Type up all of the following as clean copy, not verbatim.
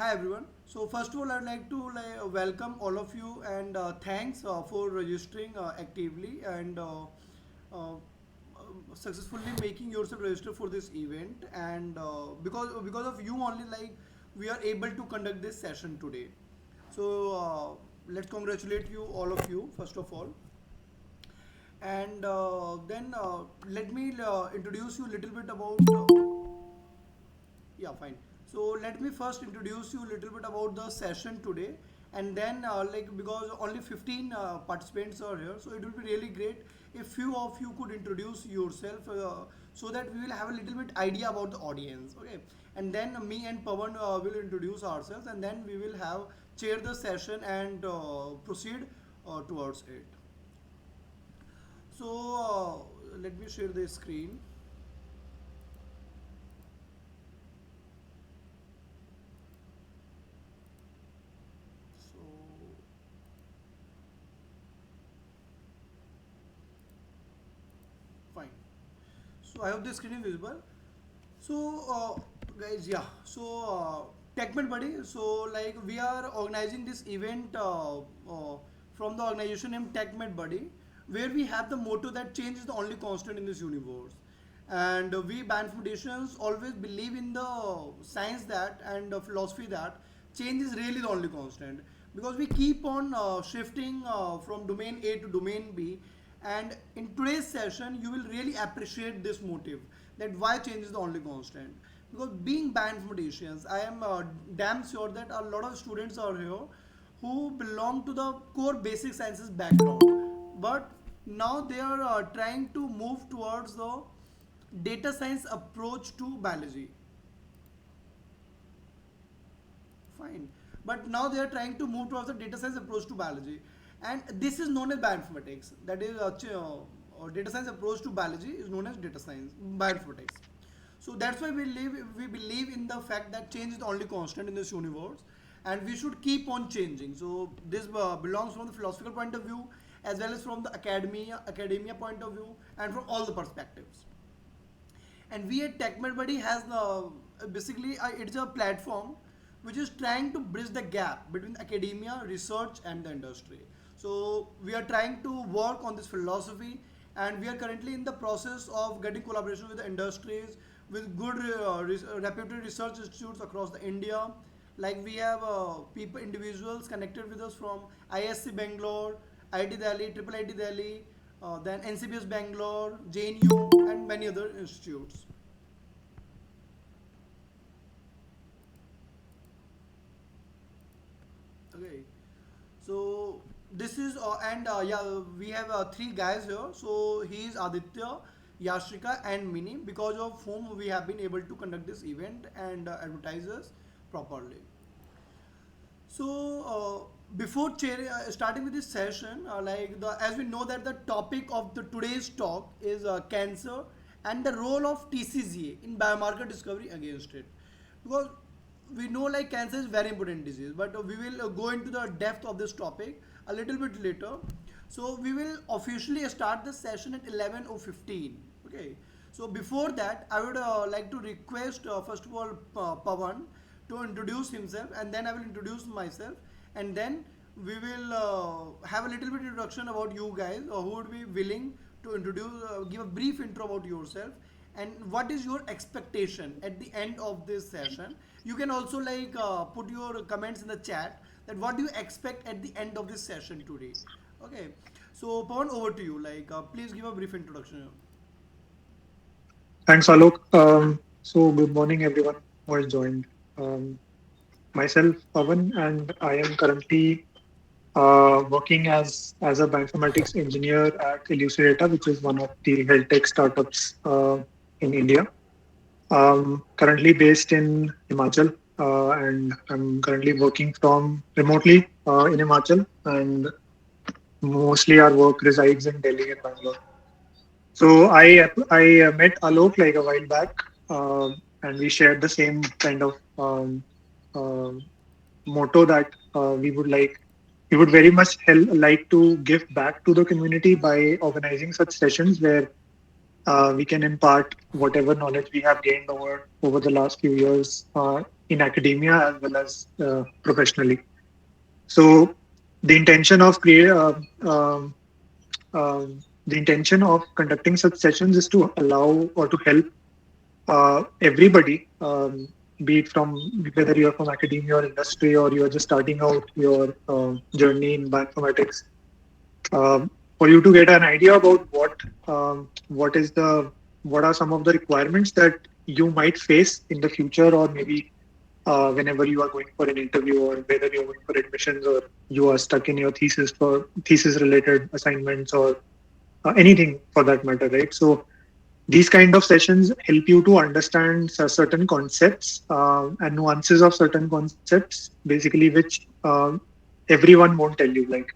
Hi everyone. So first of all, I'd like to welcome all of you and thanks for registering actively and successfully making yourself register for this event. And because of you only, we are able to conduct this session today. So let's congratulate you all of you first of all. And then let me introduce you a little bit about. Yeah, fine. So let me first introduce you a little bit about the session today, and then because only 15 participants are here, so it will be really great if few of you could introduce yourself, so that we will have a little bit idea about the audience. Okay, and then me and Pawan will introduce ourselves, and then we will have chair the session and proceed towards it. So let me share the screen. So fine. So I hope the screen is visible. So, guys, yeah. So, TechMed Buddy. So, we are organizing this event from the organization named TechMed Buddy, where we have the motto that change is the only constant in this universe. And we mathematicians always believe in the science that and philosophy that change is really the only constant, because we keep on shifting from domain A to domain B. And in today's session, you will really appreciate this motive, that why change is the only constant. Because being bioinformaticians, I am damn sure that a lot of students are here who belong to the core basic sciences background, but now they are trying to move towards the data science approach to biology. Fine. But now they are trying to move towards the data science approach to biology. And this is known as bioinformatics. That is, data science approach to biology is known as data science, bioinformatics. So that's why we believe in the fact that change is the only constant in this universe, and we should keep on changing. So this belongs from the philosophical point of view, as well as from the academia point of view, and from all the perspectives. And we at TechMedBuddy has basically it's a platform which is trying to bridge the gap between academia, research, and the industry. So we are trying to work on this philosophy, and we are currently in the process of getting collaboration with the industries, with good reputed research institutes across the India. Like we have people, individuals connected with us from ISC Bangalore, IT Delhi, Triple IT Delhi, then NCBS Bangalore, JNU, and many other institutes. Okay, so this is and yeah, we have three guys here. So he is Aditya, Yashrika, and Mini, because of whom we have been able to conduct this event and advertise us properly. So before starting with this session, as we know that the topic of the today's talk is cancer and the role of TCGA in biomarker discovery against it, because we know like cancer is very important disease, but we will go into the depth of this topic a little bit later. So we will officially start the session at 11 or 15. Okay. So before that, I would like to request first of all Pawan to introduce himself, and then I will introduce myself, and then we will have a little bit introduction about you guys, who would be willing to introduce, give a brief intro about yourself, and what is your expectation at the end of this session. You can also put your comments in the chat that what do you expect at the end of this session today. Okay, so Pawan, over to you. Please give a brief introduction. Thanks, Alok. So good morning, everyone who has joined. Um, Myself, Pavan, and I am currently working as a bioinformatics engineer at Elucidata, which is one of the health tech startups in India. Currently based in Himachal, and I'm currently working from remotely in Himachal, and mostly our work resides in Delhi and Bangalore. So I met Alok like a while back, and we shared the same kind of um motto that we would very much like to give back to the community by organizing such sessions where we can impart whatever knowledge we have gained over the last few years in academia as well as professionally. So the intention of create the intention of conducting such sessions is to allow or to help everybody, be it from whether you're from academia or industry or you're just starting out your journey in bioinformatics, for you to get an idea about what is the what are some of the requirements that you might face in the future, or maybe whenever you are going for an interview, or whether you're going for admissions, or you are stuck in your thesis for thesis related assignments, or anything for that matter, right? So these kind of sessions help you to understand certain concepts and nuances of certain concepts, basically, which everyone won't tell you. Like,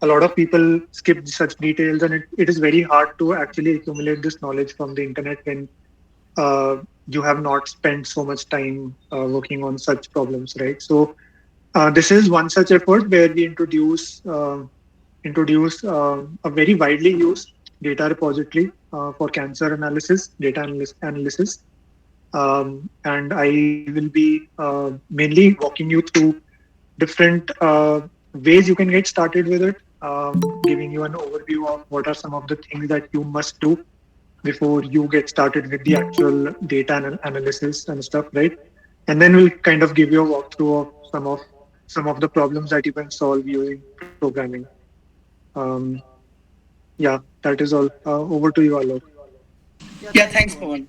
a lot of people skip such details, and it is very hard to actually accumulate this knowledge from the internet when you have not spent so much time working on such problems, right? So this is one such effort where we introduce a very widely used data repository for cancer analysis, analysis. And I will be mainly walking you through different ways you can get started with it, giving you an overview of what are some of the things that you must do before you get started with the actual data analysis and stuff, right? And then we'll kind of give you a walkthrough of some of the problems that you can solve using programming. Um, yeah, that is all. Over to you, Alok. Yeah, Yeah, thanks, thanks, Pawan. Pawan.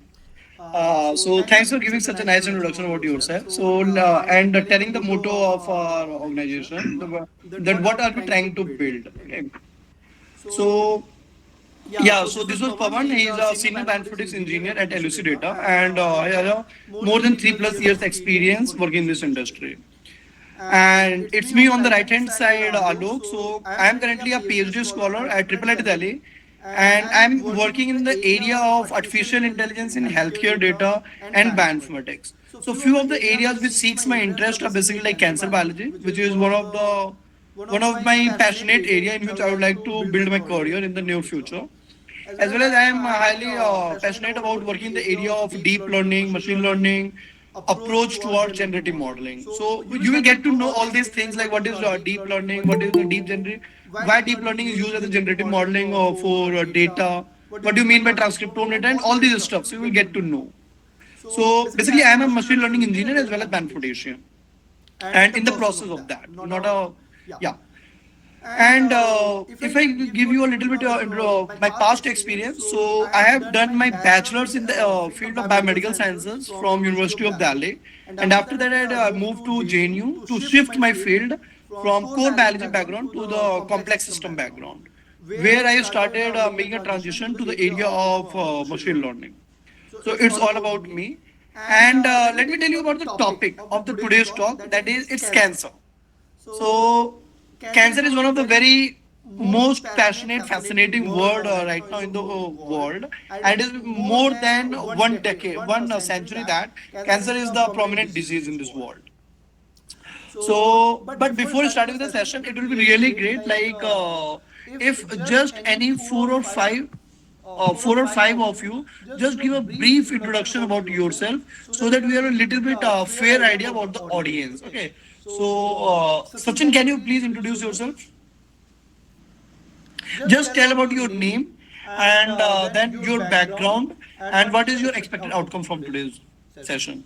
So So thanks for thanks for giving giving such a such a nice nice introduction introduction about about yourself. yourself. So And telling the telling the motto motto of of our our organization, organization, that that what what are we are we trying to trying to build? build? Okay. Okay. So So yeah, yeah, so so this was this was Pawan. Pawan. He is He's a a senior senior bioinformatics bioinformatics engineer engineer at at Elucidata, Elucidata, and and he he has has a a more more than than three three plus plus years years experience experience working in working in this this industry. industry. And And it's it's me me on the on the right right hand hand side, side, Alok. Alok. So So I am I'm currently a currently a PhD PhD scholar scholar at at IIIT IIIT Delhi, Delhi, and and I'm I'm working in working the in the area area of of artificial artificial intelligence in intelligence in healthcare healthcare data data and and bioinformatics. bioinformatics. So So few of few the of the areas which areas which seeks my seeks my interest are interest are basically basically like like cancer cancer biology, biology, which which is is one one of of my my passionate passionate area in area which in I which would I would like like to to build my build my career career in in the the near near future. future. As well As as well I as am I am highly highly passionate passionate about about working in working the in the area area of of deep deep learning, learning, machine machine learning, learning, approach approach towards towards generative generative modeling. modeling. So So you will you will get to get to know know all all these these things like things what like is what is deep deep learning, learning, what what is is the deep generative, why why deep deep learning learning is is used used as as a a generative generative modeling modeling for for data, data. what do you What do mean you by mean by transcriptome transcriptome data, and data and all all these these stuff you stuff. will So you get will to get know. to know. So So basically I basically, am I a am a machine machine learning learning engineer engineer as well as as well as mathematician, mathematician, and in and the in the process process of of that, that, not not a a yeah. yeah. And And if I if I give you give a you a little bit little bit of my my past past experience, experience, so I so I have have done my done my bachelor's in bachelor's the in the field of field of biomedical biomedical sciences sciences from from University of University of Delhi, Delhi, and and after after that that I I moved moved to to JNU JNU to to shift my shift my field field from from core core biology biology background to background to the the complex complex system system background, background, where I where I started started making a making a transition to the transition to the area area of of machine machine learning. learning. So So it's it's all all about about me. me. And And let me let tell me you tell you about the about the topic topic of the of the today's today's talk, talk, that that is is it's cancer. cancer. So, So cancer is cancer one is of one the of the very very most most passionate, passionate, fascinating fascinating word word right now right in now the in the world. world, And it and is it is more more than than one one decade, decade, one one century century that that cancer is cancer the is the prominent prominent disease in disease this in this world. world. So, So, but but before before starting the starting the session, it session, will it be will be really really great. great. If If just just any any four or four or five five of of you you just give just a give a brief brief introduction introduction about about yourself, yourself, so that so we that have we a have a little little bit bit fair fair idea idea about the about the audience. audience. Okay. Okay, So, so Sachin, can Sachin, you can you please please introduce introduce yourself? yourself? Just Just tell tell about about your your name name and and then then your your background background and what and is what your is your expected expected outcome from outcome from today's today's session. session.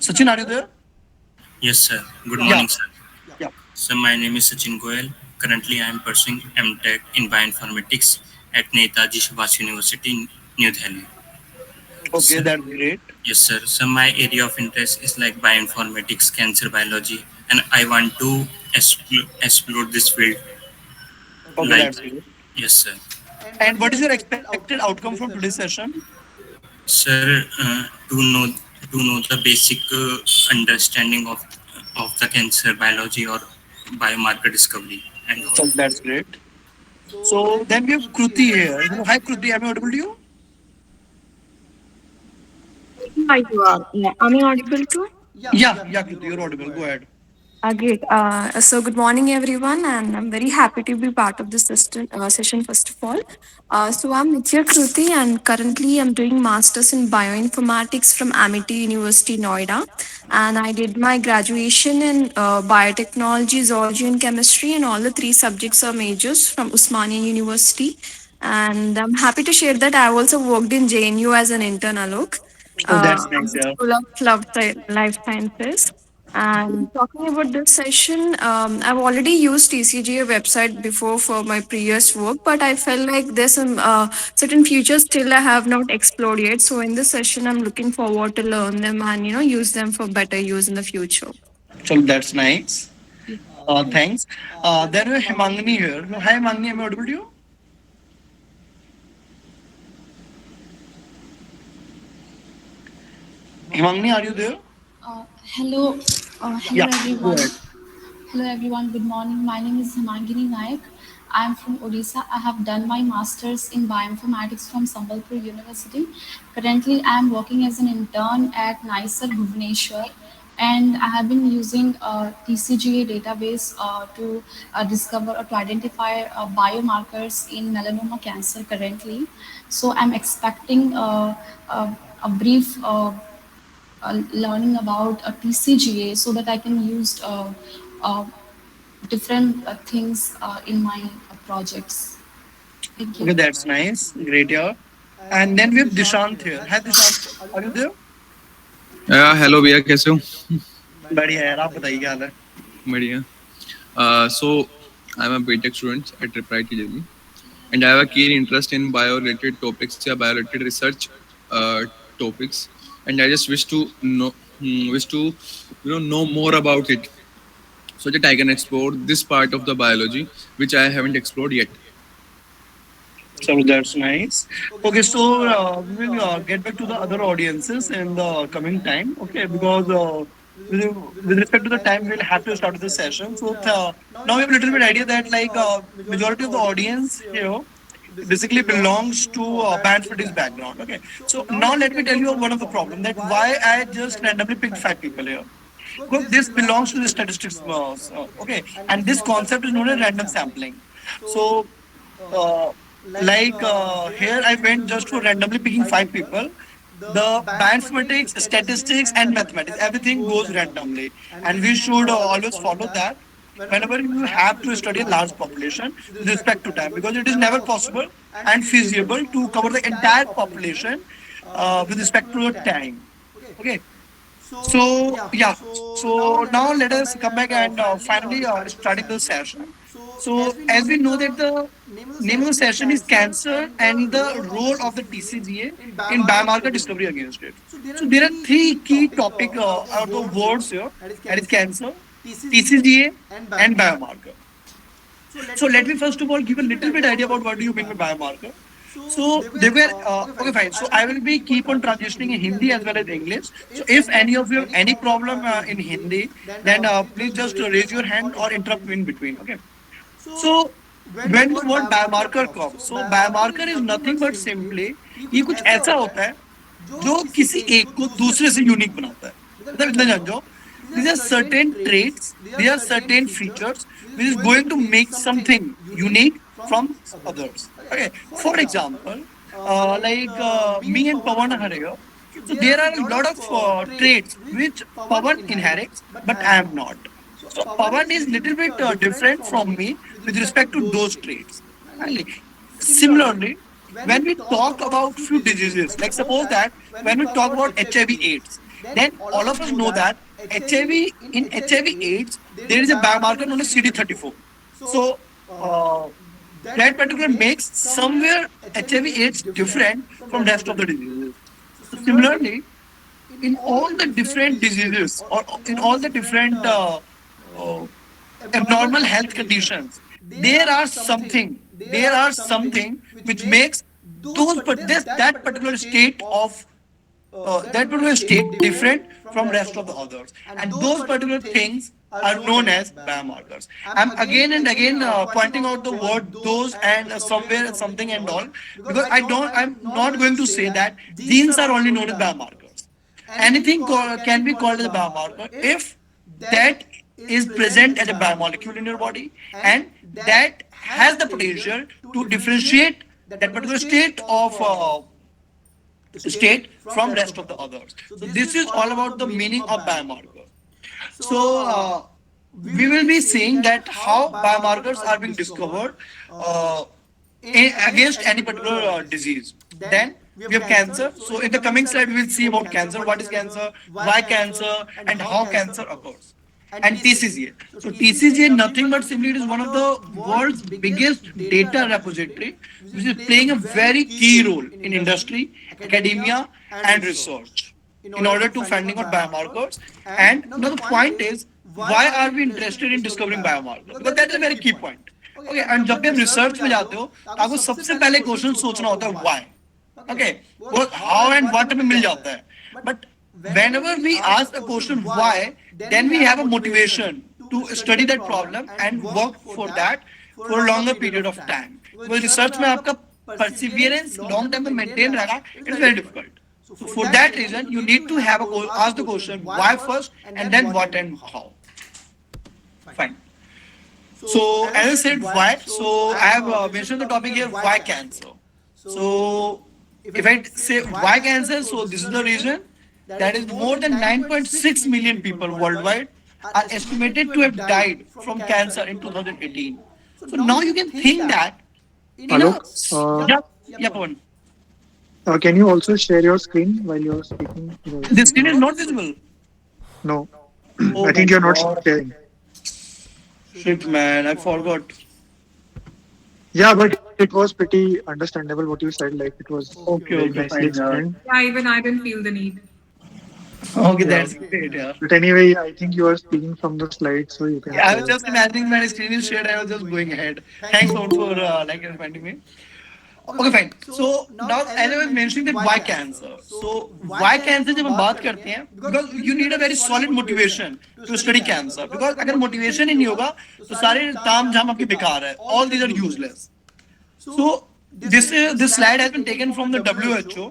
Sachin, are Sachin, you are you there? there? Yes, sir. Good Yeah. Yeah, morning, sir. Yeah. yeah. So my name is Sachin Goyal. Currently, I am pursuing MTech in bioinformatics at Netaji Subhash University, New Delhi. Okay. Okay, So, that's great. yes, sir. So my area of interest is like bioinformatics, cancer biology, and I want to explore this field. Okay, Okay. Like, that's great. yes, sir. And what And is your what is your expected expected outcome from outcome today's from today's session? session? Sir, to know the basic understanding of the cancer biology or biomarker discovery and all. Okay. So that's great. So So then we then have we have Kruti Kruti here. here. Hi Hi Kruti, am I Kruti, am I audible to audible to you? you? Yeah, you are. Yeah. Am I audible too? Yeah, Yeah, yeah, yeah, Kruti, you're Kruti, you're audible. Go audible. Go ahead. ahead. Great. So, good morning, everyone, and I'm very happy to be part of this session, first of all. I'm Nitya Kruti, and currently I'm doing Masters in Bioinformatics from Amity University, Noida. And I did my graduation in biotechnology, zoology, and chemistry, and all the three subjects are majors from Usmania University. And I'm happy to share that I've also worked in JNU as an intern, Alok, Oh, that's from nice. the Yeah. School of Life Sciences. And talking about this session, I've already used TCGA website before for my previous work, but I felt like there's some certain features still I have not explored yet. So in this session, I'm looking forward to learn them and use them for better use in the future. So that's nice. Thanks. Then we have Himangani here. Hi, Himangani. Am I audible to you? Himangani, are you there? Hello, hello Yeah. Go everyone. ahead. Hello everyone. Good morning. My name is Himangini Naik. I am from Odisha. I have done my masters in bioinformatics from Sambalpur University. Currently, I am working as an intern at NICER Bhubaneswar, and I have been using TCGA database to discover or to identify biomarkers in melanoma cancer currently. So I'm expecting a brief. Learning about a TCGA so that I can use uh, different things in my projects. Thank you. Okay, that's nice. Great, yeah. And then we have Dishant here. Hi, Dishant. Are you there? Hello भैया कैसे हो बढ़िया यार आप बताइए क्या हाल है बढ़िया so I'm a BTech student at Triprite Delhi and I have a keen interest in bio related topics या bio related research topics and I just wish to know more about it so that I can explore this part of the biology which I haven't explored yet. So that's nice. Okay, so we will get back to the other audiences in the coming time. Okay, because with respect to the time, we'll have to start the session. So now we have a little bit idea that like majority of the audience here basically belongs to bioinformatics background. Okay, so now let me tell you one of the problem that why I just randomly picked five people here. Because this belongs to the statistics, okay, and this concept is known as random sampling. So uh, here I went just for randomly picking five people. The bioinformatics, statistics, and mathematics, everything goes randomly, and we should always follow that. Whenever you have to study a large population with respect to time, because it is never possible and feasible to cover the entire population with respect to time. Okay, so yeah, so now let us come back and finally starting the session. So as we know that the name of the session is cancer and the role of the TCGA in biomarker discovery against it. So there are three key topic or the words here. That is cancer, TCGA, and biomarker. So let me first of all give a little bit idea about what do you mean by biomarker. So they were okay, fine. So I will be keep on transitioning in Hindi as well as English. So if any of you have any problem in Hindi, then please just raise your hand or interrupt me in between. Okay. So when the word biomarker comes, so biomarker is nothing but simply ये कुछ ऐसा होता है जो किसी एक को दूसरे से यूनिक बनाता है मतलब इतना जान जाओ these are certain traits, there are certain features which is going to make something unique from others. Okay, for example, me and Pawan are here. So there are a lot of traits which Pawan inherits, but I am not. So Pawan is little bit different from me with respect to those traits. Right? Similarly, when we talk about few diseases, like suppose that when we talk about HIV/AIDS, then all of us know that HIV in HIV/AIDS there is a biomarker known as CD34. So that particular makes somewhere HIV/AIDS different from rest of the diseases. So similarly, in all the different diseases or in all the different uh, abnormal health conditions, there are something which makes that particular state of that particular state different from rest of the others, and those particular things are known as biomarkers. I'm again and again pointing out the word those and somewhere and something and all because I'm not going to say that genes are only known as biomarkers. Anything can be called as a biomarker if that is present as a biomolecule in your body, and that has the potential to differentiate that particular state from rest of the others. So this is all about the meaning of biomarker. So we will be seeing that how biomarkers are being discovered uh, against any particular disease. Then we have cancer. So in the coming slide, we will see about cancer, what is cancer, why cancer, and how cancer occurs. And TCGA. So TCGA nothing but simply it is one of the world's biggest data repository, which is playing a very key role in industry, academia, and research in order to finding out biomarkers. And now the point is, why are we interested in discovering biomarkers? Because that is a very key point. Okay, and जब भी हम research में जाते हो तो आपको सबसे पहले क्वेश्चन सोचना होता है why. Okay, वो how and what में मिल जाता है. But whenever we ask a question why, then we have a motivation to study that problem and work for that for a longer period of time. Because research में आपका perseverance long term में maintain रहना, it is very difficult. So for that reason, you need to have ask the question why first and then what and how. Fine. So as I said, why? So I have mentioned the topic here, why cancer. So if I say why cancer, so this is the reason that is more than 9.6 million people worldwide are estimated to have died from cancer in 2018. So now you can think that in Hello. yeah, Pawan. Can you also share your screen while you're speaking? This screen is not visible. No, Oh I my think you're not God. sharing. Shit, man, I forgot. Yeah, but it was pretty understandable what you said. Like it was Okay, very okay, nicely fine. explained. Yeah, even I didn't feel the need. Okay, Yeah. that's great, yeah. But anyway, I think you are speaking from the slide, so you can Yeah, I share. was just imagining my screen is shared. I was just going ahead. Thanks, Pawan, for like reminding me. Okay, fine. So now, as I was mentioning that why cancer. So why cancer जब हम बात करते हैं, because you need a very solid motivation to study cancer. Because अगर motivation ही नहीं होगा, तो सारे ताम झाम आपके बेकार है. All these are useless. So this slide has been taken from the WHO,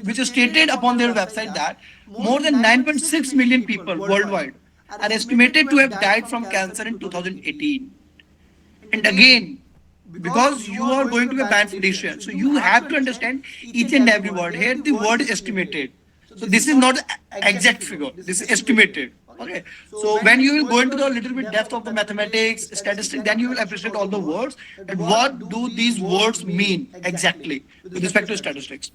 which is stated upon their website that more than 9.6 million people worldwide are estimated to have died from cancer in 2018. And again, because you are going to be a mathematician, so you have to understand each and every word. Here the word is estimated. So this is not exact figure. This is estimated. Okay. So when you will go into the little bit depth of the mathematics, statistics, then you will appreciate all the words and what do these words mean exactly with respect to statistics.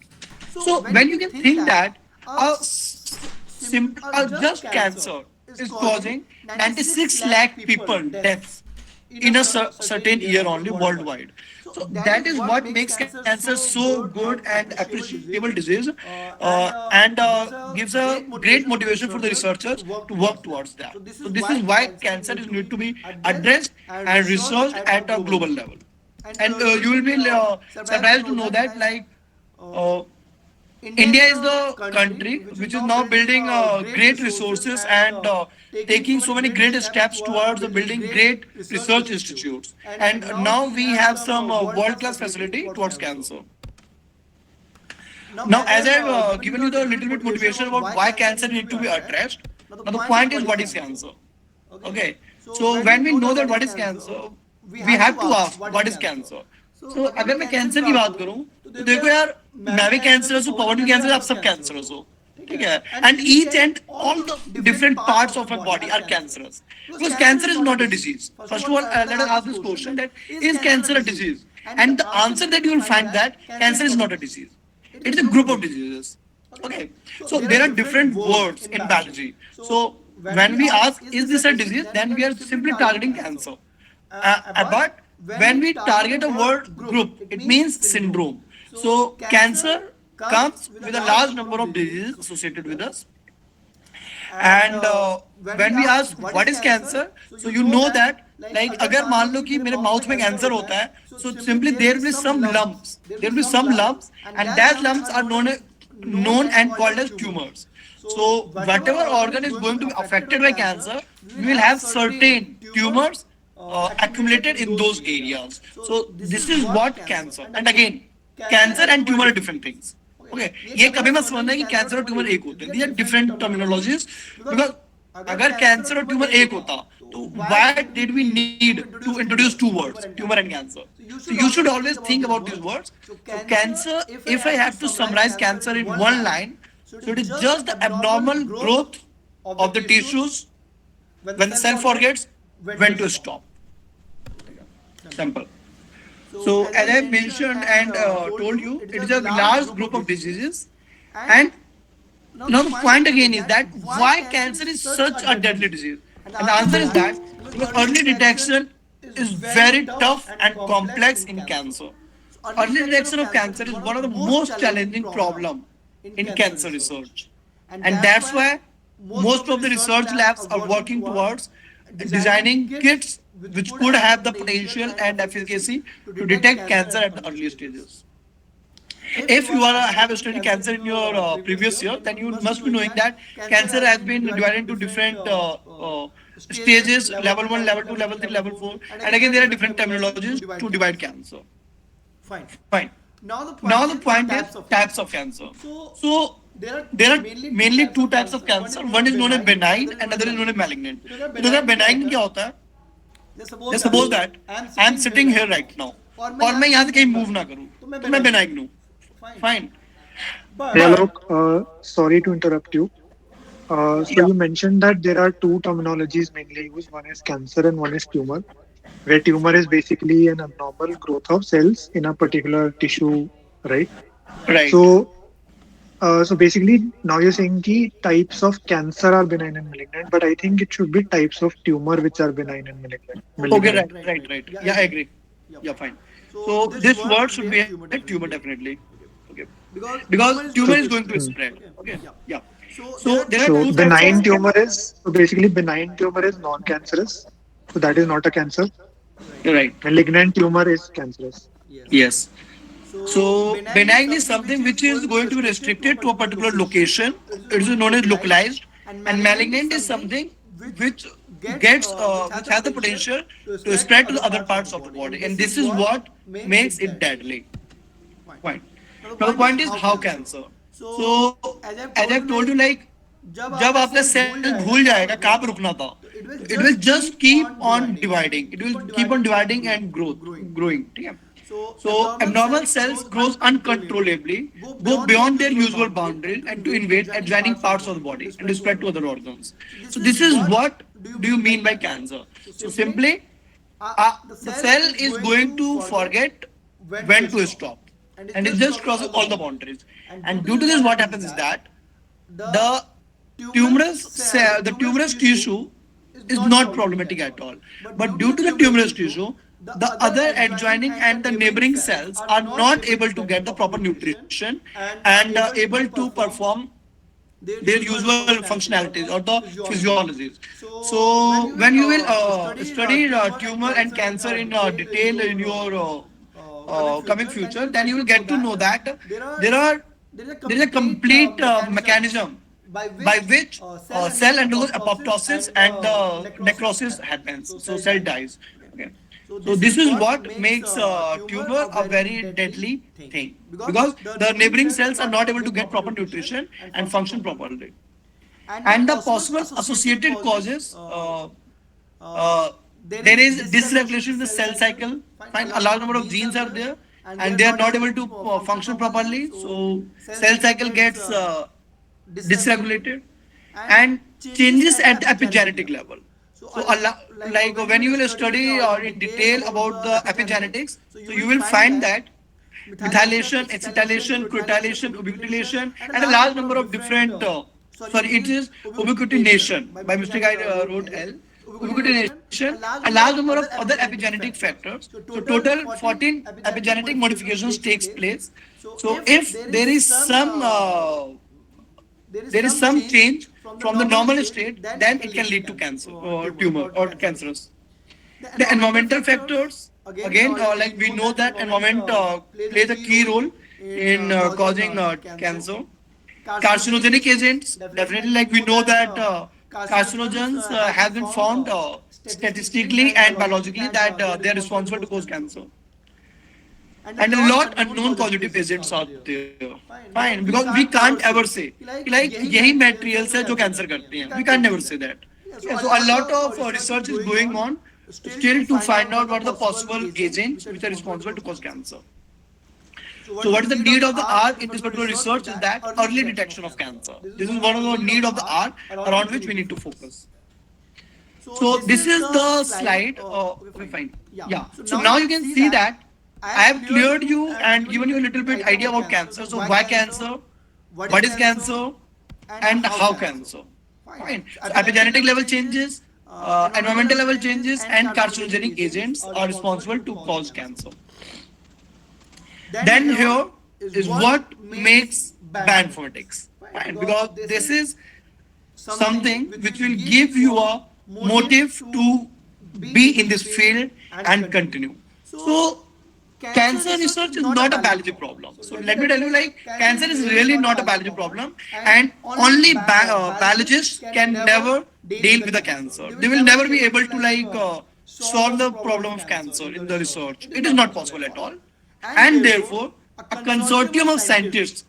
So when you can think that a simple just cancer is causing 96 lakh people deaths in a certain year only worldwide. So that is what makes cancer so good and appreciable disease and gives a great motivation for the researchers to work towards that. So this is why cancer is need to be addressed and researched at a global level. And you will be surprised to know that like India is the country which is now building great resources and taking so many great steps towards building great research institutes. And now we have some world-class facility towards cancer. Now, as I've given you the little bit motivation about why cancer need to be addressed, now the point is what is cancer? Okay, so when we know that what is cancer, we have to ask what is cancer. So अगर मैं cancer की बात करूं तो देखो यार मैं भी कैंसरस हूं पवन भी कैंसर आप सब कैंसरस हो ठीक है and each and all the different parts of our body are cancerous because cancer is not a disease. First of all let us ask this question that is cancer a disease, and the answer that you will find that cancer is not a disease, it is a group of diseases. Okay, so there are different words in biology. So when we ask is this a disease, then we are simply targeting cancer. But when we target a word group, it means syndrome. So cancer comes with a large number of diseases associated with us. And when we ask what is cancer, so you know that like अगर मान लो कि मेरे mouth में cancer होता है, so simply there will be some lumps. There will be some lumps, and that lumps are known and called as tumors. So whatever organ is going to be affected by cancer, we will have certain tumors accumulated in those areas. So this is what cancer. And again, cancer and tumor are different things. Okay, ये कभी मत समझना कि cancer और tumour एक होते हैं. These are different terminologies because अगर कैंसर और ट्यूमर एक होता So why did we need to introduce two words, tumor and cancer? So you should always think about these words. So cancer, if I have to summarize cancer in one line, so it is just the abnormal growth of the tissues when the cell forgets when to stop. Simple. So as I mentioned and told you, it is a large group of diseases. And now the point again is that why cancer is such a deadly disease? And the answer is that because early detection is very tough and complex in cancer. Early detection of cancer is one of the most challenging problem in cancer research. And that's why most of the research labs are working towards designing kits which could have the potential and efficacy to detect cancer at the early stages. If you are have studied cancer in your previous year, then you must be knowing that cancer has been divided into different stages: level one, level two, level three, level four, and again there are different terminologies to divide cancer. Fine. Now the point is types of cancer. So there are mainly two types of cancer. One is known as benign and other is known as malignant. तो benign क्या होता है? Let's suppose that I am sitting here right now और मैं यहाँ से कहीं move ना करूँ, तो मैं benign हूँ. Fine. Hey, Alok, sorry to interrupt you. So you mentioned that there are two terminologies mainly used. One is cancer and one is tumor, where tumor is basically an abnormal growth of cells in a particular tissue, right? Right. So basically now you're saying the types of cancer are benign and malignant, but I think it should be types of tumor which are benign and malignant. Okay, right. Yeah, I agree. Yeah, fine. So this word should be a tumor definitely. Okay. Because tumor is going to spread. Okay. Yeah. So there are So two types benign of tumor is so basically benign tumor is non-cancerous. So that is not a cancer. right. Malignant tumor is cancerous. Yes. So benign is something which is going to be restricted to a particular location. It is known as localized, and malignant is something which which has the potential to spread to the other parts of the body, and this is what makes it deadly. Point. Now the point is how cancer. So as I've told you, like जब आपका cell भूल जाएगा कहाँ पे रुकना था, it will just keep on dividing. It will keep on dividing and growing. ठीक है? So abnormal cells grows uncontrollably, go beyond their usual boundaries and to invade adjoining parts of the body and to spread to other organs. So this is what do you mean by cancer? So simply, the cell is going to forget when to stop, and it just crosses all the boundaries. And due to this, what happens is that the the tumorous tissue is not problematic at all. But due to the tumorous tissue, the other adjoining and the neighboring cells are not able to get the proper nutrition and able to perform their usual functionalities or the physiologies. So when you will study tumor and cancer in detail in your coming future, then you will get to know that there is a complete mechanism by which cell undergoes apoptosis and necrosis happens. So cell dies. Okay. So this is what makes tumor a very deadly thing because the neighboring cells are not able to get proper nutrition and function properly. And the possible associated causes, there is dysregulation in the cell cycle. Fine, a large number of genes are there and they are not able to function properly. So cell cycle gets dysregulated and changes at the epigenetic level. So like when you will study or in detail about the epigenetics, so you will find that methylation, acetylation, cretylation, ubiquitination, and a large number of different, it is ubiquitination. By mistake I wrote L. Ubiquitination, a large number of other epigenetic factors. So total 14 epigenetic modifications takes place. So if there is some change from the normal state, then it can lead to cancer or tumor or cancerous. The environmental factors, again, like we know that environment plays a key role in causing cancer. Carcinogenic agents, definitely, like we know that carcinogens have been found statistically and biologically that they are responsible to cause cancer. And a lot unknown causative agents are there. Fine, because we can't ever say like यही materials है जो cancer करते हैं. We can't never say that. Yeah, so a lot of research is going on still to find out what are the possible agents which are responsible to cause cancer. So what is the need of the hour in this particular research is that early detection of cancer. This is one of the need of the hour around which we need to focus. So this is the slide. Okay, fine. Yeah. So now you can see that I have cleared you and given you a little bit idea about cancer. So why cancer? What is cancer? And how cancer? Fine. So epigenetic level changes, environmental level changes, and carcinogenic agents are responsible to cause cancer. Then here is what makes bioinformatics. Fine. Because this is something which will give you a motive to be in this field and continue. So cancer research is not a biology problem. So let me tell you, like, cancer is really not a biology problem, and only biologists can never deal with the cancer. They will never be able to solve the problem of cancer in the research. It is not possible at all, and therefore a consortium of scientists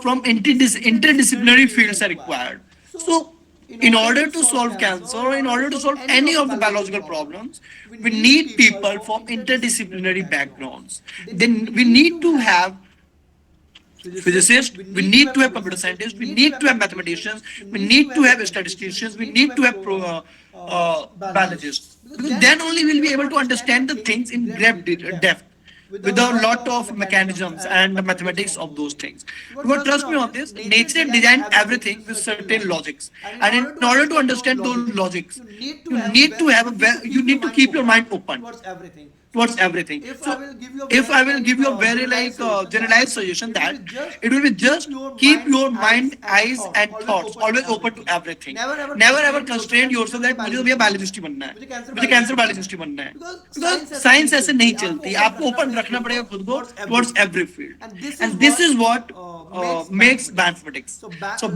from interdisciplinary fields are required. So in order to solve cancer or in order to solve any of the biological problems, we need people from interdisciplinary backgrounds. Then we need to have physicists, we need to have computer scientists, we need to have mathematicians, we need to have statisticians, we need to have biologists. Because then only we'll be able to understand the things in depth with a lot of mechanisms and the mathematics of those things. Because trust me on this, nature designed everything with certain logics. And in order to understand those logics, you need to keep your mind open towards everything. So if I will give you a very generalized suggestion that it will be just keep your mind, eyes and thoughts always open to everything. Never ever constrain yourself that मुझे तो भैया biologist ही बनना है, मुझे cancer biologist ही बनना है. Because science ऐसे नहीं चलती. आपको open रखना पड़ेगा खुद को towards every field. And this is what makes bioinformatics. So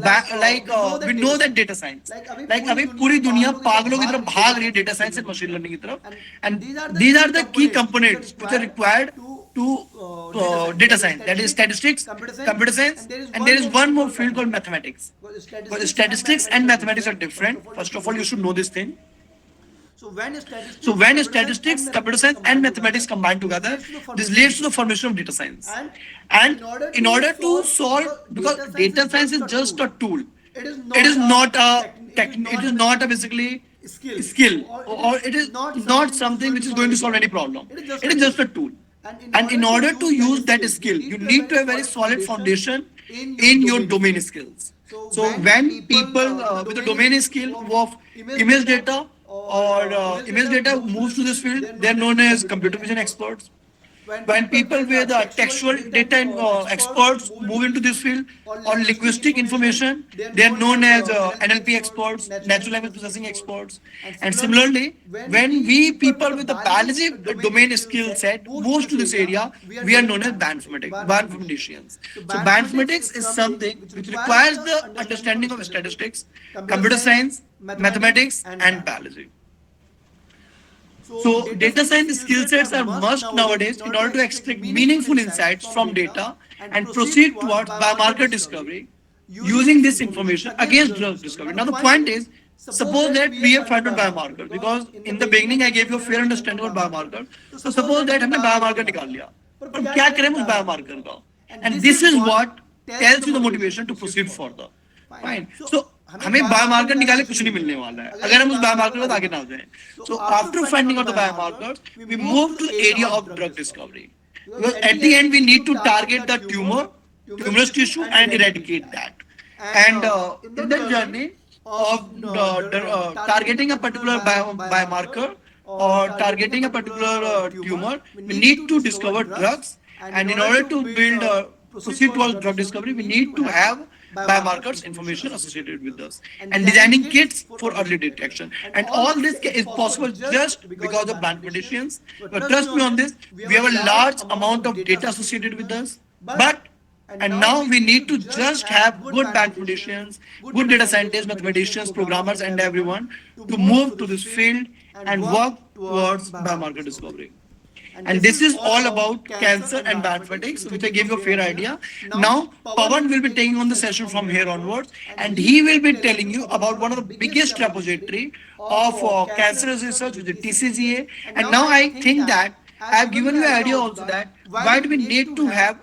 we know that data science. Like अभी पूरी दुनिया पागलों की तरफ भाग रही है data science and machine learning की तरफ. And these are the key components which are required to data science, that is statistics, computer science, and there is one more field called mathematics. Because statistics and mathematics are different. First of all, you should know this thing. So when statistics, computer science and mathematics combine together, this leads to the formation of data science. And in order to solve, because data science is just a tool, it is not a basically skill, or it is not something which is going to solve any problem. It is just a tool. And in order to use that skill, you need to have a very solid foundation in your domain skills. So when people with the domain skill of image data or image data moves to this field, they are known as computer vision experts. When people with textual data experts move into this field or linguistic information, they are known as NLP experts, natural language processing experts. And similarly, when we people with the biology domain skill set moves to this area, we are known as bioinformaticians. So bioinformatics is something which requires the understanding of statistics, computer science, mathematics, and biology. So data science skill sets are must nowadays in order to extract meaningful insights from data and proceed towards biomarker discovery using this information against drug discovery. Now the point is, suppose that we have found out biomarker, because in the beginning I gave you a fair understanding of biomarker. So suppose that हमने biomarker निकाल लिया, पर क्या करें उस biomarker का? And this is what tells you the motivation to proceed further. Fine. So हमें biomarker निकाले कुछ नहीं मिलने वाला है अगर हम उस बायोमार्कर के बाद आगे ना जाएं. So after finding out the biomarkers, we move to the area of drug discovery. Because at the end we need to target the tumorous tissue and eradicate that. And in the journey of targeting a particular biomarker or targeting a particular tumor, we need to discover drugs. And in order to proceed towards drug discovery, we need to have biomarkers information associated with us and designing kits for early detection. And all this is possible just because of bioinformaticians. But trust me on this, we have a large amount of data associated with us. And now we need to just have good bioinformaticians, good data scientists, mathematicians, programmers, and everyone to move to this field and work towards biomarker discovery. And this is all about cancer and bioinformatics, which I gave you a fair idea. Now, Pawan will be taking on the session from here onwards, and he will be telling you about one of the biggest repository of cancer research, which is TCGA. And now I think that I have given you an idea also that why do we need to have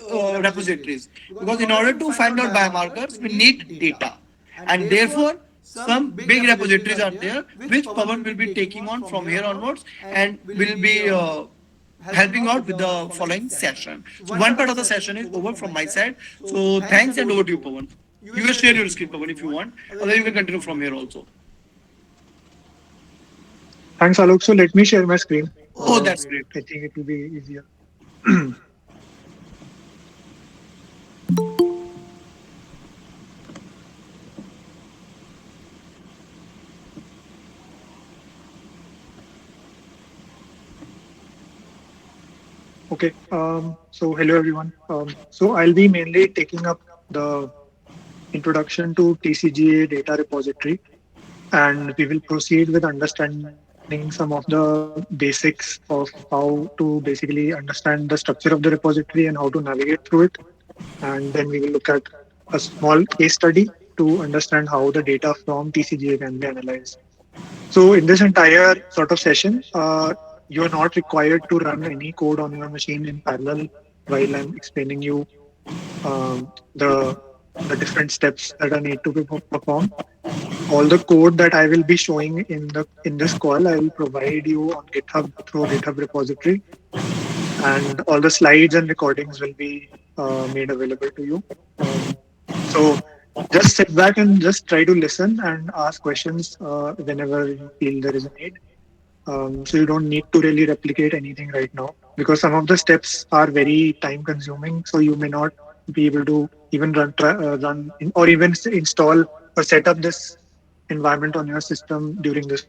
repositories? Because in order to find out biomarkers, we need data. And therefore, some big repositories are there, which Pawan will be taking on from here onwards and will be helping out with the following session. So one part of the session is over from my side. So thanks and over to you, Pawan. You will share your screen, Pawan, if you want. Otherwise, you can continue from here also. Thanks, Alok. So let me share my screen. Oh, that's great. I think it will be easier. Okay. So hello everyone. So I'll be mainly taking up the introduction to TCGA data repository, and we will proceed with understanding some of the basics of how to basically understand the structure of the repository and how to navigate through it. And then we will look at a small case study to understand how the data from TCGA can be analyzed. So in this entire sort of session, you are not required to run any code on your machine in parallel while I'm explaining you the different steps that are need to be performed. All the code that I will be showing in this call, I will provide you on GitHub through GitHub repository, and all the slides and recordings will be made available to you. So just sit back and just try to listen and ask questions whenever you feel there is a need. So you don't need to really replicate anything right now because some of the steps are very time consuming. So you may not be able to even run or even install or set up this environment on your system during this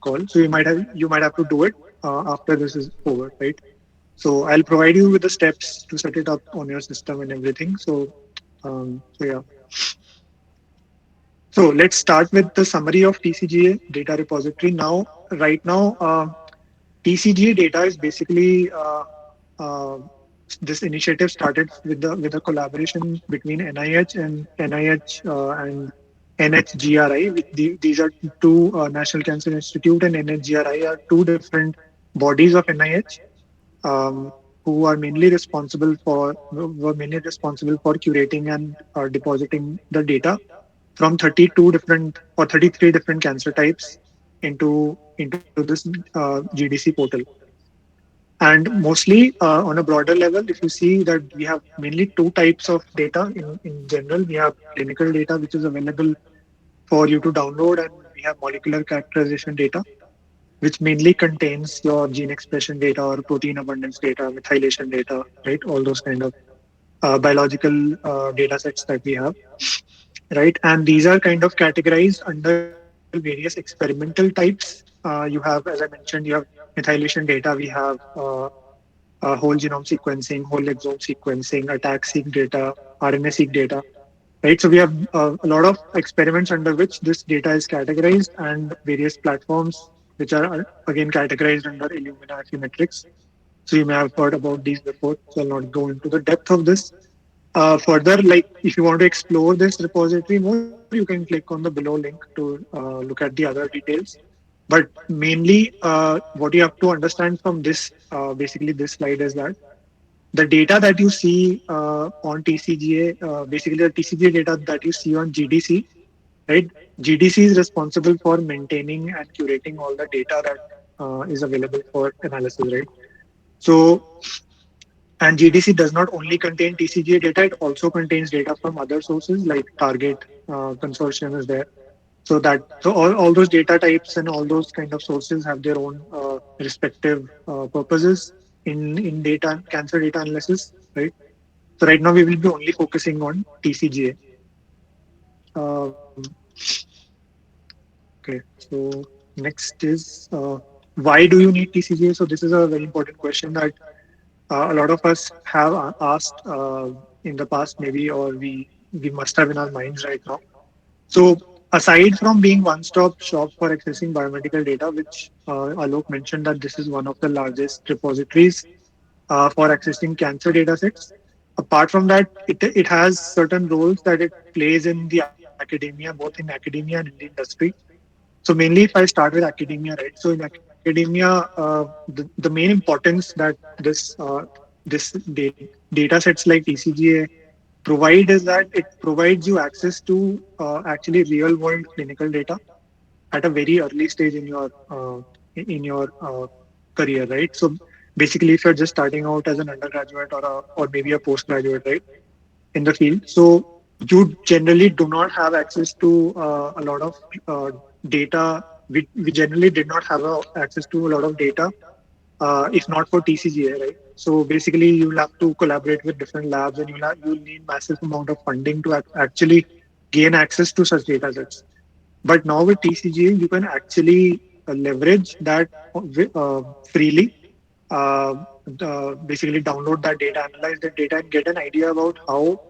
call. So you might have to do it after this is over, right? So I'll provide you with the steps to set it up on your system and everything. So yeah. So let's start with the summary of TCGA data repository. Right now, TCGA data is basically uh, this initiative started with a collaboration between NIH and NHGRI. These are two National Cancer Institute and NHGRI are two different bodies of NIH who are mainly responsible for were mainly responsible for curating and depositing the data from 32 different or 33 different cancer types into this GDC portal. And mostly on a broader level, if you see that we have mainly two types of data in general. We have clinical data, which is available for you to download, and we have molecular characterization data, which mainly contains your gene expression data or protein abundance data, methylation data, right? All those kind of biological data sets that we have, right? And these are kind of categorized under various experimental types. You have, as I mentioned, you have methylation data, we have whole genome sequencing, whole exome sequencing, attack-seq data, RNA-seq data, right? So we have a lot of experiments under which this data is categorized and various platforms which are again categorized under Illumina Affymetrix. So you may have heard about these before, so I'll not go into the depth of this. Further, like if you want to explore this repository more, you can click on the below link to look at the other details. But mainly, what you have to understand from this, basically this slide is that the data that you see on TCGA, basically the TCGA data that you see on GDC, right? GDC is responsible for maintaining and curating all the data that is available for analysis, right? So, and GDC does not only contain TCGA data, it also contains data from other sources like Target Consortium is there. So all those data types and all those kind of sources have their own respective purposes in data cancer data analysis, right? So right now we will be only focusing on TCGA. Um, okay, so next is why do you need TCGA? So this is a very important question that a lot of us have asked in the past, maybe, or we must have in our minds right now. So Aside from being one-stop shop for accessing biomedical data, which Alok mentioned that this is one of the largest repositories for accessing cancer data sets. Apart from that, it has certain roles that it plays in the academia, both in academia and in the industry. So mainly, if I start with academia, right? So in academia, the main importance that this data sets like TCGA provide is that it provides you access to actually real world clinical data at a very early stage in your career, right? So basically, if you're just starting out as an undergraduate or maybe a postgraduate, right, in the field, so you generally do not have access to a lot of uh, data. We generally did not have access to a lot of data if not for TCGA, right? So basically, you'll have to collaborate with different labs, and you'll need massive amount of funding to actually gain access to such data sets. But now with TCGA, you can actually leverage that freely. Uh, Basically, download that data, analyze that data, and get an idea about how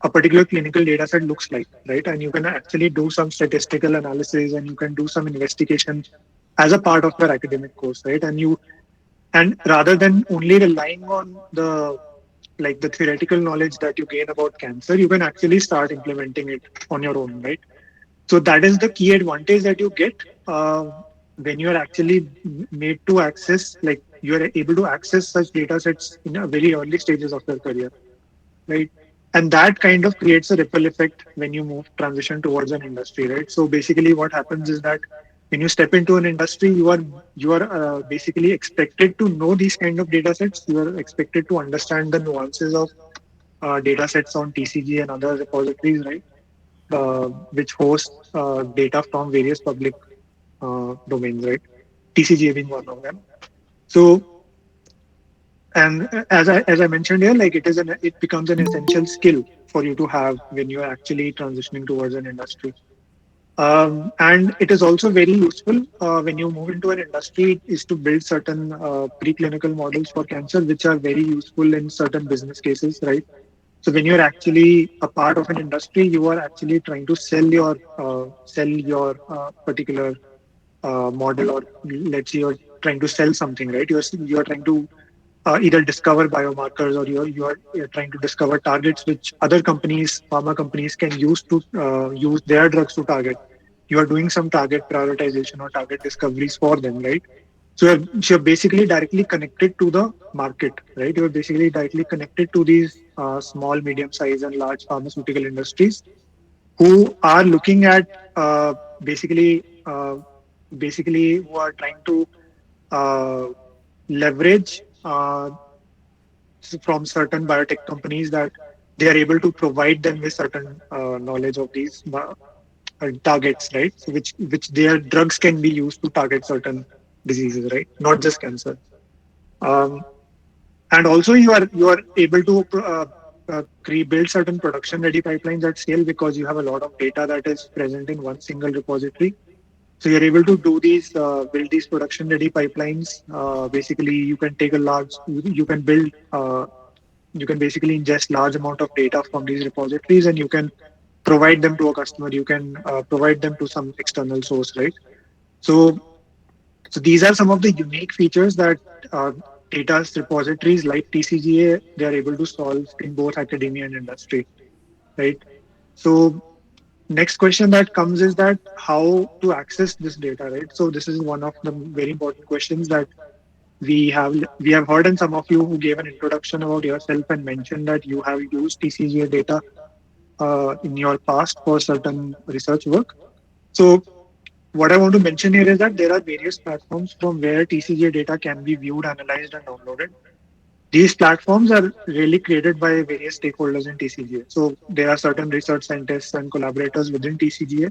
a particular clinical data set looks like, right? And you can actually do some statistical analysis, and you can do some investigation as a part of your academic course, right? And rather than only relying on the theoretical knowledge that you gain about cancer, you can actually start implementing it on your own, right? So that is the key advantage that you get when you are actually made to access, like you are able to access such data sets in a very early stages of your career, right? And that kind of creates a ripple effect when you move transition towards an industry, right? So basically, what happens is that when you step into an industry, you are basically expected to know these kind of data sets. You are expected to understand the nuances of data sets on TCG and other repositories, right? Which host data from various public domains, right? TCG being one of them. So, and as I mentioned here, like it becomes an essential skill for you to have when you are actually transitioning towards an industry. And it is also very useful when you move into an industry is to build certain preclinical models for cancer, which are very useful in certain business cases, right? So when you're actually a part of an industry, you are actually trying to sell your particular model, or let's say you're trying to sell something, right? You're trying to either discover biomarkers, or you're trying to discover targets which other companies, pharma companies, can use to use their drugs to target. You are doing some target prioritization or target discoveries for them, right? So you're basically directly connected to the market, right? You're basically directly connected to these small, medium size, and large pharmaceutical industries who are looking at uh, basically uh, basically who are trying to uh, leverage from certain biotech companies that they are able to provide them with certain knowledge of these targets, right? So which their drugs can be used to target certain diseases, right? Not just cancer. Um, and also you are able to build certain production ready pipelines at scale because you have a lot of data that is present in one single repository. So you're able to do these build these production ready pipelines. Basically, you can take a large you can build you can basically ingest large amount of data from these repositories, and you can provide them to a customer. You can provide them to some external source, right? So so these are some of the unique features that data repositories like TCGA, they are able to solve in both academia and industry, right? So next question that comes is that how to access this data, right? So this is one of the very important questions that we have heard, and some of you who gave an introduction about yourself and mentioned that you have used TCGA data in your past for certain research work. So what I want to mention here is that there are various platforms from where TCGA data can be viewed, analyzed, and downloaded. These platforms are really created by various stakeholders in TCGA. So there are certain research scientists and collaborators within TCGA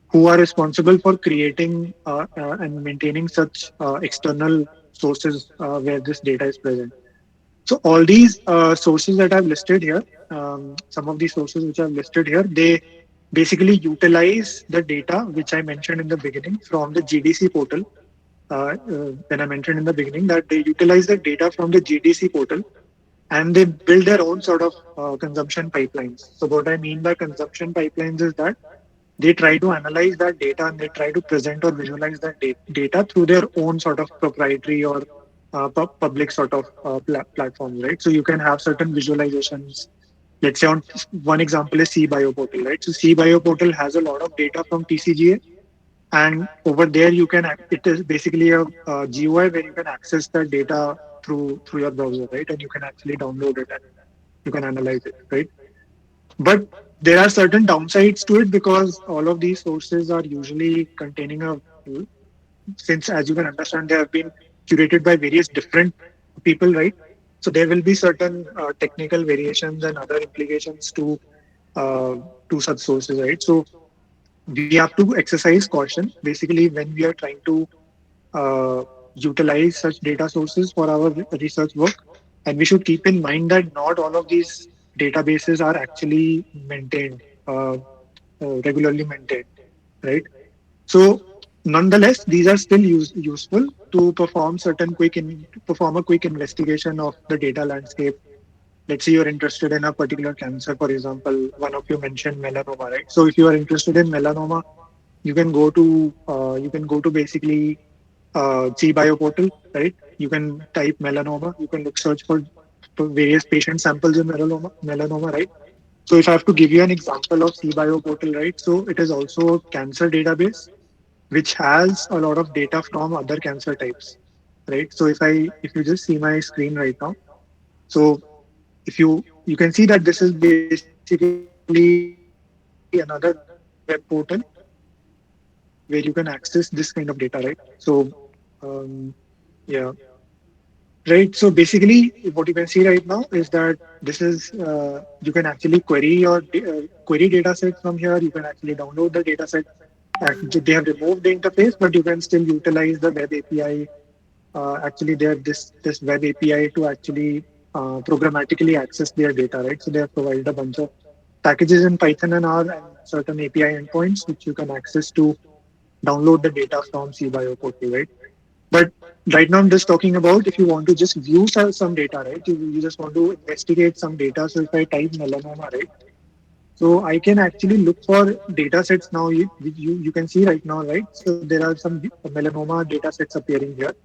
who are responsible for creating and maintaining such external sources where this data is present. So all these sources that I've listed here, some of these sources which I've listed here, they basically utilize the data which I mentioned in the beginning from the GDC portal. When I mentioned in the beginning that they utilize the data from the GDC portal, and they build their own sort of consumption pipelines. So what I mean by consumption pipelines is that they try to analyze that data and they try to present or visualize that data through their own sort of proprietary or public sort of platforms, right? So you can have certain visualizations. Let's say on one example is CBioPortal, right? So CBioPortal has a lot of data from TCGA, and over there you can it is basically a GUI where you can access the data through your browser, right? And you can actually download it and you can analyze it, right? But there are certain downsides to it because all of these sources are usually containing a, since as you can understand, they have been curated by various different people, right? So there will be certain technical variations and other implications uh, to such sources, right? So we have to exercise caution basically when we are trying to uh, utilize such data sources for our research work. And we should keep in mind that not all of these databases are actually maintained, regularly maintained, right? So, nonetheless, these are still useful to perform perform a quick investigation of the data landscape. Let's say you're interested in a particular cancer, for example, one of you mentioned melanoma, right? So, if you are interested in melanoma, you can go to basically GBio portal, right? You can type melanoma. You can look search for various patient samples in melanoma, right? So if I have to give you an example of CBio portal, right? So it is also a cancer database which has a lot of data from other cancer types, right? So if you just see my screen right now, so if you can see that this is basically another web portal where you can access this kind of data, right? So um, yeah, right. So basically, what you can see right now is that this is you can actually query data set from here. You can actually download the data set. They have removed the interface, but you can still utilize the web API. Actually, they have this web API to actually programmatically access their data, right? So they have provided a bunch of packages in Python and R and certain API endpoints which you can access to download the data from CBio portal, right? But right now, I'm just talking about if you want to just view some data, right? You just want to investigate some data. So if I type melanoma, right? So I can actually look for data sets now. You can see right now, right? So there are some melanoma data sets appearing here.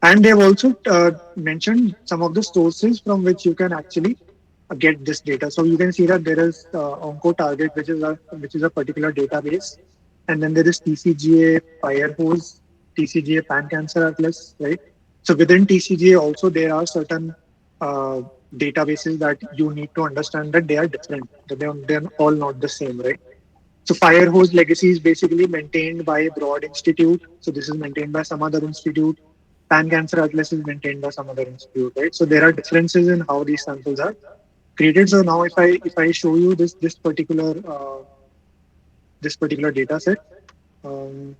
And they have also mentioned some of the sources from which you can actually get this data. So you can see that there is OncoTarget, which is a particular database, and then there is TCGA Firehose, TCGA Pan Cancer Atlas, right? So within TCGA also there are certain uh, databases that you need to understand that they are different, that they're all not the same, right? So Firehose legacy is basically maintained by a broad institute. So this is maintained by some other institute. Pan Cancer Atlas is maintained by some other institute, right? So there are differences in how these samples are created. So now if I show you this particular data set, um,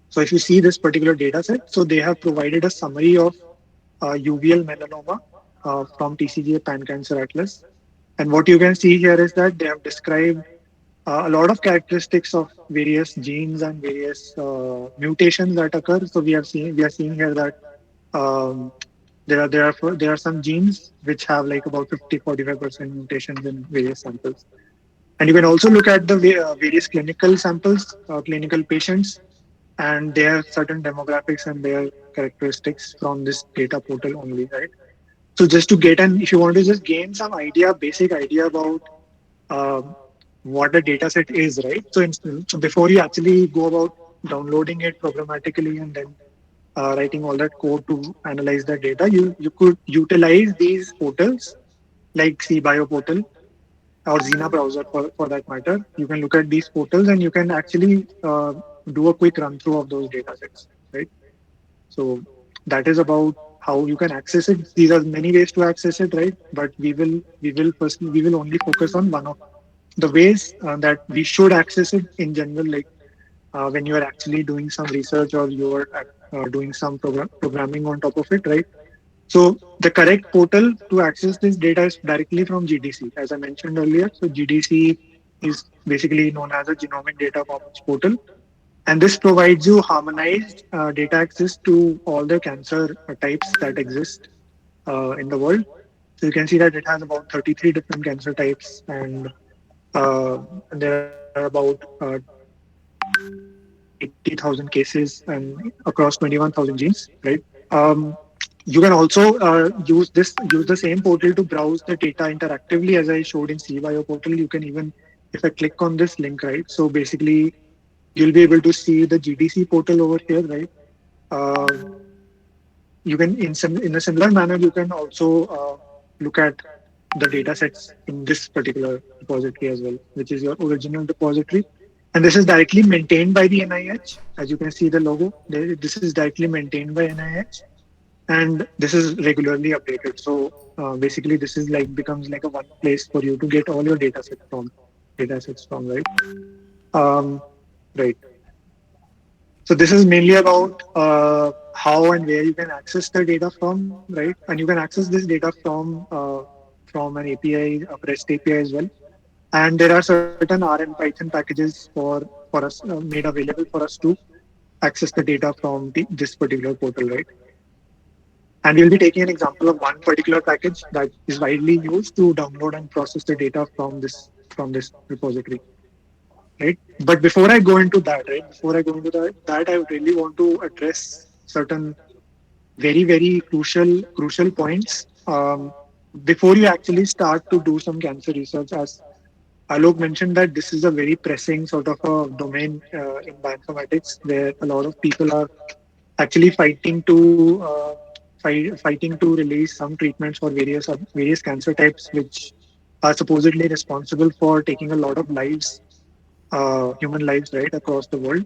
so if you see this particular data set, so they have provided a summary of uveal melanoma from TCGA Pan Cancer Atlas. And what you can see here is that they have described a lot of characteristics of various genes and various mutations that occur. So we are seeing here that um, there are some genes which have like about 50-45% mutations in various samples. And you can also look at the various clinical samples, clinical patients, and their certain demographics and their characteristics from this data portal only, right? So just to get if you want to just gain some basic idea about um, what a data set is, right? So before you actually go about downloading it programmatically and then writing all that code to analyze the data, you could utilize these portals like CBio portal or Xena browser for that matter. You can look at these portals and you can actually do a quick run through of those data sets, right? So that is about how you can access it. These are many ways to access it, right? But we will only focus on one of the ways that we should access it in general, like when you are actually doing some research or you are doing some programming on top of it, right? So the correct portal to access this data is directly from GDC, as I mentioned earlier. So GDC is basically known as a Genomic Data Commons portal, and this provides you harmonized data access to all the cancer types that exist in the world. So you can see that it has about 33 different cancer types, and there are about 80,000 cases and across 21,000 genes, right? Um, you can also use the same portal to browse the data interactively, as I showed in CBio portal. You can even, if I click on this link, right? So basically, you'll be able to see the GDC portal over here, right? Um, you can in a similar manner you can also look at the data sets in this particular repository as well, which is your original repository. And this is directly maintained by the NIH. As you can see the logo, this is directly maintained by NIH, and this is regularly updated. So basically, this is like becomes like a one place for you to get all your data sets from, right? Um, right. So this is mainly about how and where you can access the data from, right? And you can access this data from an API, a REST API as well. And there are certain R and Python packages for us made available for us to access the data from this particular portal, right? And we'll be taking an example of one particular package that is widely used to download and process the data from this repository, right? But before I go into that, right, before I go into that I really want to address certain very crucial points before you actually start to do some cancer research. As Alok mentioned, that this is a very pressing sort of a domain in bioinformatics, where a lot of people are actually fighting to release some treatments for various cancer types, which are supposedly responsible for taking a lot of lives, human lives, right, across the world.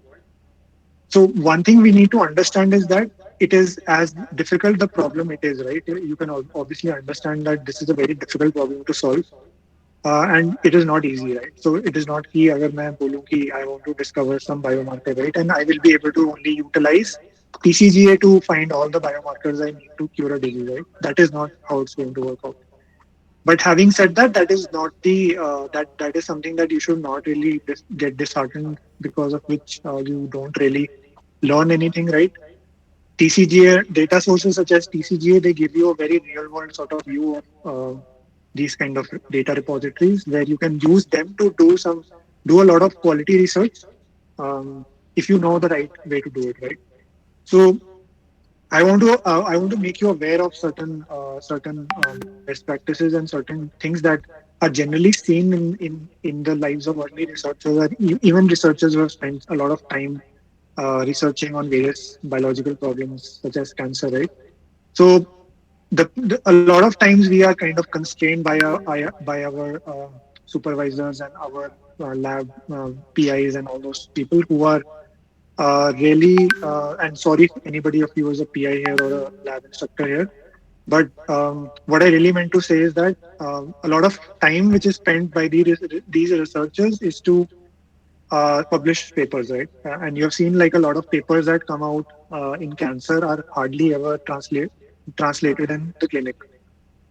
So one thing we need to understand is that it is as difficult the problem it is, right? You can obviously understand that this is a very difficult problem to solve, and it is not easy, right? So it is not कि अगर मैं बोलूँ कि I want to discover some biomarker, right, and I will be able to only utilize TCGA to find all the biomarkers I need to cure a disease, right? That is not how it's going to work out. But having said that, that is not the that is something that you should not really get disheartened, because of which you don't really learn anything, right? TCGA data sources such as TCGA, they give you a very real world sort of view of these kind of data repositories, where you can use them to do a lot of quality research, if you know the right way to do it, right? So I want to make you aware of certain best practices and certain things that are generally seen in the lives of early researchers, and even researchers who have spent a lot of time researching on various biological problems such as cancer, right? So a lot of times we are kind of constrained by our supervisors and our lab PIs and all those people who are really, and sorry if anybody of you is a PI here or a lab instructor here, but what I really meant to say is that a lot of time which is spent by these researchers is to publish papers, right? And you have seen like a lot of papers that come out in cancer are hardly ever translated in the clinic.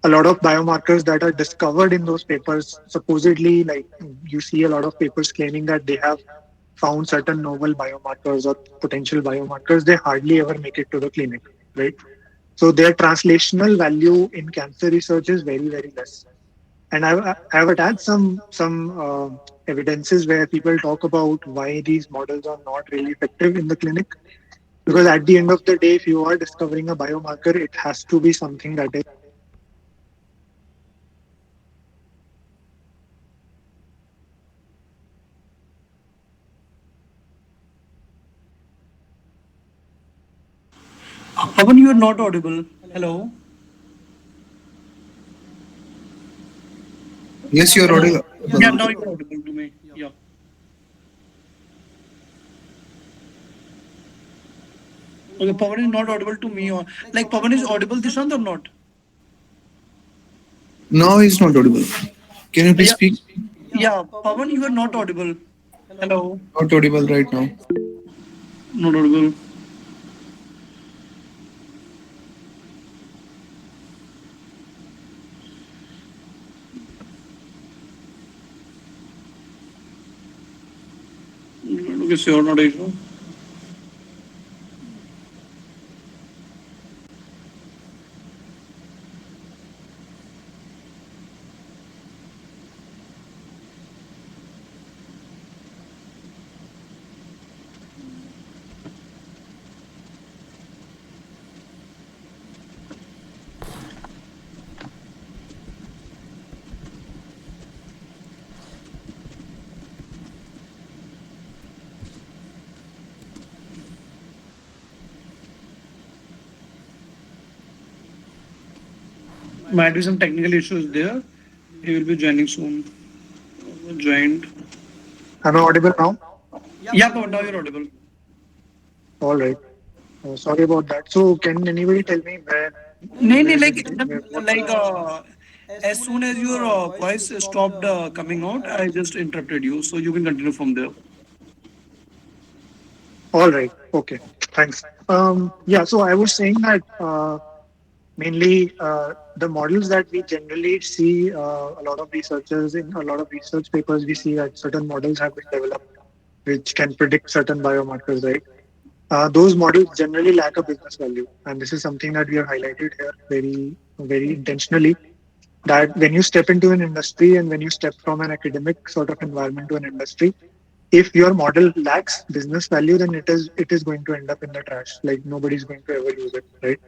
A lot of biomarkers that are discovered in those papers, supposedly, like you see a lot of papers claiming that they have found certain novel biomarkers or potential biomarkers, they hardly ever make it to the clinic, right? So their translational value in cancer research is very less. And I've attached some evidences where people talk about why these models are not really effective in the clinic. Because at the end of the day, if you are discovering a biomarker, it has to be something that is Pavan, you are not audible. Hello. Yes, you're Hello. Yeah, audible. now you're audible to me. Yeah. Okay, Pavan is not audible to me, or like Pavan is audible, Dishant, or not? Now he's not audible. Can you please Yeah. speak? Yeah, Pavan, you are not audible. Hello. Not audible right now. Not audible. Okay, sure, not issue. Might be some technical issues there. He will be joining soon. Joined. Am I audible now? Yeah, Yeah, Pawan, now Pawan, you're now you're audible. audible. All right. Sorry about that. So, can anybody tell me नहीं नहीं where like did they, what like As as soon soon as as your your voice voice stopped stopped coming coming out, out, I I just just interrupted you, so you can continue from there. All right. Okay. Thanks. Yeah. So I was saying that mainly the models that we generally see a lot of researchers in a lot of research papers, we see that certain models have been developed which can predict certain biomarkers, right? Those models generally lack a business value, and this is something that we have highlighted here very intentionally. That when you step into an industry and when you step from an academic sort of environment to an industry, if your model lacks business value, then it is going to end up in the trash. Like nobody's going to ever use it, right?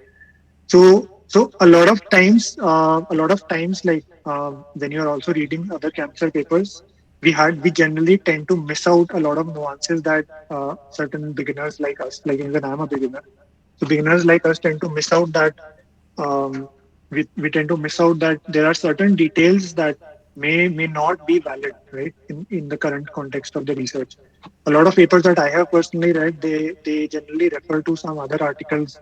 So a lot of times, like when you're also reading other cancer papers, we generally tend to miss out a lot of nuances that certain beginners like us, like even I'm a beginner, so beginners like us tend to miss out that we tend to miss out that there are certain details that may not be valid, right, in the current context of the research. A lot of papers that I have personally read, they generally refer to some other articles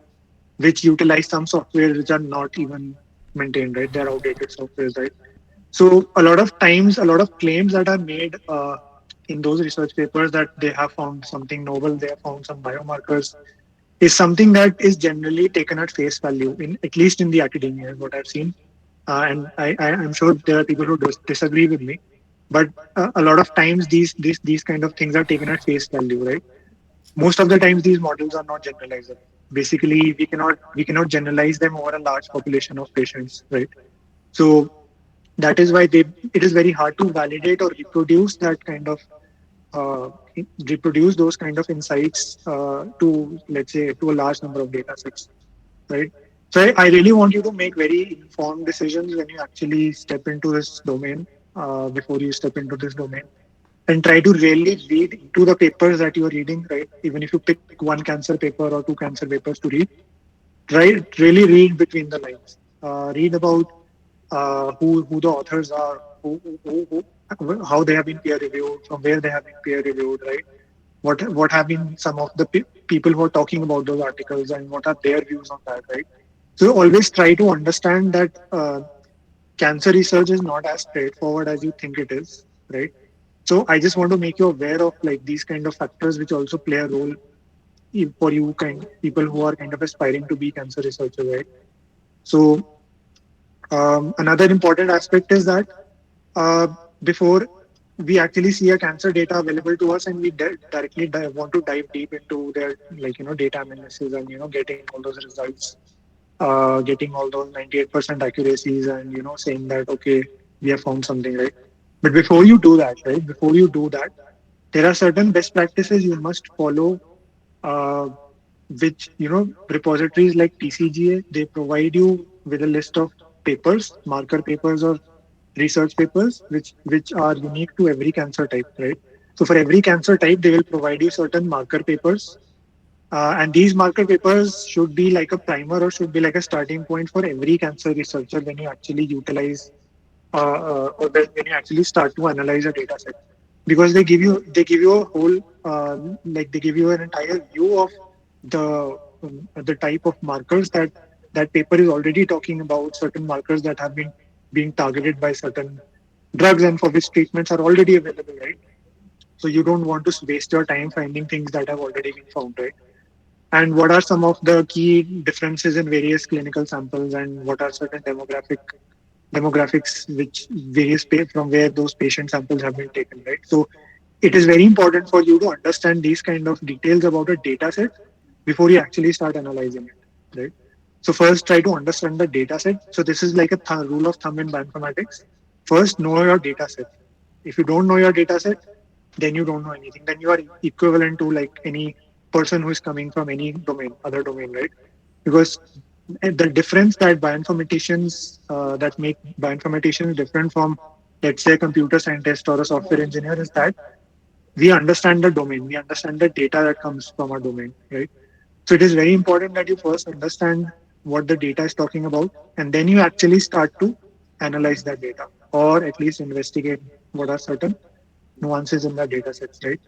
which utilize some software which are not even maintained, right? They're outdated softwares, right? So a lot of times, a lot of claims that are made in those research papers that they have found something novel, they have found some biomarkers, is something that is generally taken at face value, in at least in the academia, what I've seen. And I'm sure there are people who disagree with me, but a lot of times these kind of things are taken at face value, right? Most of the times these models are not generalizable. Basically, we cannot generalize them over a large population of patients, right? So that is why it is very hard to validate or uh, reproduce those kind of insights to, let's say, to a large number of data sets, right? So I really want you to make very informed decisions when you actually step into this domain. Before you step into this domain, and try to really read into the papers that you're reading, right? Even if you pick one cancer paper or two cancer papers to read, try really read between the lines. Read about who the authors are, how they have been peer reviewed, from where they have been peer reviewed, right? What have been some of the people who are talking about those articles and what are their views on that, right? So always try to understand that cancer research is not as straightforward as you think it is, right? So I just want to make you aware of like these kind of factors which also play a role for you kind people who are kind of aspiring to be cancer researchers, right? So another important aspect is that uh, before we actually see a cancer data available to us and we directly want to dive deep into their, like, data analysis and getting all those results, getting all those 98% accuracies and saying that okay, we have found something, right? But before you do that, right, before you do that, there are certain best practices you must follow, uh, which repositories like tcga, they provide you with a list of papers, marker papers or research papers which are unique to every cancer type, right? So for every cancer type they will provide you certain marker papers, and these marker papers should be like a primer or should be like a starting point for every cancer researcher when you actually utilize or when you actually start to analyze a data set, because they give you a whole like they give you an entire view of the type of markers that paper is already talking about, certain markers that have been being targeted by certain drugs and for which treatments are already available, right? So you don't want to waste your time finding things that have already been found, right? And what are some of the key differences in various clinical samples, and what are certain demographics which from where those patient samples have been taken, right? So it is very important for you to understand these kind of details about a data set before you actually start analyzing it, right? So first try to understand the data set. So this is like a rule of thumb in bioinformatics. First know your data set. If you don't know your data set, then you don't know anything. Then you are equivalent to like any person who is coming from any other domain, right? Because the difference that bioinformaticians that make bioinformaticians different from, let's say, a computer scientist or a software engineer is that we understand the domain, we understand the data that comes from our domain, right? So it is very important that you first understand what the data is talking about, and then you actually start to analyze that data, or at least investigate what are certain nuances in the data sets, right?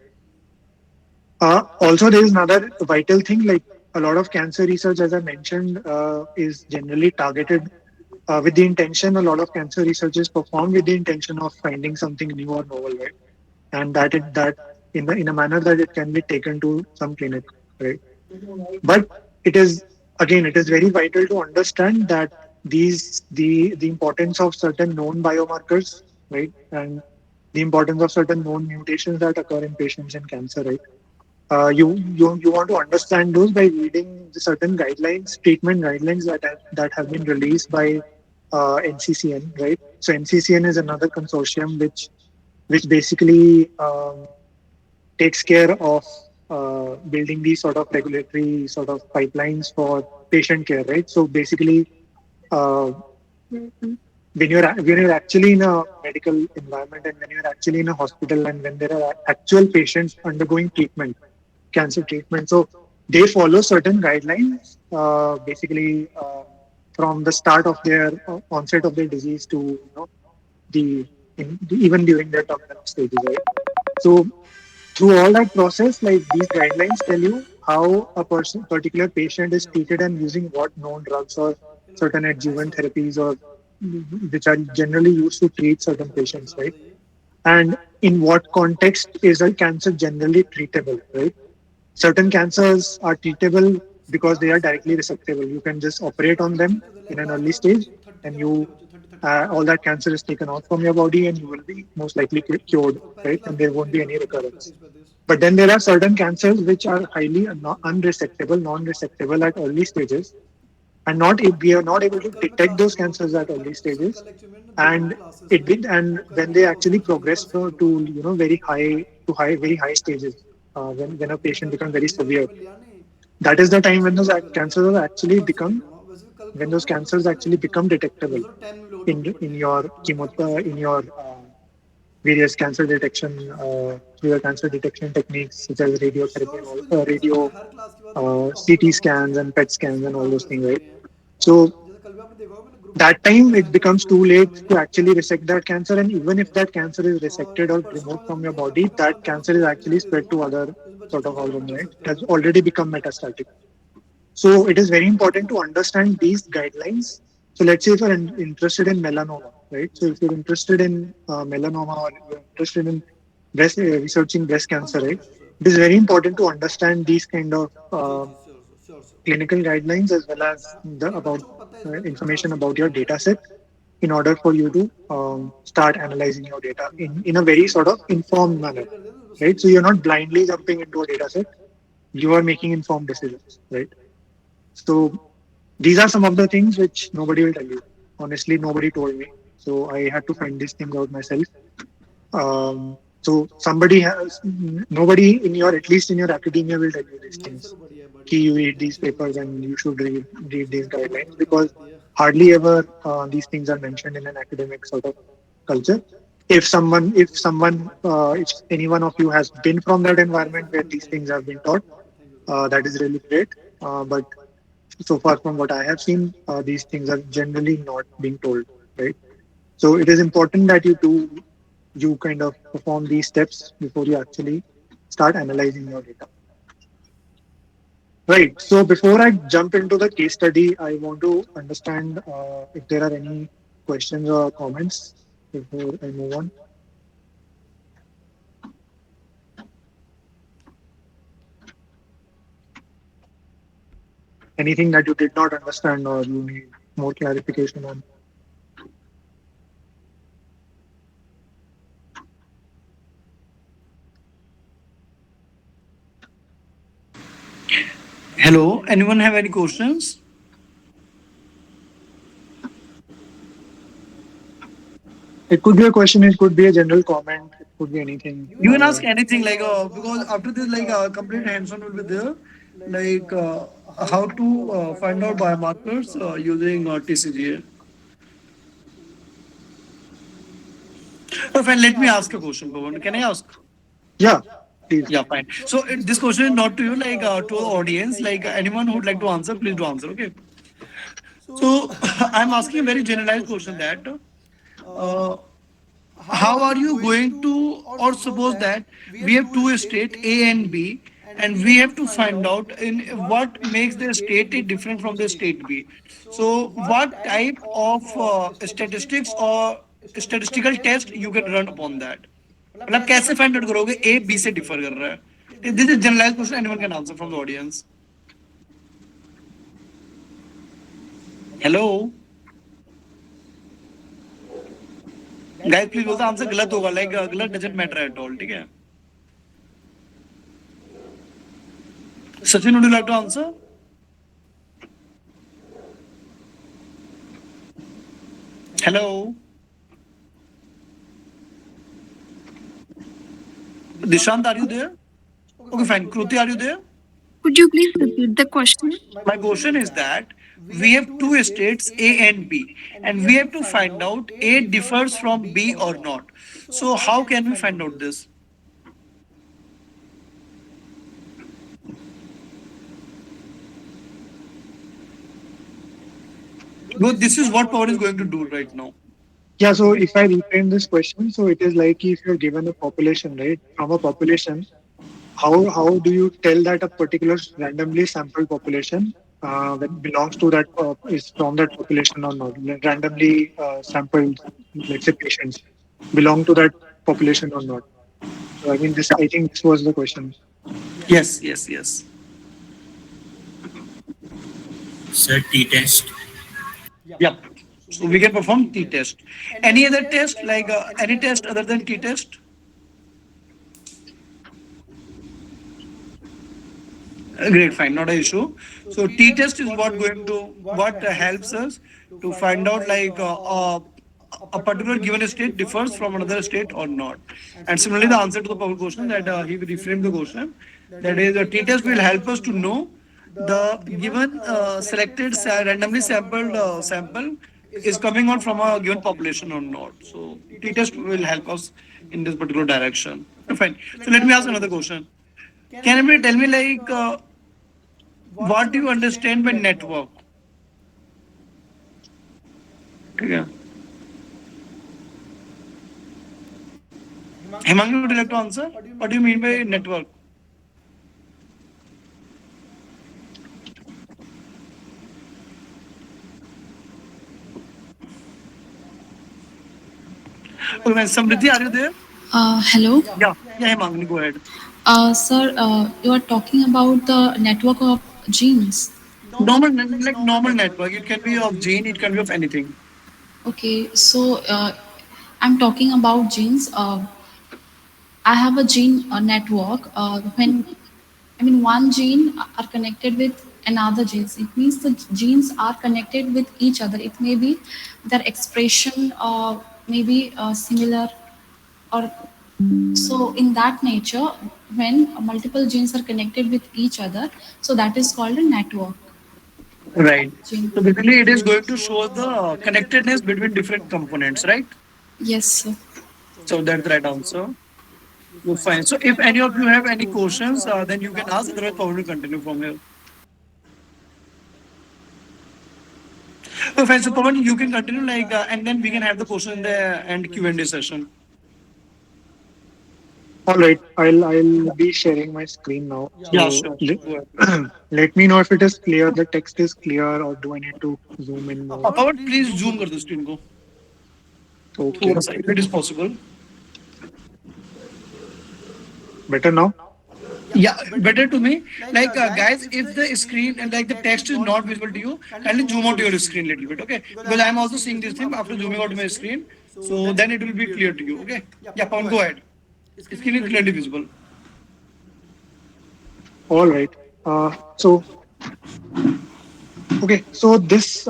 Also, there is another vital thing, like a lot of cancer research, as I mentioned, is generally targeted with the intention. A lot of cancer research is performed with the intention of finding something new or novel, right? And that in a manner that it can be taken to some clinic, right? But it is, again, it is very vital to understand that the importance of certain known biomarkers, right, and the importance of certain known mutations that occur in patients in cancer, right? You want to understand those by reading the certain guidelines, treatment guidelines that have been released by NCCN, right? So NCCN is another consortium which basically takes care of building these sort of regulatory sort of pipelines for patient care, right? So basically, uh, when you're actually in a medical environment, and when you're actually in a hospital, and when there are actual patients undergoing treatment, cancer treatment, so they follow certain guidelines, basically from the start of their onset of their disease to the even during their terminal stages, right? So through all that process, like these guidelines tell you how a person, particular patient is treated and using what known drugs or certain adjuvant therapies or which are generally used to treat certain patients, right? And in what context is a cancer generally treatable, right? Certain cancers are treatable because they are directly resectable. You can just operate on them in an early stage, and you all that cancer is taken out from your body, and you will be most likely cured, right? And there won't be any recurrence. But then there are certain cancers which are highly unresectable, non-resectable at early stages, and not if we are not able to detect those cancers at early stages, and and when they actually progress to very high to high very high stages, when a patient becomes very severe, that is the time when those cancers actually become when those cancers actually become detectable in your in your various cancer detection through your cancer detection techniques such as radiotherapy and all, radio CT scans and PET scans and all those things, right? So that time it becomes too late to actually resect that cancer, and even if that cancer is resected or removed from your body, that cancer is actually spread to other sort of organs, right? It has already become metastatic. So it is very important to understand these guidelines. So let's say if you're interested in melanoma, right? So if you're interested in melanoma, or you're interested in researching breast cancer, right? It is very important to understand these kind of clinical guidelines, as well as the about information about your data set, in order for you to start analyzing your data in a very sort of informed manner, right? So you're not blindly jumping into a data set, you are making informed decisions, right? So these are some of the things which nobody will tell you. Honestly, nobody told me. So I had to find these things out myself. So somebody has, nobody in your, at least in your academia, will tell you these things. Key, you read these papers and you should read these guidelines, because hardly ever these things are mentioned in an academic sort of culture. If any one of you has been from that environment where these things have been taught, that is really great. But so far from what I have seen, these things are generally not being told, right? So it is important that you kind of perform these steps before you actually start analyzing your data. Right. So before I jump into the case study, I want to understand if there are any questions or comments before I move on. Anything that you did not understand or you need more clarification on? Hello, anyone have any questions? It could be a question, it could be a general comment, it could be anything. You can ask anything, like because after this, like complete hands-on will be there, like how to find out biomarkers using TCGA. Fine, let me ask a question, Pawan. Can I ask? Yeah, please. Yeah, fine. So this question is not to you, like to the audience. Like anyone who would like to answer, please do answer. Okay. So I'm asking a very generalized question that uh, how are you going to, or suppose that we have two state A and B, and we have to find out in what makes the state A different from the state B. So what type of statistics or statistical test you can run upon that? मतलब कैसे find out करोगे A B से differ कर रहा है? This is generalised question, anyone can answer from the audience. Hello guys, please बोलते answer गलत होगा, लाइक गलत डजंट मैटर एट ऑल. ठीक है, Sachin, would you like to answer? Hello Dishant, are you there? Okay, fine. Kruti, are you there? Could you please repeat the question? My question is that we have two states A and B, and we have to find out A differs from B or not. So how can we find out this? No, this is what Pawan is going to do right now. Yeah, so if I reframe this question, so it is like if you're given a population, right? From a population, how do you tell that a particular randomly sampled population that belongs to that is from that population or not? Randomly sampled, let's say patients, belong to that population or not? So I mean, this I think this was the question. Yes, yes, yes. Sir, t-test. Yep. So we can perform t-test. Any other test, like any test other than t-test? Great, fine, not an issue. So t-test is what helps us to find out like a particular given state differs from another state or not. And similarly, the answer to the power question that he reframed the question, that is, the t-test will help us to know the given selected randomly sampled sample is coming out from a given population or not. So t-test will help us in this particular direction. Fine. So let me ask another question. Can anybody tell me like what do you understand by network? Yeah. Himangi, would you like to answer? What do you mean by network? Okay, Samriddhi, are you there? Hello. Yeah, Himangi, go ahead. Sir, you are talking about the network of genes. Normal network. It can be of gene, it can be of anything. Okay, so I'm talking about genes. I have a gene network. When I mean one gene are connected with another genes, it means the genes are connected with each other. It may be their expression may be similar, or so in that nature, when multiple genes are connected with each other, so that is called a network. Right. Gene. So basically, it is going to show the connectedness between different components, right? Yes, sir. So that's the right answer. You're fine. So if any of you have any questions, then you can ask. Otherwise, probably continue from here. Fine. So Pawan, you can continue like, and then we can have the question in the end Q&A session. All right, I'll be sharing my screen now. Yeah, So sure. let me know if it is clear, the text is clear, or do I need to zoom in more? Pawan, please zoom कर दो screen को. Okay, If it is possible. better now. Yeah, better to me. Like guys, if the screen and like the text is not visible to you, kindly zoom out your screen a little bit, okay? Because I'm also seeing this thing after zooming out my screen, so then it will be clear to you, okay? Yeah, Pawan, go ahead. Screen is clearly visible. All right. So okay, so this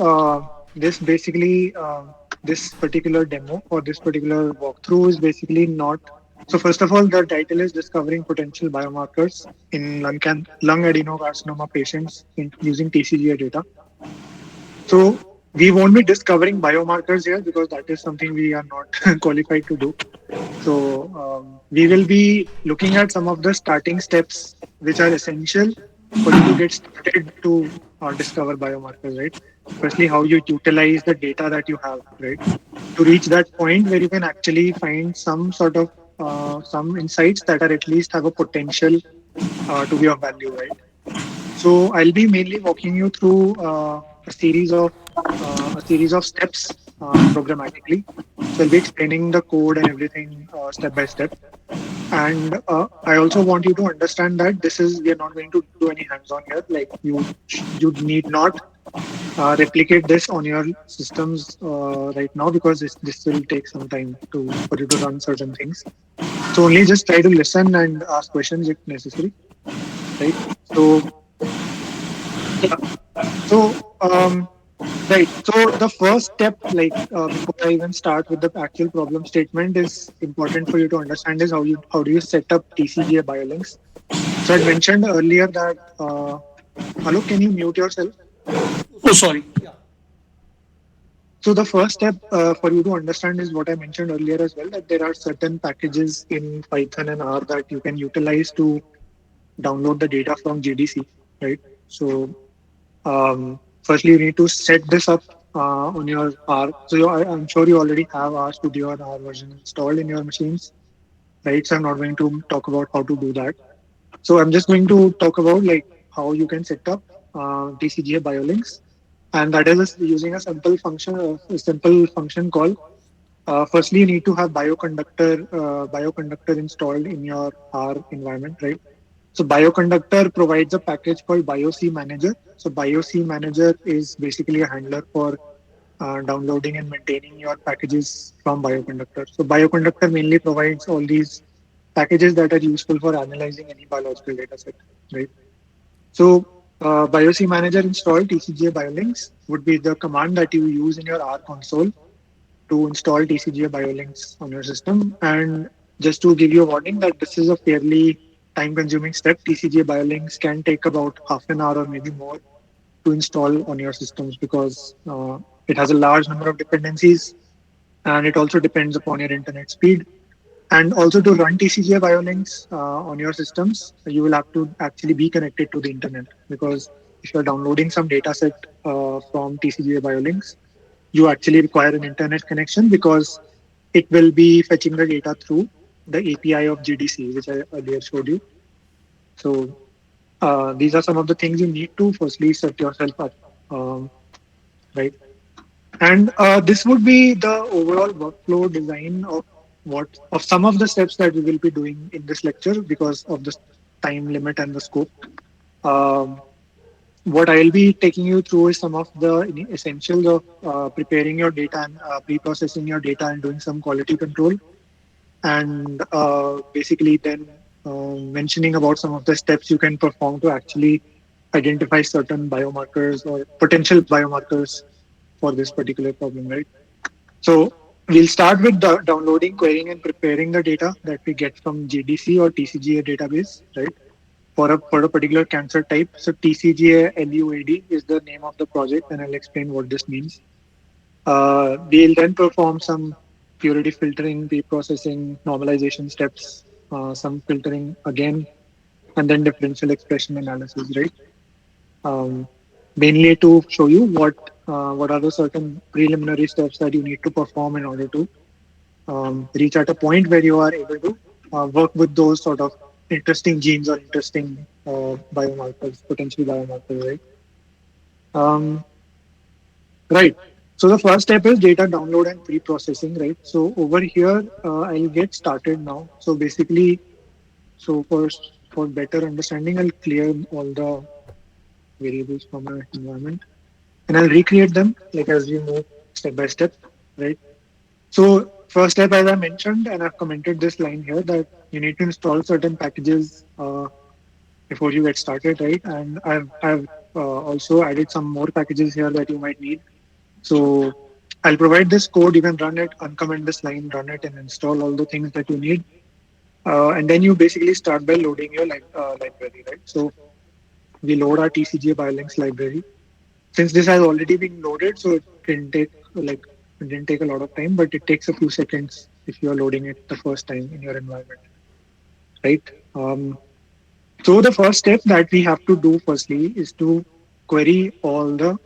basically this particular demo or this particular walkthrough is basically not. So first of all, the title is discovering potential biomarkers in lung adenocarcinoma patients using TCGA data. So we won't be discovering biomarkers here because that is something we are not qualified to do. So we will be looking at some of the starting steps which are essential for you to get started to discover biomarkers, right? Firstly, how you utilize the data that you have, right? To reach that point where you can actually find some sort of some insights that are at least have a potential to be of value, right? So I'll be mainly walking you through a series of steps programmatically. So I'll be explaining the code and everything step by step. And I also want you to understand that this is we are not going to do any hands-on here. Like you need not replicate this on your systems right now because this will take some time to for you to run certain things. So only just try to listen and ask questions if necessary, right? So yeah. So right. So the first step, like before I even start with the actual problem statement, is important for you to understand is how do you set up TCGA biolinks. So I mentioned earlier that Alok, can you mute yourself? Oh, sorry. Yeah. So the first step for you to understand is what I mentioned earlier as well, that there are certain packages in Python and R that you can utilize to download the data from GDC, right? So firstly, you need to set this up on your R. So I'm sure you already have R Studio and R version installed in your machines, right? So I'm not going to talk about how to do that. So I'm just going to talk about like how you can set up TCGA biolinks, and that is using a simple function call. Firstly, you need to have bioconductor installed in your R environment, right? So bioconductor provides a package called BioC Manager. So BioC Manager is basically a handler for downloading and maintaining your packages from bioconductor. So bioconductor mainly provides all these packages that are useful for analyzing any biological data set, right? So BioC Manager install TCGA biolinks would be the command that you use in your R console to install TCGA biolinks on your system. And just to give you a warning that this is a fairly time consuming step, TCGA biolinks can take about half an hour or maybe more to install on your systems because it has a large number of dependencies and it also depends upon your internet speed. And also to run TCGA biolinks on your systems, you will have to actually be connected to the internet because if you're downloading some data set from TCGA biolinks, you actually require an internet connection because it will be fetching the data through the API of GDC, which I earlier showed you. So these are some of the things you need to firstly set yourself up, right? And this would be the overall workflow design of some of the steps that we will be doing in this lecture because of the time limit and the scope. Um, what I'll be taking you through is some of the essentials of preparing your data and pre-processing your data and doing some quality control, and basically then mentioning about some of the steps you can perform to actually identify certain biomarkers or potential biomarkers for this particular problem, right? So we'll start with downloading, querying, and preparing the data that we get from GDC or TCGA database, right? For a particular cancer type. So TCGA LUAD is the name of the project, and I'll explain what this means. We'll then perform some purity filtering, pre-processing, normalization steps, some filtering again, and then differential expression analysis, right? Um, Mainly to show you what are the certain preliminary steps that you need to perform in order to reach at a point where you are able to work with those sort of interesting genes or interesting biomarkers, potential biomarkers, right? Um, right. So the first step is data download and pre-processing, right? So over here, I'll get started now. So basically, so for better understanding, I'll clear all the variables from my environment and I'll recreate them like as we move step by step, right? So first step, as I mentioned, and I've commented this line here that you need to install certain packages before you get started, right? And I've also added some more packages here that you might need. So I'll provide this code. You can run it, uncomment this line, run it, and install all the things that you need. And then you basically start by loading your library, right? So we load our TCGA biolinks library. Since this has already been loaded, so it didn't take a lot of time, but it takes a few seconds if you are loading it the first time in your environment, right? So the first step that we have to do firstly is to query all the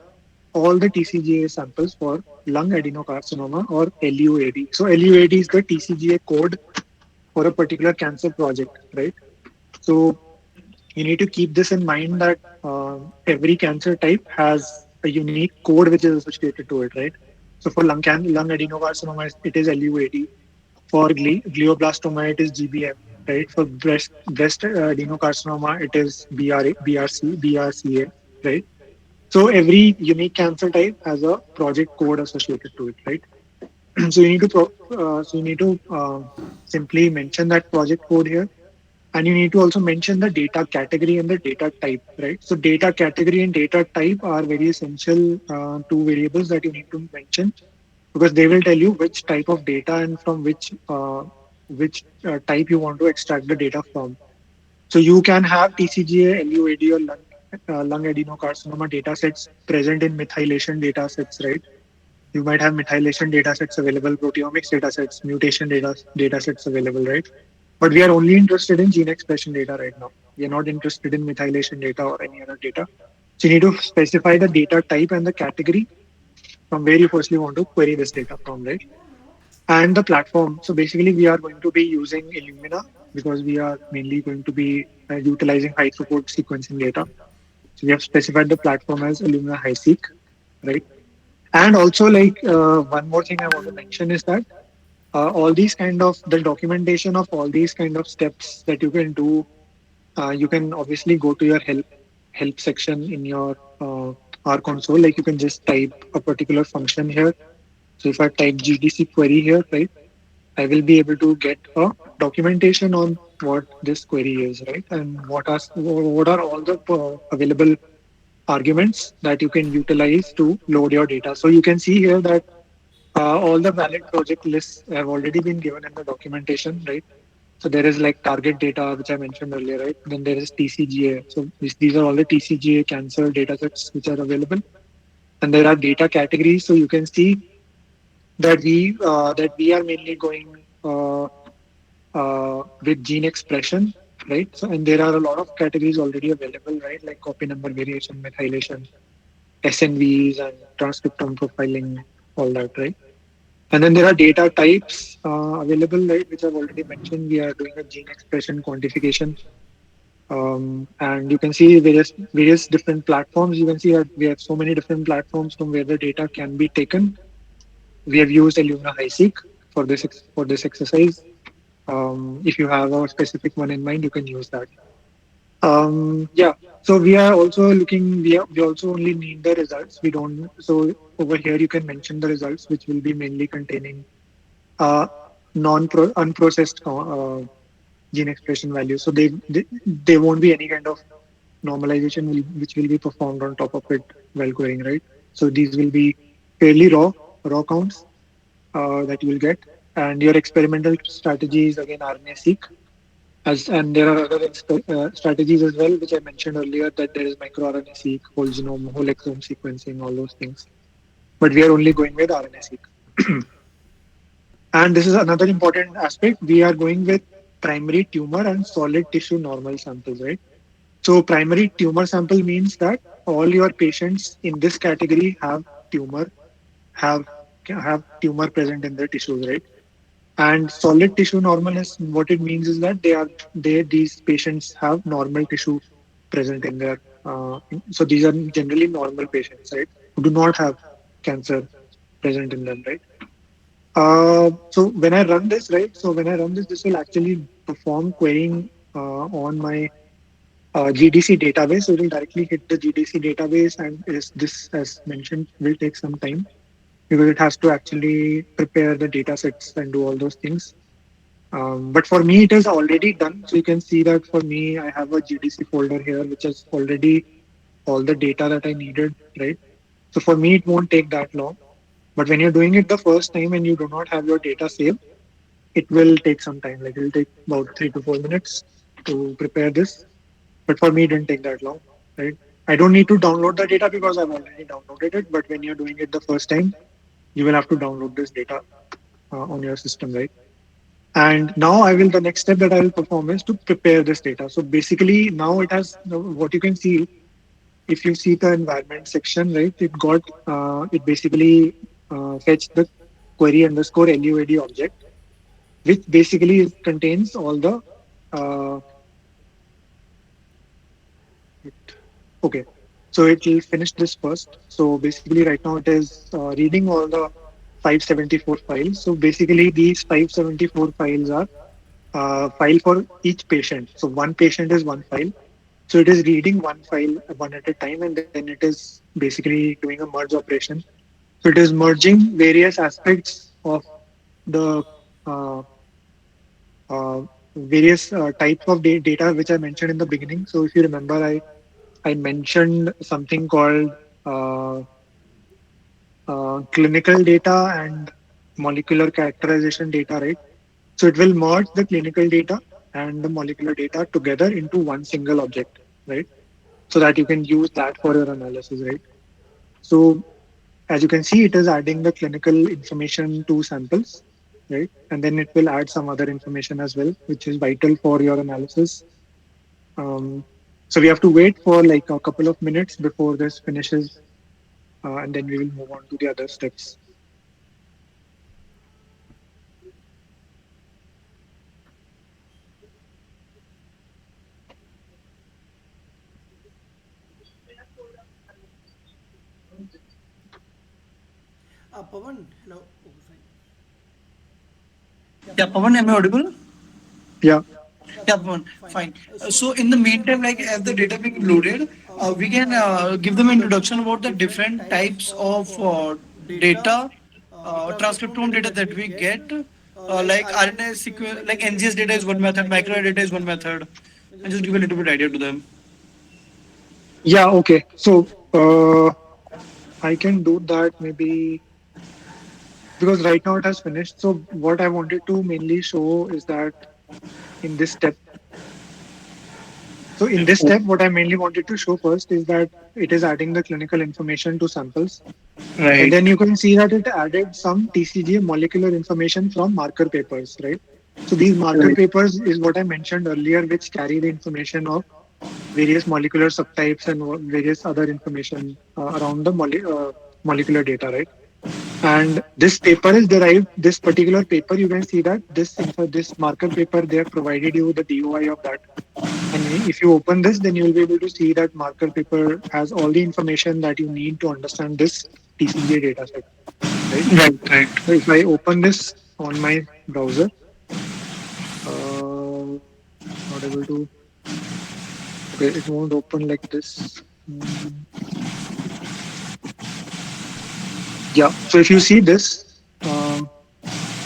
TCGA samples for lung adenocarcinoma or LUAD. So LUAD is the TCGA code for a particular cancer project, right? So you need to keep this in mind that every cancer type has a unique code which is associated to it, right? So for lung adenocarcinoma, it is LUAD. For glioblastoma, it is GBM, right? For breast adenocarcinoma, it is BRCA, right? So every unique cancer type has a project code associated to it, right? So you need to simply mention that project code here, and you need to also mention the data category and the data type, right? So data category and data type are very essential two variables that you need to mention, because they will tell you which type of data and from which type you want to extract the data from. So you can have TCGA, LUAD, or lung adenocarcinoma data sets present in methylation data sets, right? You might have methylation data sets available, proteomics data sets, mutation data sets available, right? But we are only interested in gene expression data right now. We are not interested in methylation data or any other data. So you need to specify the data type and the category from where you firstly want to query this data from, right? And the platform. So basically, we are going to be using Illumina because we are mainly going to be utilizing high throughput sequencing data. So we have specified the platform as Illumina HiSeq, right? And also, like one more thing I want to mention is that all these kind of the documentation of all these kind of steps that you can do, you can obviously go to your help section in your R console. Like you can just type a particular function here. So if I type GDC query here, right, I will be able to get a documentation on what this query is, right, and what are all the available arguments that you can utilize to load your data. So you can see here that all the valid project lists have already been given in the documentation, right? So there is like target data, which I mentioned earlier, right? Then there is TCGA. So these are all the TCGA cancer data sets which are available. And there are data categories. So you can see that we are mainly going with gene expression, right? So and there are a lot of categories already available, right? Like copy number variation, methylation, SNVs, and transcriptome profiling, all that, right? And then there are data types available, right, which I've already mentioned. We are doing a gene expression quantification, and you can see various different platforms. You can see that we have so many different platforms from where the data can be taken. We have used Illumina HiSeq for this exercise. If you have a specific one in mind, you can use that. Yeah. So we are also looking. We also only need the results. We don't. So over here, you can mention the results, which will be mainly containing uh, unprocessed gene expression values. So they won't be any kind of normalization which will be performed on top of it while querying, right? So these will be fairly raw counts that you will get, and your experimental strategies again RNA-seq. And there are other strategies as well, which I mentioned earlier, that there is microRNA-seq, whole genome, whole exome sequencing, all those things. But we are only going with RNA-seq. And this is another important aspect. We are going with primary tumor and solid tissue normal samples, right? So primary tumor sample means that all your patients in this category tumor, have tumor present in their tissues, right? And solid tissue normal is what it means is that these patients have normal tissue present in their so these are generally normal patients, right? Who do not have cancer present in them, right? So when I run this, right? So when I run this, this will actually perform querying on my GDC database. So it will directly hit the GDC database, and this, as mentioned, will take some time because it has to actually prepare the data sets and do all those things. But for me, it is already done. So you can see that for me, I have a GDC folder here, which has already all the data that I needed, right? So for me, it won't take that long. But when you're doing it the first time and you do not have your data saved, it will take some time. Like it will take about 3 to 4 minutes to prepare this. But for me, it didn't take that long, right? I don't need to download the data because I've already downloaded it. But when you're doing it the first time, you will have to download this data on your system, right? And now the next step that I will perform is to prepare this data. So basically now it has what you can see. if you see the environment section, right, it basically fetched the query underscore LUAD object, which basically contains all the uh, okay. So it will finish this first. So basically, right now it is reading all the 574 files. So basically, these 574 files are file for each patient. So one patient is one file. So it is reading one file one at a time, and then it is basically doing a merge operation. So it is merging various aspects of the uh, uh, various types of data which I mentioned in the beginning. So if you remember, I mentioned something called uh, clinical data and molecular characterization data, right? So it will merge the clinical data and the molecular data together into one single object, right? So that you can use that for your analysis, right? So as you can see, it is adding the clinical information to samples, right? And then it will add some other information as well, which is vital for your analysis. So we have to wait for like a couple of minutes before this finishes, and then we will move on to the other steps. Pawan, hello. Oh, fine. Yeah, Yeah, Pawan, Pawan, am I audible? Yeah. yeah, Yeah, Pawan, Pawan, fine. fine. So So in in the the meantime, meantime, like like as as the the data data being being loaded, loaded, we we can can give give them them introduction introduction about about the the different different types types of of data, data, transcriptome transcriptome data data that that we we get, get. like Like RNA RNA sequence, sequence, like like NGS NGS data data is is one one method, method, microdata microdata is is one one method. method. And And just just give a give a little little bit bit idea idea to to them. them. Yeah. Okay. So I can do that maybe because right now it has finished. So what I wanted to mainly show is that in this step, so in this step, what I mainly wanted to show first is that it is adding the clinical information to samples. And Right. then you can see that it added some TCGA molecular information from marker papers, right? So these marker Right. papers is what I mentioned earlier, which carry the information of various molecular subtypes and various other information around the molecular data, right? And this paper is derived, this particular paper, you can see that this marker paper, they have provided you the DOI of that. And if you open this, then you'll be able to see that marker paper has all the information that you need to understand this TCGA dataset, right? Right, right. So if I open this on my browser, uh, not able to, okay, it won't open like this. Yeah, so if you see this, um,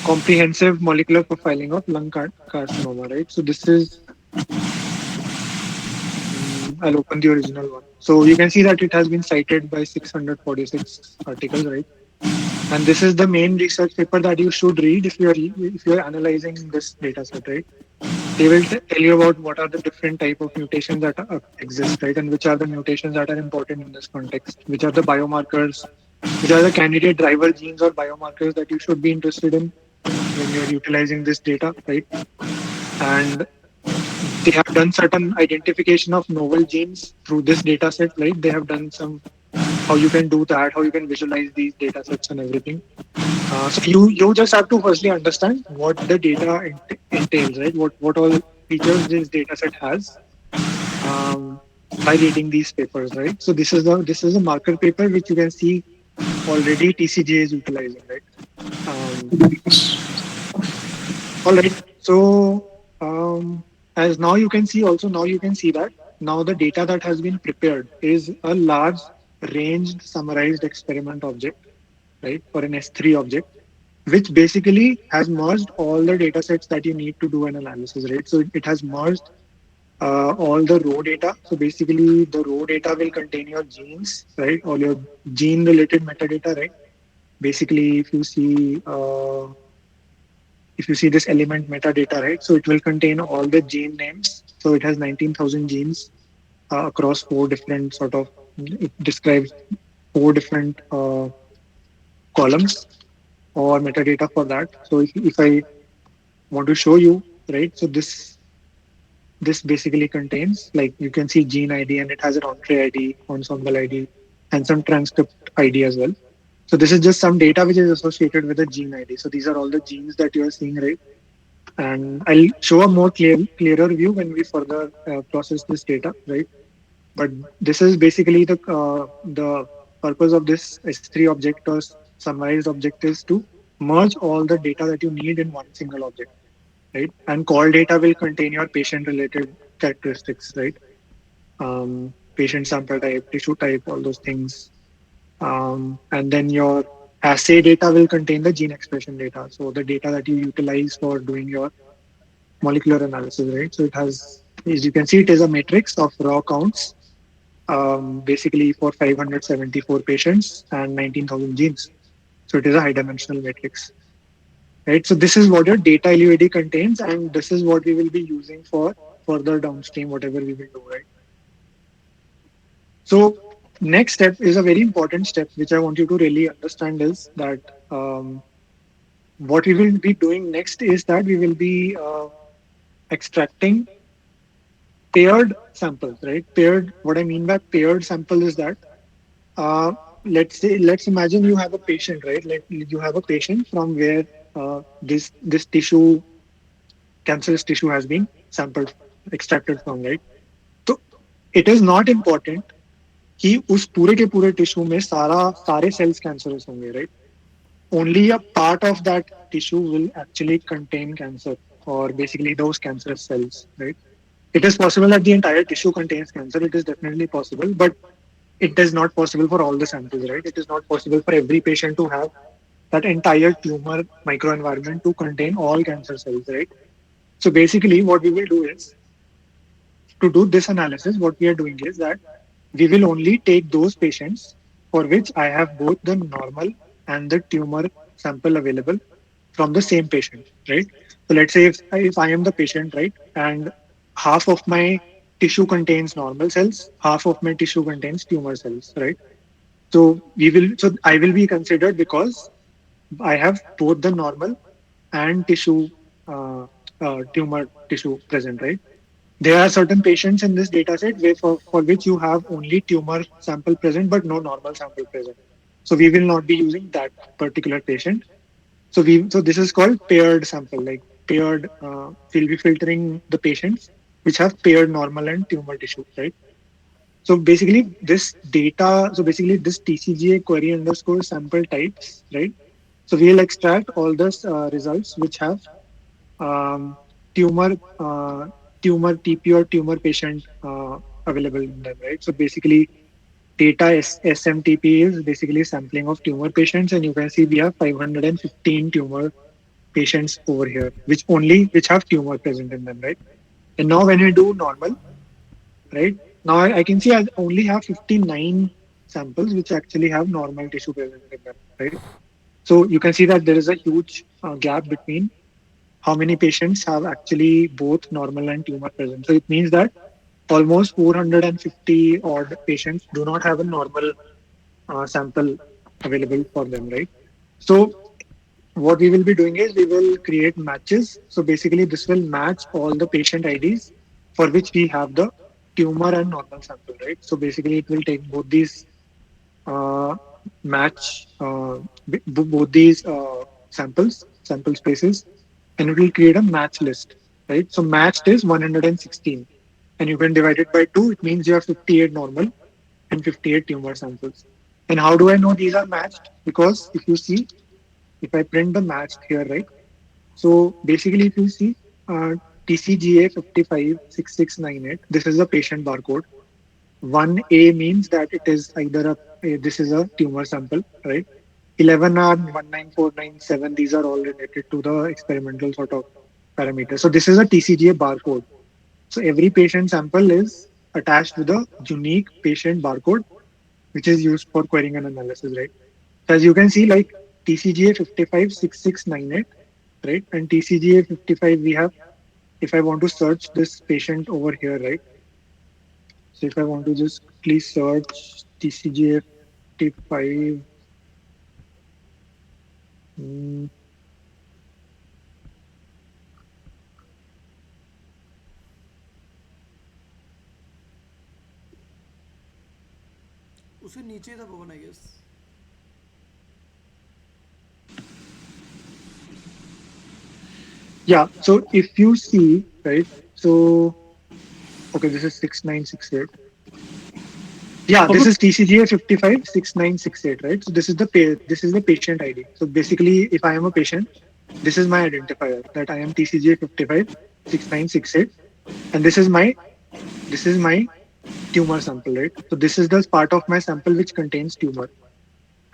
comprehensive molecular profiling of lung carcinoma, right? So this is, I'll open the original one. So you can see that it has been cited by 646 articles, right? And this is the main research paper that you should read if you're analyzing this data set, right? They will tell you about what are the different type of mutations that exist, right? And which are the mutations that are important in this context, which are the biomarkers, which are the candidate driver genes or biomarkers that you should be interested in when you're utilizing this data, right? And they have done certain identification of novel genes through this data set, right? They have done some how you can do that, how you can visualize these data sets and everything. So you just have to firstly understand what the data entails, right? What all features this data set has um, by reading these papers, right? So this is a marker paper which you can see already TCGA is utilizing, right? Um, all right. So as now you can see also now you can see that now the data that has been prepared is a large ranged summarized experiment object, right? For an S3 object, which basically has merged all the data sets that you need to do an analysis, right? So it has merged all the raw data. So basically, the raw data will contain your genes, right? All your gene related metadata, right? Basically, if you see this element metadata, right? So it will contain all the gene names. So it has 19,000 genes across four different sort of. It describes four different columns or metadata for that. So if I want to show you, right? So this this basically contains, like you can see gene ID and it has an entree ID, ensemble ID, and some transcript ID as well. So this is just some data which is associated with the gene ID. So these are all the genes that you are seeing, right? And I'll show a more clearer view when we further process this data, right? But this is basically the purpose of this S3 object or summarized object is to merge all the data that you need in one single object, right? And call data will contain your patient-related characteristics, right? Patient sample type, tissue type, all those things. And then your assay data will contain the gene expression data. So the data that you utilize for doing your molecular analysis, right? So it has, as you can see, it is a matrix of raw counts, basically for 574 patients and 19,000 genes. So it is a high dimensional matrix, right? So this is what your data LUAD contains, and this is what we will be using for further downstream, whatever we will do, right? So next step is a very important step, which I want you to really understand is that what we will be doing next is that we will be extracting paired samples, right? Paired, what I mean by paired sample is that uh, let's imagine you have a patient, right? Like you have a patient from where this tissue, cancerous tissue has been sampled, extracted from, right? So it is not important कि उस पूरे के पूरे tissue में सारे cells cancerous होंगे, right? Only a part of that tissue will actually contain cancer, or basically those cancerous cells, right? It is possible that the entire tissue contains cancer. It is definitely possible, but it is not possible for all the samples, right? It is not possible for every patient to have that entire tumor microenvironment to contain all cancer cells, right? So basically, what we will do is to do this analysis, what we are doing is that we will only take those patients for which I have both the normal and the tumor sample available from the same patient, right? So let's say if I am the patient, right, and half of my tissue contains normal cells, half of my tissue contains tumor cells, right? So I will be considered because I have both the normal and uh, tumor tissue present, right? There are certain patients in this data set where for which you have only tumor sample present but no normal sample present. So we will not be using that particular patient. So this is called paired sample, like paired. We'll be filtering the patients which have paired normal and tumor tissue, right? So basically this data, so basically this TCGA query underscore sample types, right? So we'll extract all the results which have um, tumor tumor TP or tumor patient available in them, right? So basically, SMTP is basically sampling of tumor patients, and you can see we have 515 tumor patients over here, which have tumor present in them, right? And now when I do normal, right? Now I can see I only have 59 samples which actually have normal tissue present in them, right? So you can see that there is a huge gap between how many patients have actually both normal and tumor present. So it means that almost 450 odd patients do not have a normal sample available for them, right? So what we will be doing is we will create matches. So basically this will match all the patient IDs for which we have the tumor and normal sample, right? So basically it will take both these uh, match both these sample spaces, and it will create a match list, right? So matched is 116, and you can divide it by 2. It means you have 58 normal and 58 tumor samples. And how do I know these are matched? Because if you see, if I print the matched here, right? So basically, if you see TCGA 556698, this is a patient barcode. 1A means that it is either this is a tumor sample, right? 11R, 19497, these are all related to the experimental sort of parameters. So this is a TCGA barcode. So every patient sample is attached with a unique patient barcode, which is used for querying and analysis, right? So as you can see, like TCGA 556698, right? And TCGA 55, we have, if I want to search this patient over here, right? So if I want to just please search TCGA 55, mm, उसके नीचे था Pawan I guess. Yeah. So if you see, right, so okay, this is 6968. Yeah, this is TCGA 556968, right? So this is the patient ID. So basically, if I am a patient, this is my identifier that I am TCGA 556968, and this is my tumor sample, right? So this is the part of my sample which contains tumor.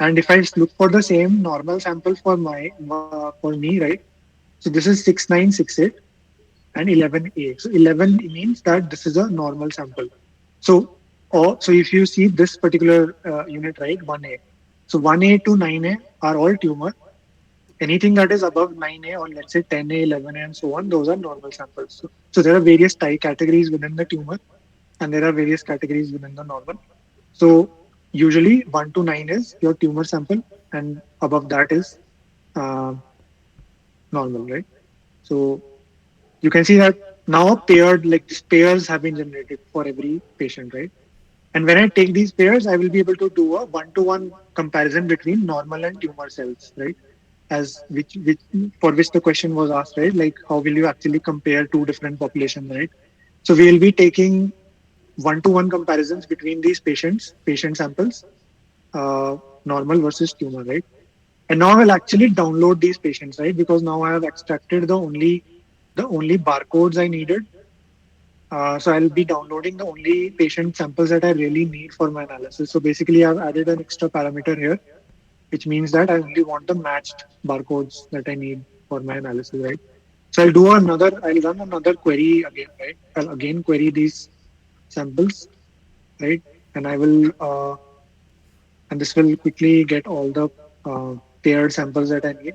And if I look for the same normal sample for for me, right? So this is 6968 and 11A. So 11 means that this is a normal sample. So, so if you see this particular unit, right, 1A. So 1A to 9A are all tumor. Anything that is above 9A or let's say 10A, 11A and so on, those are normal samples. So there are various type categories within the tumor and there are various categories within the normal. So usually 1 to 9 is your tumor sample and above that is uh, normal, right? So you can see that now paired, like these pairs have been generated for every patient, right? And when I take these pairs, I will be able to do a one-to-one comparison between normal and tumor cells, right? As which for which the question was asked, right? Like how will you actually compare two different populations, right? So we will be taking one-to-one comparisons between these patient samples, normal versus tumor, right? And now I will actually download these patients, right? Because now I have extracted the only barcodes I needed. So I'll be downloading the only patient samples that I really need for my analysis. So basically, I've added an extra parameter here, which means that I only want the matched barcodes that I need for my analysis, right? So I'll run another query again, right? I'll again query these samples, right? And and this will quickly get all the paired samples that I need.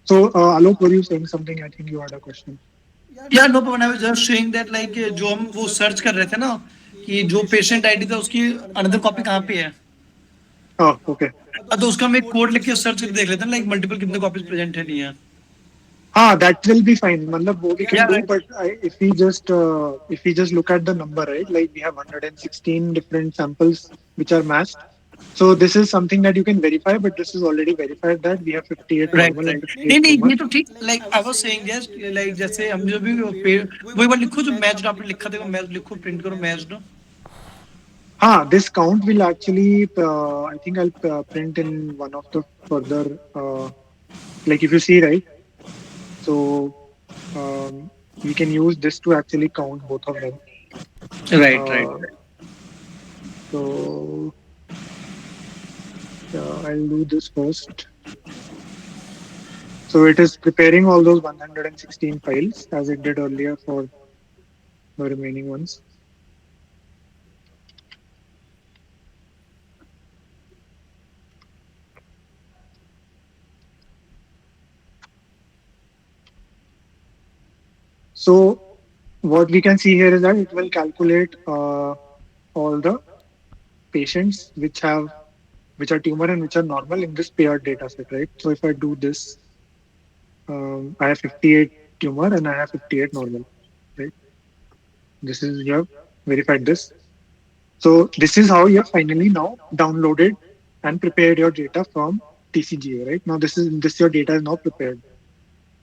So, Alok, were you saying something? I think you had a question. Yeah no Pawan I was just saying that like जो हम वो search कर रहे थे ना कि जो patient ID था उसकी अनदर कॉपी कहाँ पे है Oh, okay. तो उसका हम एक कोड लिख के सर्च करके देख लेते हैं लाइक मल्टीपल कितने कॉपीज प्रेजेंट है नहीं है That will be fine. Matlab, what we या can do, right but if we just look at the number, right? Like we have 116 different samples which are matched. So this is something that you can verify, but this is already verified that we have 58 right normal and right 58 नहीं नहीं tumor. ये तो ठीक like I was saying just like जैसे हम जो भी वही बार लिखो जो मैच आपने लिखा था मैच लिखो प्रिंट करो मैच दो This count will actually, I think I'll print in one of the further, like if you see, right? So we can use this to actually count both of them. Right right Uh, so I'll do this first. So it is preparing all those 116 files as it did earlier for the remaining ones. So what we can see here is that it will calculate all the patients which are tumor and which are normal in this paired data set, right? So if I do this, I have 58 tumor and I have 58 normal, right? This is you have verified this. So this is how you have finally now downloaded and prepared your data from TCGA, right? Now this your data is now prepared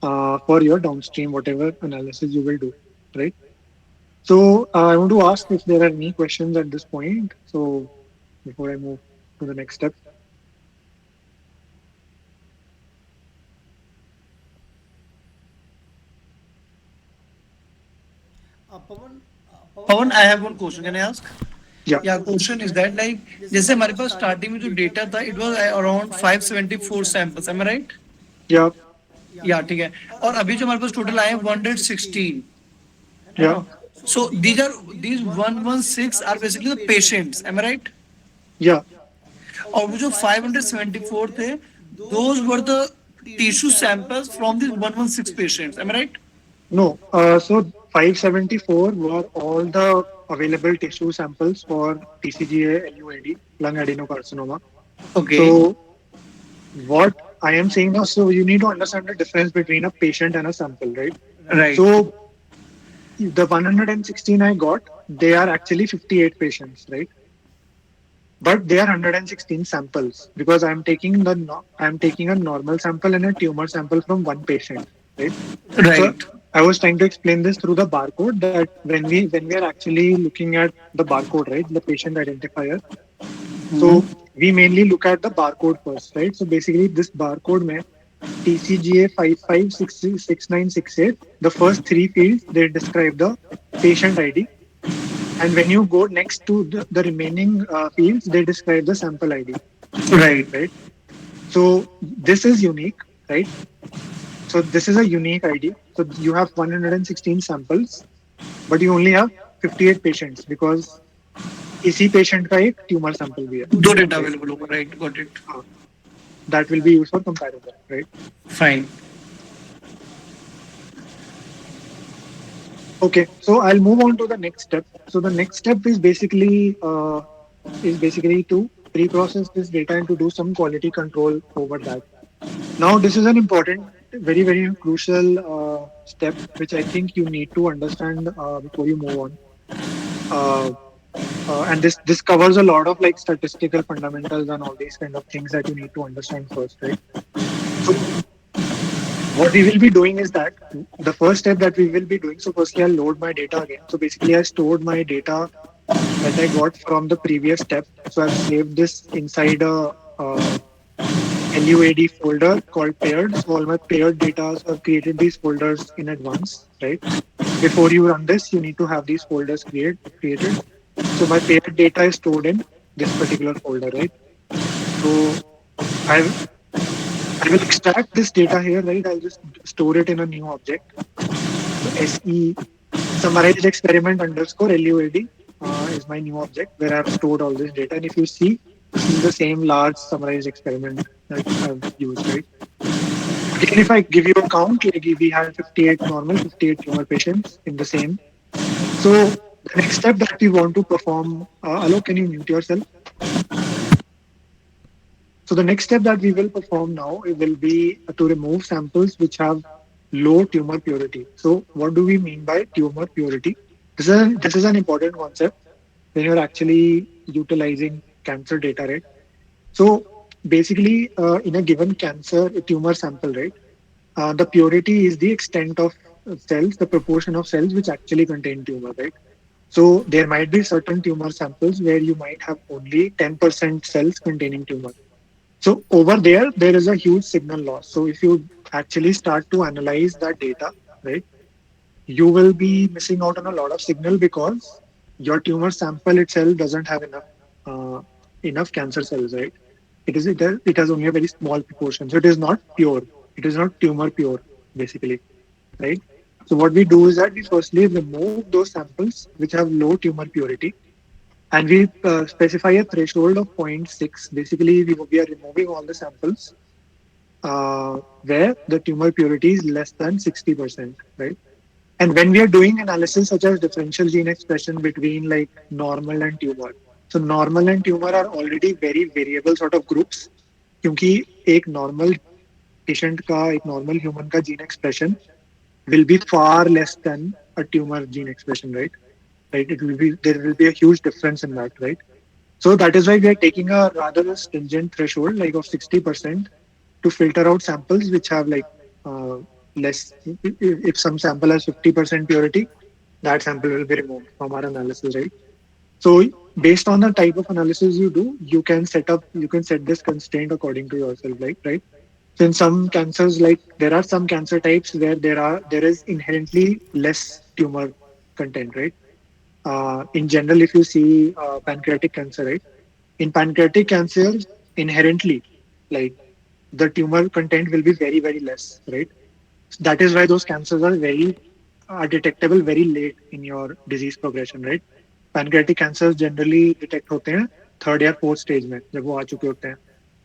for your downstream whatever analysis you will do, right? So I want to ask if there are any questions at this point. So before I move to the next step. Pawan Pawan I have one question can I ask Yeah, yeah question is that like जैसे हमारे पास starting में जो data था it was around 574 samples am I right yeah, yeah ठीक है और अभी जो हमारे पास टोटल आए हैं 116 है yeah, ना so these 116 are basically the patients am I right yeah. और वो जो 574 थे those were the tissue samples from this 116 patients am I right No, so 574 were all the available tissue samples for TCGA LUAD, lung adenocarcinoma. Okay So what I am saying now, so you need to understand the difference between a patient and a sample, right? Right. So the 116 I got, they are actually 58 patients, right? But they are 116 samples because I'm taking a normal sample and a tumor sample from one patient, right? So Right. I was trying to explain this through the barcode that when we are actually looking at the barcode, right, the patient identifier. So we mainly look at the barcode first, right? So basically, this barcode mein TCGA 556968, the first three fields they describe the patient ID, and when you go next to the remaining fields, they describe the sample ID, Right. right? So this is unique, right? So this is a unique ID. So you have 116 samples, but you only have 58 patients because इसी patient का एक tumor sample भी है, दो data right? Available होगा. Right, got it. हाँ, that will be used for comparison, right? Fine. Okay, so I'll move on to the next step. So the next step is basically to pre-process this data and to do some quality control over that. Now, this is an important, very, very crucial step, which I think you need to understand before you move on. Uh, and this covers a lot of like statistical fundamentals and all these kind of things that you need to understand first, right? So what we will be doing is that the first step that we will be doing. So firstly, I'll load my data again. So basically, I stored my data that I got from the previous step. So I've saved this inside a LUAD folder called paired. So all my paired data, so I've created these folders in advance, right? Before you run this, you need to have these folders created. So my paired data is stored in this particular folder, right? So I I will extract this data here, right? I'll just store it in a new object. So SE summarized experiment underscore LUAD is my new object where I've stored all this data. And if you see, this is the same large summarized experiment that I've used, right? Again, if I give you a count, like we had 58 normal, 58 tumor patients in the same. So the next step that we want to perform, Alok, can you mute yourself? So the next step that we will perform now, it will be to remove samples which have low tumor purity. So what do we mean by tumor purity? This is an important concept when you're actually utilizing cancer data, right? So basically, in a given cancer tumor sample, right, the purity is the extent of cells, the proportion of cells which actually contain tumor, right? So there might be certain tumor samples where you might have only 10% cells containing tumor. So over there, there is a huge signal loss. So if you actually start to analyze that data, right, you will be missing out on a lot of signal because your tumor sample itself doesn't have uh, enough cancer cells, right? It has only a very small proportion, so it is not pure. It is not tumor pure, basically, right? So what we do is that we firstly remove those samples which have low tumor purity, and we specify a threshold of zero point 0.6. Basically, we are removing all the samples where the tumor purity is less than 60%, right? And when we are doing analysis such as differential gene expression between like normal and tumor, so normal and tumor are already very variable sort of groups, क्योंकि एक normal patient का एक normal human का gene expression will be far less than a tumor gene expression, right? Right? It will be there will be a huge difference in that, right? So that is why we are taking a rather stringent threshold, like of 60%, to filter out samples which have like less. If some sample has 50% purity, that sample will be removed from our analysis, right? So based on the type of analysis you do, you can set this constraint according to yourself, like right? So in some cancers, like there are some cancer types where there is inherently less tumor content, right? In general, if you see pancreatic cancer, right? In pancreatic cancer, inherently, like the tumor content will be very, very less, right? That is why those cancers are detectable very late in your disease progression, right? Pancreatic cancers generally detect होते हैं third या fourth stage में जब वो आ चुके होते हैं.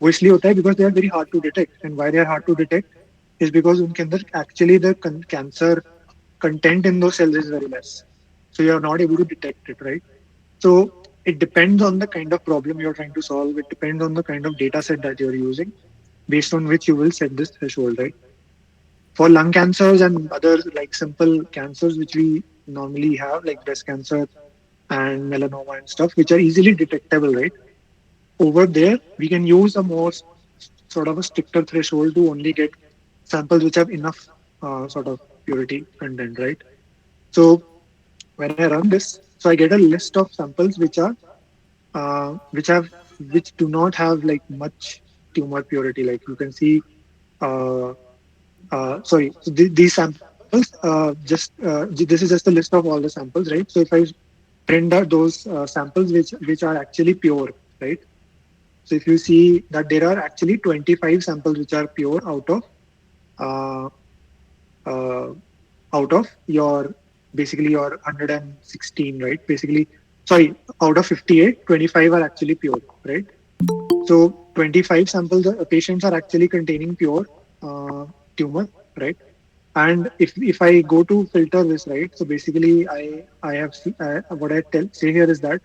वो इसलिए होता है because they are very hard to detect, and why they are hard to detect is because उनके अंदर actually the cancer content in those cells is very less, so you are not able to detect it, right? So it depends on the kind of problem you're trying to solve. It depends on the kind of data set that you're using. based on which you will set this threshold, right? For lung cancers and other like simple cancers which we normally have, like breast cancer and melanoma and stuff, which are easily detectable, right? Over there, we can use a more sort of a stricter threshold to only get samples which have enough sort of purity content, right? So when I run this, so I get a list of samples which are which have which do not have like much tumor purity. Like you can see, uh, sorry, so these samples, this is just a list of all the samples, right? So if I print out those samples which are actually pure, right? So if you see that there are actually 25 samples which are pure uh, uh, out of your basically your 116, right? Basically, sorry, out of 58, 25 are actually pure, right? So 25 samples, patients are actually containing pure uh, tumor, right? And if I go to filter this, right? So basically, I have what I say here is that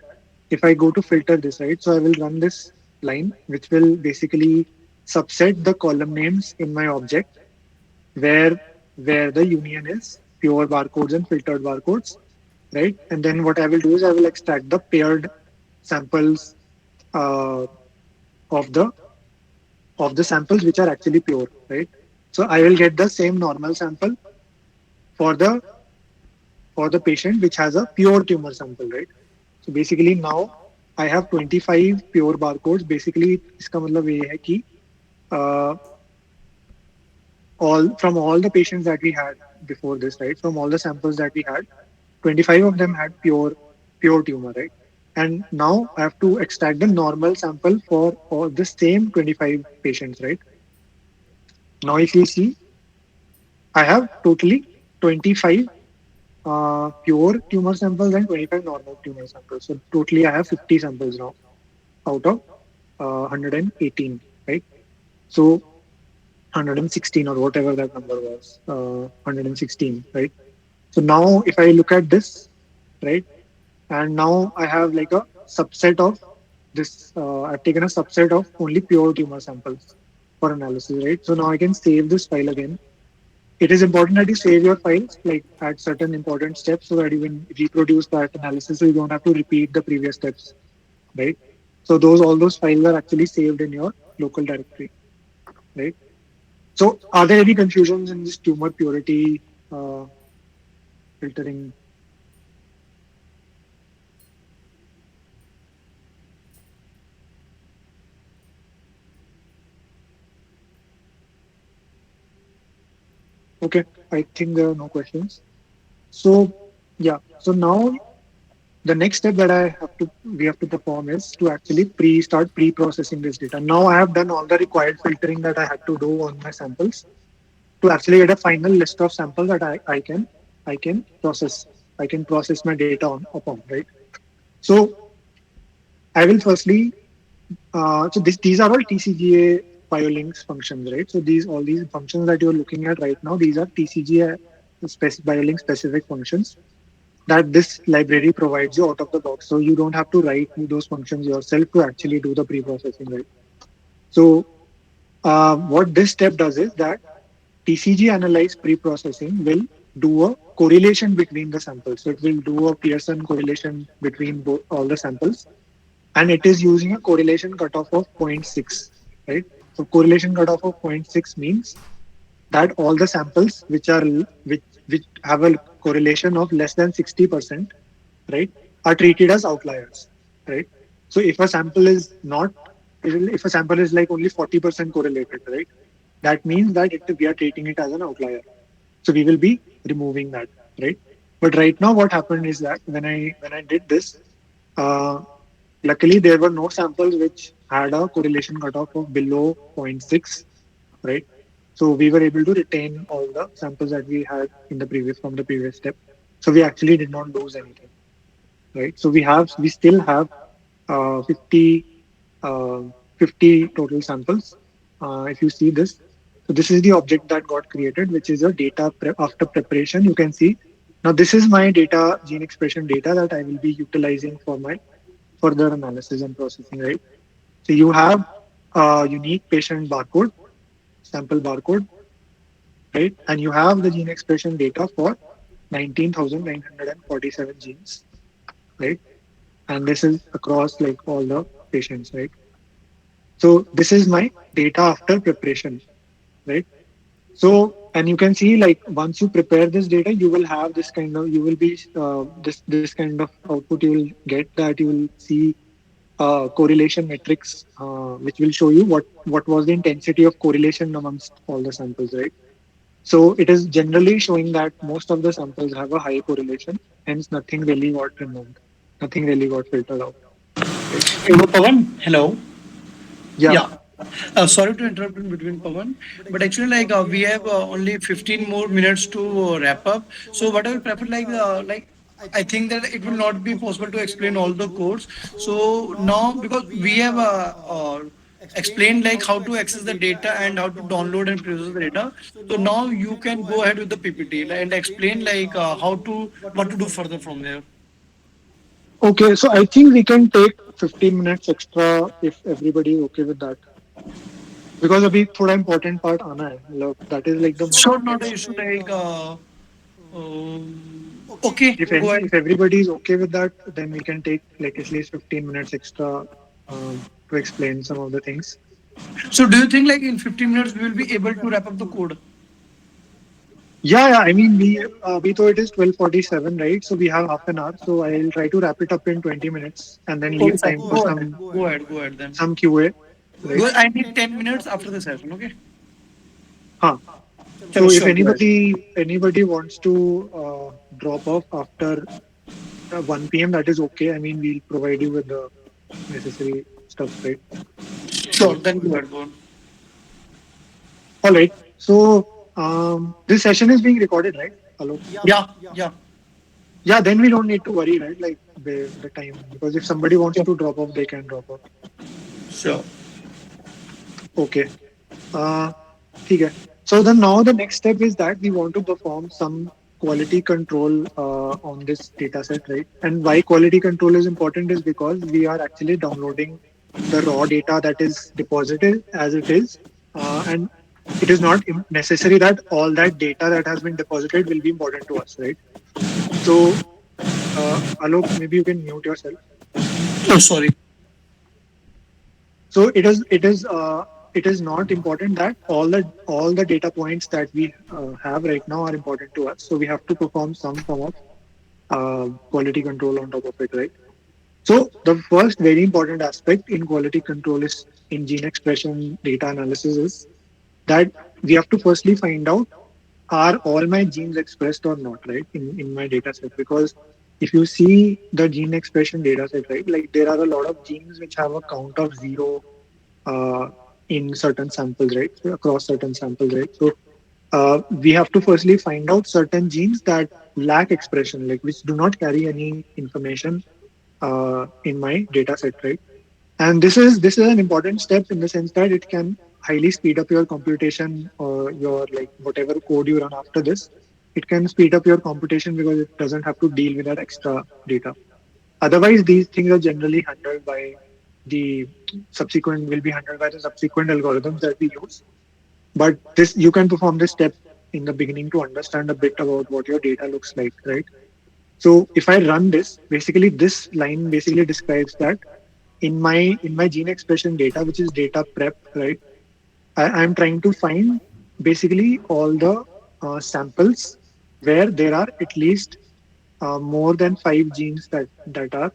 if I go to filter this, right? So I will run this line, which will basically subset the column names in my object where where the union is pure barcodes and filtered barcodes, right? And then what I will do is I will extract the paired samples uh, of the samples which are actually pure, right? So I will get the same normal sample for the patient which has a pure tumor sample, right? So basically now I have 25 pure barcodes. Basically इसका मतलब ये है कि uh, all the patients that we had before this, right? From all the samples that we had, 25 of them had pure tumor, right? And now I have to extract the normal sample for all the same 25 patients, right? Now if you see, I have totally 25 pure tumor samples and 25 normal tumor samples. So totally I have 50 samples now out of 118, right? So 116 or whatever that number was, 116, right? So now if I look at this, right, and now I have like a subset of this, I've taken a subset of only pure tumor samples for analysis, right? So now I can save this file again. It is important that you save your files like at certain important steps so that you can reproduce that analysis so you don't have to repeat the previous steps, right? So all those files are actually saved in your local directory, right? So are there any confusions in this tumor purity filtering? Okay, I think there are no questions. So yeah, so now the next step that we have to perform is to actually start pre-processing this data. Now I have done all the required filtering that I had to do on my samples to actually get a final list of samples that I can process. I can process my data upon, right? So I will firstly these are all TCGA biolinks functions, right? So all these functions that you're looking at right now, these are TCGA biolink specific functions that this library provides you out of the box. So you don't have to write those functions yourself to actually do the pre-processing, right? So what this step does is that TCG analyze pre-processing will do a correlation between the samples. So it will do a Pearson correlation between all the samples, and it is using a correlation cutoff of zero point 0.6, right? So correlation cutoff of zero point 0.6 means that all the samples which have a correlation of less than 60%, right, are treated as outliers, right? So if a sample is not, if a sample is like only 40% correlated, right, that means that we are treating it as an outlier. So we will be removing that, right? But right now, what happened is that when I did this, uh, luckily there were no samples which had a correlation cutoff of below zero point 0.6, right? So we were able to retain all the samples that we had in the previous step. So we actually did not lose anything, right? So we still have 50 uh, 50 total samples. If you see this, so this is the object that got created, which is a data after preparation. You can see now this is my data gene expression data that I will be utilizing for my further analysis and processing, right? So you have a unique patient barcode, sample barcode, right? And you have the gene expression data for 19,947 genes, right? And this is across like all the patients, right? So this is my data after preparation, right? So, and you can see like once you prepare this data, you will have this kind of, you will be, this kind of output you will get, that you will see correlation metrics, which will show you what was the intensity of correlation amongst all the samples, right? So it is generally showing that most of the samples have a high correlation, hence nothing really got removed, nothing really got filtered out, right? Hello, Pawan. Hello. Yeah. Yeah. Sorry to interrupt in between, Pawan, but actually, we have only 15 more minutes to wrap up. So, what I will prefer, I think that it will not be possible to explain all the codes. So now, because we have explained like how to access the data and how to download and process the data. So now you can go ahead with the PPT and explain how to what to do further from there. Okay, so I think we can take 15 minutes extra if everybody is okay with that. Because अभी थोड़ा important part आना है, मतलब that is like the Sure, not an next. issue. Okay, If go ahead. if everybody is okay with that, then we can take like at least 15 minutes extra to explain some of the things. So, do you think like in 15 minutes we will be able to wrap up the code? Yeah, yeah. I mean, we thought it is 12:47, right? So we have half an hour. So I'll try to wrap it up in 20 minutes and then Okay, leave fine. time for Go ahead. Go ahead. Go ahead then. some QA, right? Go. I need 10 minutes after the session. Okay. Huh. Chalo, So if sure. Go ahead. anybody wants to drop off after 1 p.m., that is okay. I mean, we'll provide you with the necessary stuff, right? Sure. Then go ahead. Go on. All right. So this session is being recorded, right? Hello. Yeah. Yeah. Yeah. Then we don't need to worry, right? Like the time, because if somebody wants Sure. to drop off, they can drop off. Sure. Okay. Uh, ठीक है. So then now the next step is that we want to perform some quality control on this data set, right? And why quality control is important is because we are actually downloading the raw data that is deposited as it is, and it is not necessary that all that data that has been deposited will be important to us, right? So, Alok, maybe you can mute yourself. Oh, sorry. So it is not important that all the data points that we have right now are important to us. So we have to perform some form of quality control on top of it, right? So the first very important aspect in quality control is in gene expression data analysis is that we have to firstly find out, are all my genes expressed or not, right, in my data set? Because if you see the gene expression data set, right, like there are a lot of genes which have a count of zero uh, in certain samples, right? So across certain samples, right? So we have to firstly find out certain genes that lack expression, like which do not carry any information in my data set, right? And this is an important step in the sense that it can highly speed up your computation or your like whatever code you run after this. It can speed up your computation because it doesn't have to deal with that extra data. Otherwise, these things are generally handled by the subsequent will be handled by the subsequent algorithms that we use. But this you can perform this step in the beginning to understand a bit about what your data looks like, right? So if I run this, basically this line basically describes that in my gene expression data, which is data prep, right? I'm trying to find basically all the samples where there are at least more than five genes that are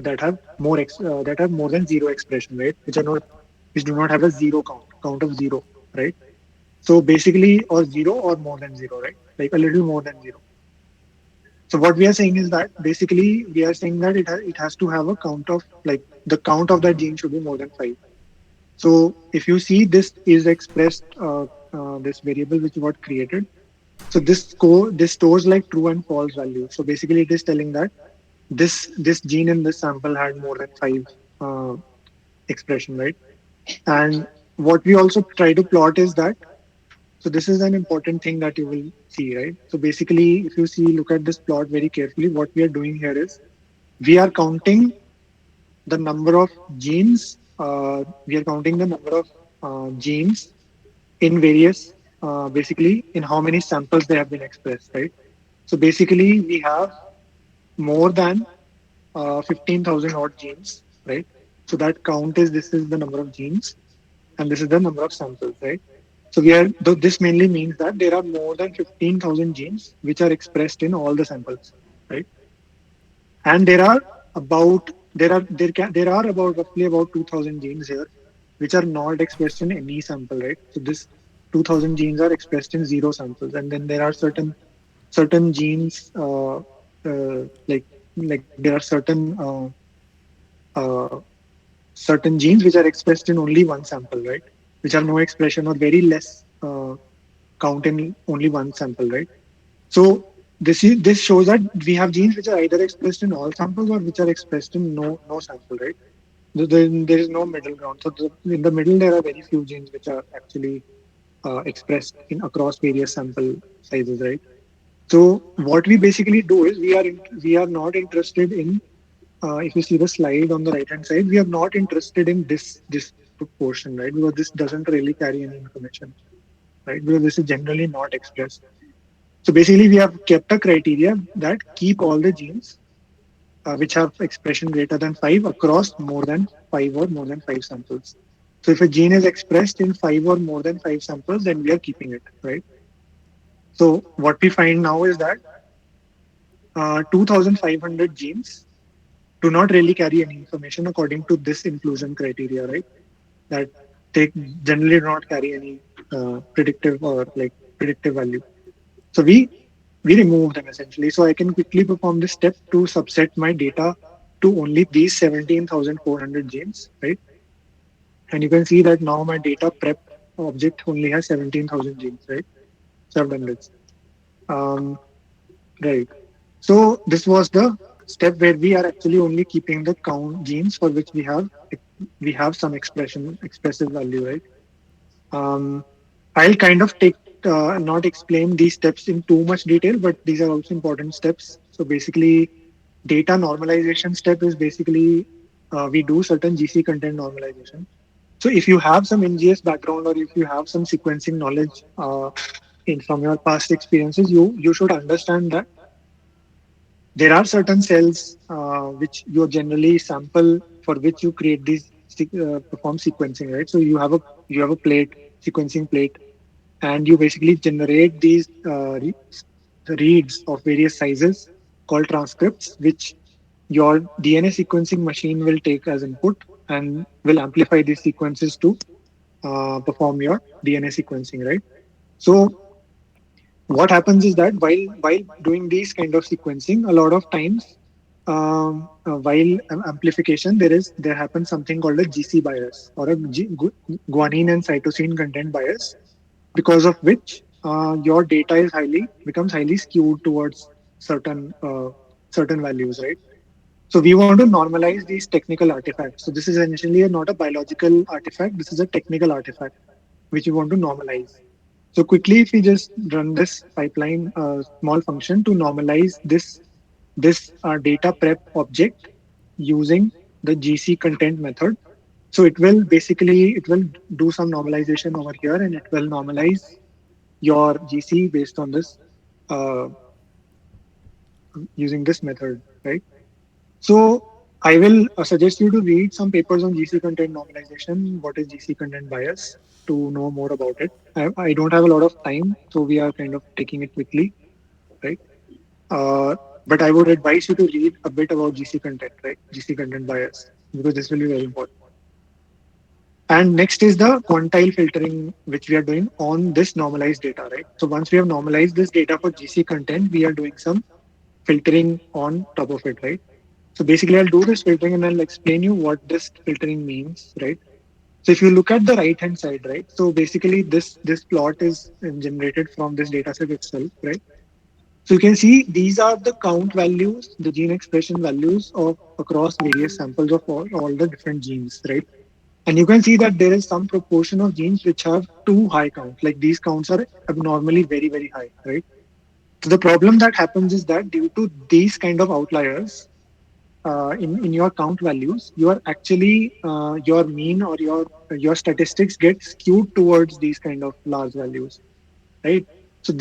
that have that have more than zero expression, right? Which do not have a zero count of zero, right? So basically, or zero or more than zero, right? Like a little more than zero. So what we are saying is that basically we are saying that it has to have a count of like the count of that gene should be more than five. So if you see this is expressed this variable which got created. So this stores like true and false value. So basically it is telling that this gene in this sample had more than five uh, expression, right? And what we also try to plot is that, so this is an important thing that you will see, right? So basically, if you see, look at this plot very carefully, what we are doing here is we are counting the number of genes. We are counting the number of genes in various, basically in how many samples they have been expressed, right? So basically we have more than 15,000 odd genes, right? So that count is, this is the number of genes and this is the number of samples, right? So this mainly means that there are more than 15,000 genes which are expressed in all the samples, right? And there are about roughly about 2,000 genes here which are not expressed in any sample, right? So this 2,000 genes are expressed in zero samples, and then there are certain genes, like there are uh, certain genes which are expressed in only one sample, right? Which have no expression or very less count in only one sample, right? So this shows that we have genes which are either expressed in all samples or which are expressed in no sample, right? There is no middle ground. So in the middle there are very few genes which are actually expressed in across various sample sizes, right? So what we basically do is we are not interested in, if you see the slide on the right hand side, we are not interested in this proportion, right? Because this doesn't really carry any information, right? Because this is generally not expressed. So basically, we have kept a criteria that keep all the genes which have expression greater than 5 across more than 5 or more than 5 samples. So if a gene is expressed in 5 or more than 5 samples, then we are keeping it, right? So what we find now is that 2,500 genes do not really carry any information according to this inclusion criteria, right? That they generally do not carry any predictive or like predictive value. So we remove them essentially. So I can quickly perform this step to subset my data to only these 17,400 genes, right? And you can see that now my data prep object only has 17,000 genes, right? So I've done this. Um, right. So this was the step where we are actually only keeping the count genes for which we have some expressive value, right? Um, I'll kind of take not explain these steps in too much detail, but these are also important steps. So basically, data normalization step is basically we do certain GC content normalization. So if you have some NGS background or if you have some sequencing knowledge in from your past experiences, you should understand that there are certain cells which you generally sample for which you create these perform sequencing, right? So you have a plate, sequencing plate, and you basically generate these reads of various sizes called transcripts, which your DNA sequencing machine will take as input and will amplify these sequences to perform your DNA sequencing, right? So what happens is that while doing these kind of sequencing, a lot of times while amplification, there happens something called a GC bias or a guanine and cytosine content bias, because of which your data is becomes highly skewed towards certain values, right? So we want to normalize these technical artifacts. So this is essentially not a biological artifact. This is a technical artifact which we want to normalize. So quickly, if we just run this pipeline small function to normalize this data prep object using the GC content method. So it will do some normalization over here, and it will normalize your GC based on this uh, using this method, right? So I will suggest you to read some papers on GC content normalization. What is GC content bias to know more about it? I don't have a lot of time, so we are kind of taking it quickly, right? Uh, but I would advise you to read a bit about GC content, right? GC content bias, because this will be very important. And next is the quantile filtering, which we are doing on this normalized data, right? So once we have normalized this data for GC content, we are doing some filtering on top of it, right? So basically, I'll do this filtering and I'll explain you what this filtering means, right? So if you look at the right hand side, right? So basically, this plot is generated from this data set itself, right? So you can see these are the count values, the gene expression values of across various samples of all the different genes, right? And you can see that there is some proportion of genes which have too high count. Like these counts are abnormally very high, right? So the problem that happens is that due to these kind of outliers, in your count values, you are actually your mean or your statistics get skewed towards these kind of large values, right? So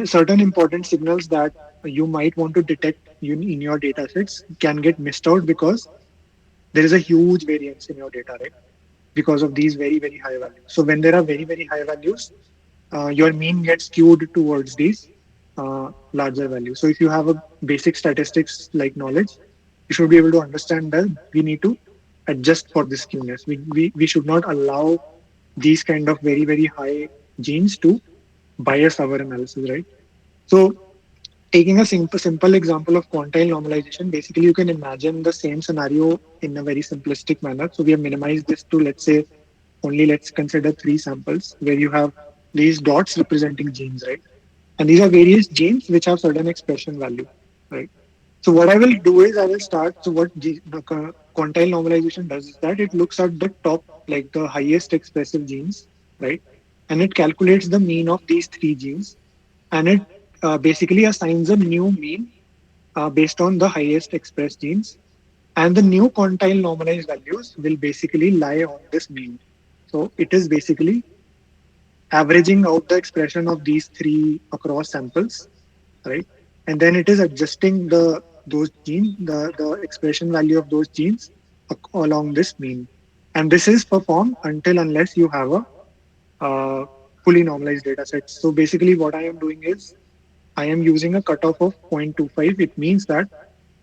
certain important signals that you might want to detect in your data sets can get missed out because there is a huge variance in your data, right? Because of these very, very high values. So when there are very, very high values, your mean gets skewed towards these larger values. So if you have a basic statistics like knowledge, you should be able to understand that we need to adjust for this skewness. We should not allow these kind of very, very high genes to bias our analysis, right? So taking a simple example of quantile normalization, basically you can imagine the same scenario in a very simplistic manner. So we have minimized this to, let's say, only let's consider three samples where you have these dots representing genes, right? And these are various genes which have certain expression value, right? So what I will do is I will start. So what quantile normalization does is that it looks at the top, like the highest expressive genes, right? And it calculates the mean of these three genes, and it basically assigns a new mean based on the highest expressed genes. And the new quantile normalized values will basically lie on this mean. So it is basically averaging out the expression of these three across samples, right? And then it is adjusting those genes, the expression value of those genes along this mean. And this is performed until unless you have a uh, fully normalized data set. So basically, what I am doing is I am using a cutoff of 0.25. It means that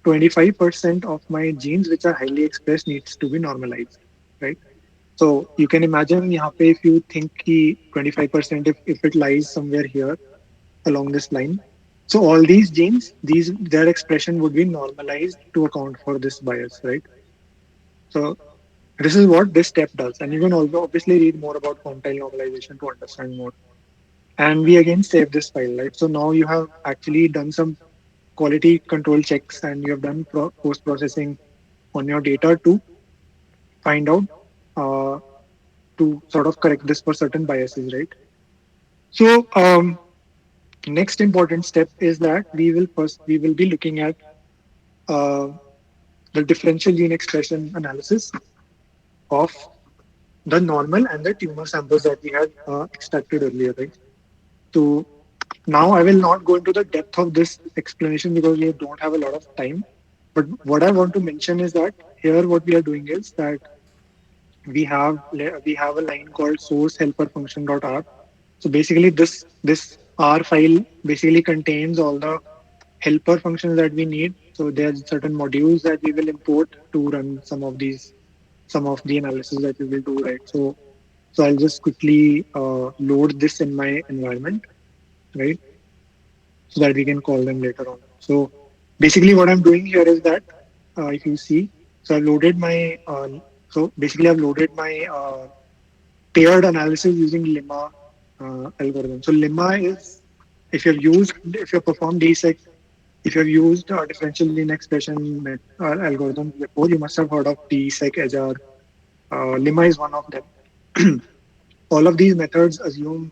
25% of my genes which are highly expressed needs to be normalized, right? So you can imagine यहाँ पे if you think कि 25% if it lies somewhere here along this line, so all these genes, their expression would be normalized to account for this bias, right? So this is what this step does, and you can also obviously read more about quantile normalization to understand more. And we again save this file, right? So now you have actually done some quality control checks and you have done post processing on your data to find out uh, to sort of correct this for certain biases, right? So next important step is that we will be looking at uh, the differential gene expression analysis of the normal and the tumor samples that we had extracted earlier, right? So now I will not go into the depth of this explanation because we don't have a lot of time. But what I want to mention is that here what we are doing is that we have a line called source helper function.r. So basically this R file basically contains all the helper functions that we need. So there's certain modules that we will import to run some of the analysis that we will do, right? So I'll just quickly load this in my environment, right? So that we can call them later on. So basically what I'm doing here is that if you see, so I've loaded my so basically I've loaded my paired analysis using lemma algorithm. So lemma is if you've performed DSEC, if you've used differential gene expression algorithms before, you must have heard of DSEC, EJAR. Lemma is one of them. All of these methods assume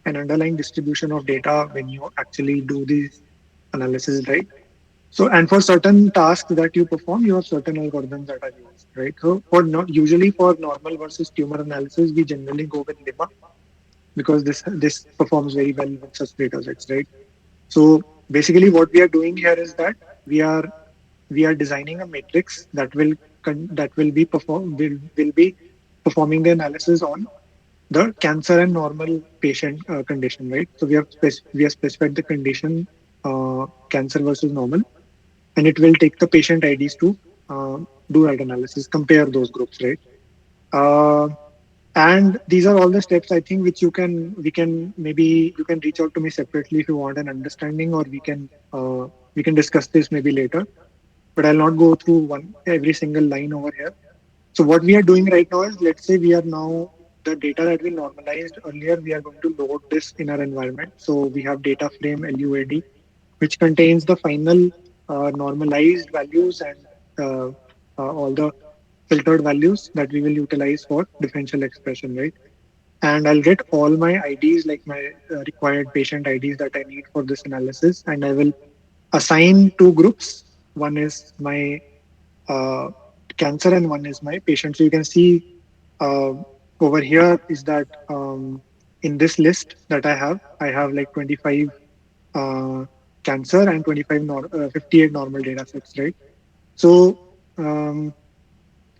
an underlying distribution of data when you actually do these analysis, right? So, and for certain tasks that you perform, you have certain algorithms that are used, right? So, usually for normal versus tumor analysis, we generally go with lemma because this performs very well with such data sets, right? So, basically, what we are doing here is that we are we are designing a matrix that will be performing the analysis on the cancer and normal patient condition, right? So we have specified the condition cancer versus normal, and it will take the patient IDs to uh, do that analysis, compare those groups, right? Uh, and these are all the steps I think which we can maybe you can reach out to me separately if you want an understanding, or we can discuss this maybe later. But I'll not go through one every single line over here. So what we are doing right now is, let's say we are now the data that we normalized earlier, we are going to load this in our environment. So we have data frame LUAD, which contains the final normalized values and all the filtered values that we will utilize for differential expression, right? And I'll get all my IDs, like my required patient IDs that I need for this analysis, and I will assign two groups. one is my uh, cancer, and one is my patient. So you can see uh, over here is that in this list that I have like 25 uh, cancer and 58 normal data sets, right? So, um,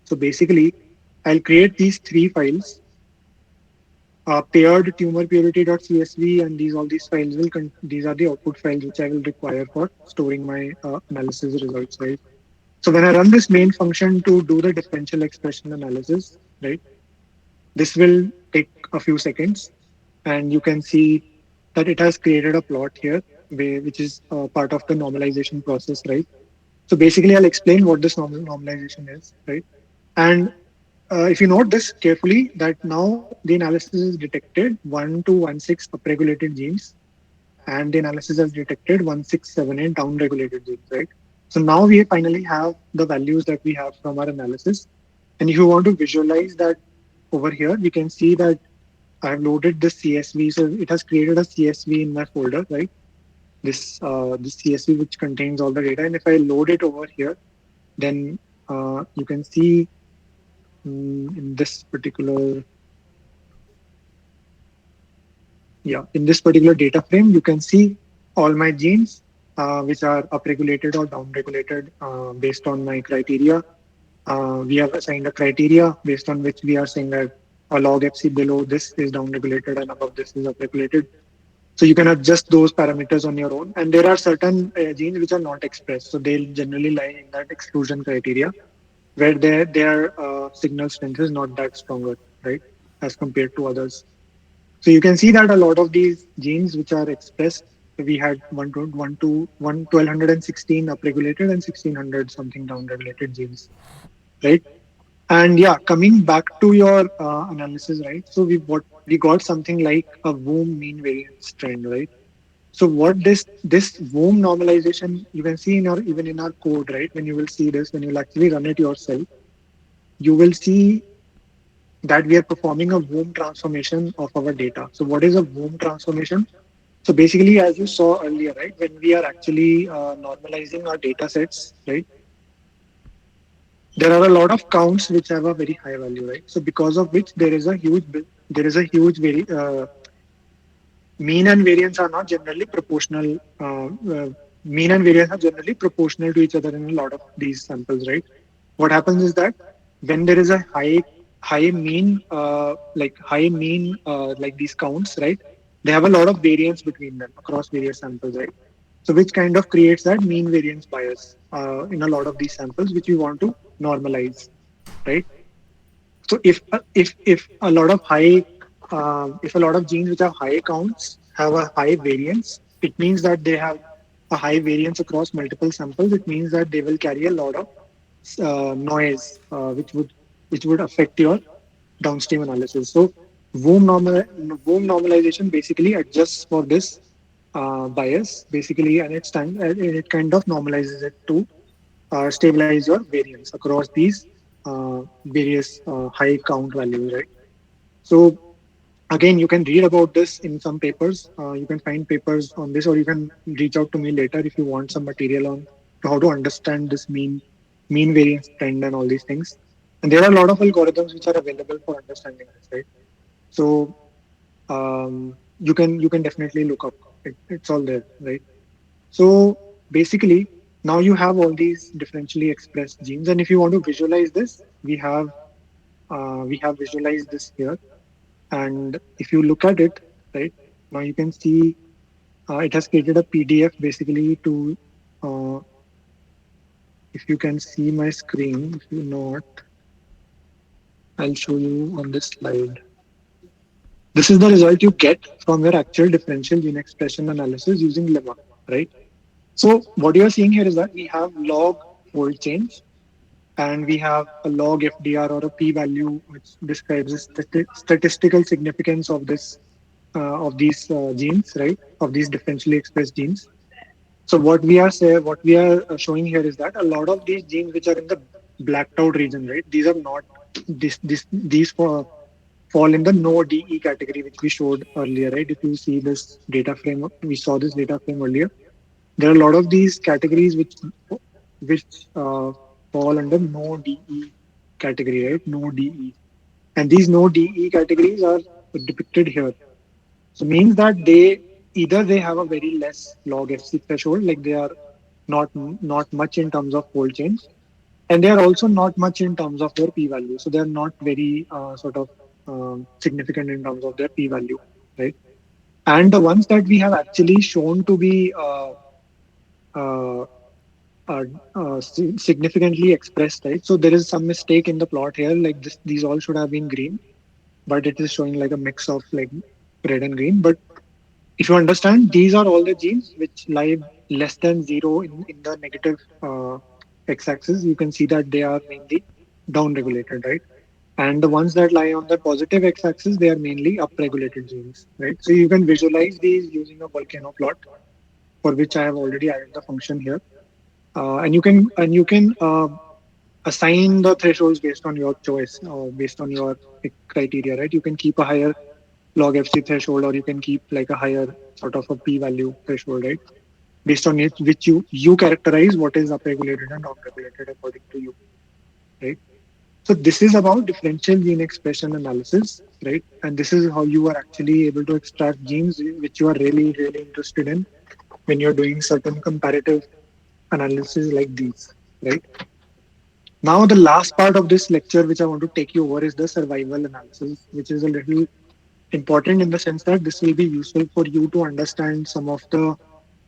so basically, I'll create these three files, paired tumor purity.csv, and all these files these are the output files which I will require for storing my analysis results, right? So when I run this main function to do the differential expression analysis, right, this will take a few seconds, and you can see that it has created a plot here, which is part of the normalization process, right? So basically, I'll explain what this normalization is, right? And if you note this carefully, that now the analysis has detected 1 to 16 upregulated genes, and the analysis has detected 1678 downregulated genes, right? So now we finally have the values that we have from our analysis. And if you want to visualize that over here, we can see that I have loaded the CSV. So it has created a CSV in my folder, right? This CSV which contains all the data. And if I load it over here, then you can see in this particular, yeah, in this particular data frame, you can see all my genes which are upregulated or downregulated based on my criteria. We have assigned a criteria based on which we are saying that a log FC below this is downregulated and above this is upregulated. So you can adjust those parameters on your own. And there are certain genes which are not expressed. So they'll generally lie in that exclusion criteria where their signal strength is not that stronger, right, as compared to others. So you can see that a lot of these genes which are expressed, we had 1216 upregulated and 1600 something downregulated genes, right? And yeah, coming back to your analysis, right? So we got something like a womb mean variance trend, right? So what this womb normalization, you can see in our even in our code, right? When you will see this, when you'll actually run it yourself, you will see that we are performing a womb transformation of our data. So what is a womb transformation? So basically, as you saw earlier, right, when we are actually normalizing our data sets, right, there are a lot of counts which have a very high value, right? So because of which there is a huge mean and variance are not generally proportional. Mean and variance are generally proportional to each other in a lot of these samples, right? What happens is that when there is a high mean like these counts, right, they have a lot of variance between them across various samples, right? So which kind of creates that mean variance bias in a lot of these samples, which we want to normalize, right? So if a lot of if a lot of genes which have high counts have a high variance, it means that they have a high variance across multiple samples. It means that they will carry a lot of noise, which would affect your downstream analysis. So womb normalization basically adjusts for this bias, basically, and it kind of normalizes it to stabilize your variance across these various high count values, right? So again, you can read about this in some papers. You can find papers on this, or you can reach out to me later if you want some material on how to understand this mean variance trend and all these things. And there are a lot of algorithms which are available for understanding this, right? So you can definitely look up. It's all there, right? So basically, now you have all these differentially expressed genes, and if you want to visualize this, we have visualized this here. And if you look at it, right, now you can see it has created a PDF basically to, uh, if you can see my screen, if you not, I'll show you on this slide. This is the result you get from your actual differential gene expression analysis using lemma, right? So what you are seeing here is that we have log fold change, and we have a log FDR or a p-value which describes the statistical significance of this of these genes, right? Of these differentially expressed genes. So what we are showing here is that a lot of these genes which are in the blacked out region, right? These are not these fall in the no DE category, which we showed earlier, right? If you see this data frame, we saw this data frame earlier. There are a lot of these categories which which fall under no DE category, right? No DE. And these no DE categories are depicted here. So means that they either they have a very less log FC threshold, like they are not much in terms of fold change, and they are also not much in terms of their p-value. So they are not very sort of significant in terms of their p-value, right? And the ones that we have actually shown to be uh, significantly expressed, right? So there is some mistake in the plot here. Like this, these all should have been green, but it is showing like a mix of like red and green. But if you understand, these are all the genes which lie less than zero in the negative x-axis. You can see that they are mainly down-regulated, right? And the ones that lie on the positive x-axis, they are mainly up-regulated genes, right? So you can visualize these using a volcano plot, for which I have already added the function here. And you can assign the thresholds based on your choice or based on your criteria, right? You can keep a higher log FC threshold, or you can keep like a higher sort of a p-value threshold, right? Based on it, which you characterize what is upregulated and downregulated according to you, right? So this is about differential gene expression analysis, right? And this is how you are actually able to extract genes which you are really, really interested in when you're doing certain comparative analysis like these, right? Now, the last part of this lecture, which I want to take you over, is the survival analysis, which is a little important in the sense that this will be useful for you to understand some of the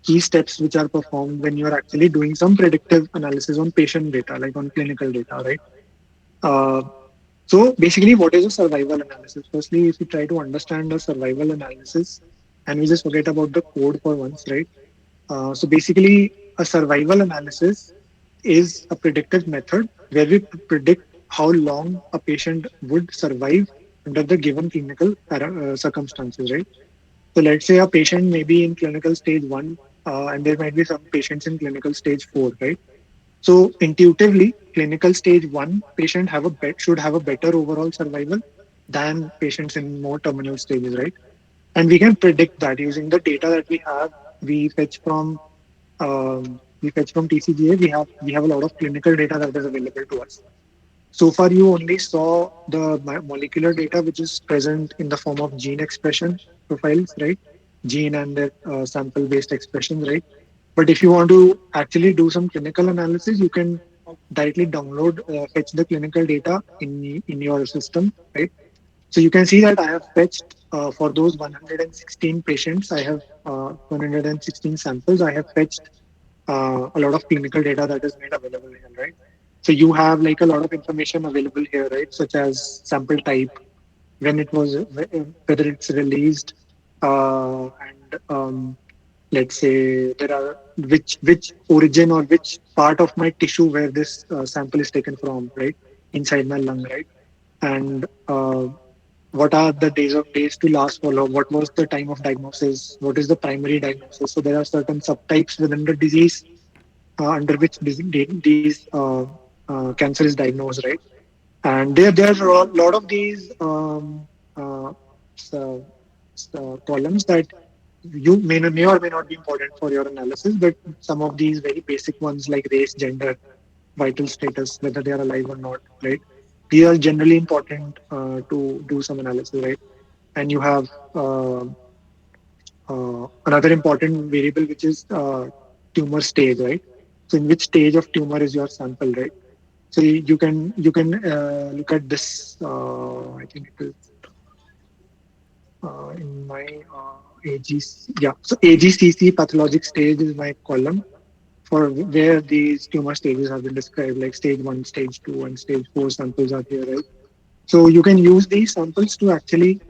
key steps which are performed when you're actually doing some predictive analysis on patient data, like on clinical data, right? Uh, so basically, what is a survival analysis? Firstly, if you try to understand a survival analysis, and we just forget about the code for once, right? So basically, a survival analysis is a predictive method where we predict how long a patient would survive under the given clinical circumstances, right? So let's say a patient may be in clinical stage one, and there might be some patients in clinical stage four, right? So intuitively, clinical stage one patient should have a better overall survival than patients in more terminal stages, right? And we can predict that using the data that we have. We fetch from TCGA. We have a lot of clinical data that is available to us. So far, you only saw the molecular data, which is present in the form of gene expression profiles, right? Gene and their sample-based expressions, right? But if you want to actually do some clinical analysis, you can directly download, fetch the clinical data in your system, right? So you can see that I have fetched for those 116 patients, I have 116 samples. I have fetched a lot of clinical data that is made available here, right? So you have like a lot of information available here, right? Such as sample type, when it was, whether it's released, and let's say there are which origin or which part of my tissue where this sample is taken from, right? Inside my lung, right? And what are the days to last follow? What was the time of diagnosis? What is the primary diagnosis? So there are certain subtypes within the disease under which these cancer is diagnosed, right? And there's a lot of these so, columns that you may or may not be important for your analysis, but some of these very basic ones like race, gender, vital status, whether they are alive or not, right? These are generally important to do some analysis, right? And you have another important variable, which is tumor stage, right? So in which stage of tumor is your sample, right? So you can look at this. I think it is in my AGC. Yeah, so AGCC pathologic stage is my column for where these tumor stages have been described, like stage one, stage two, and stage four samples are here, right? So you can use these samples to actually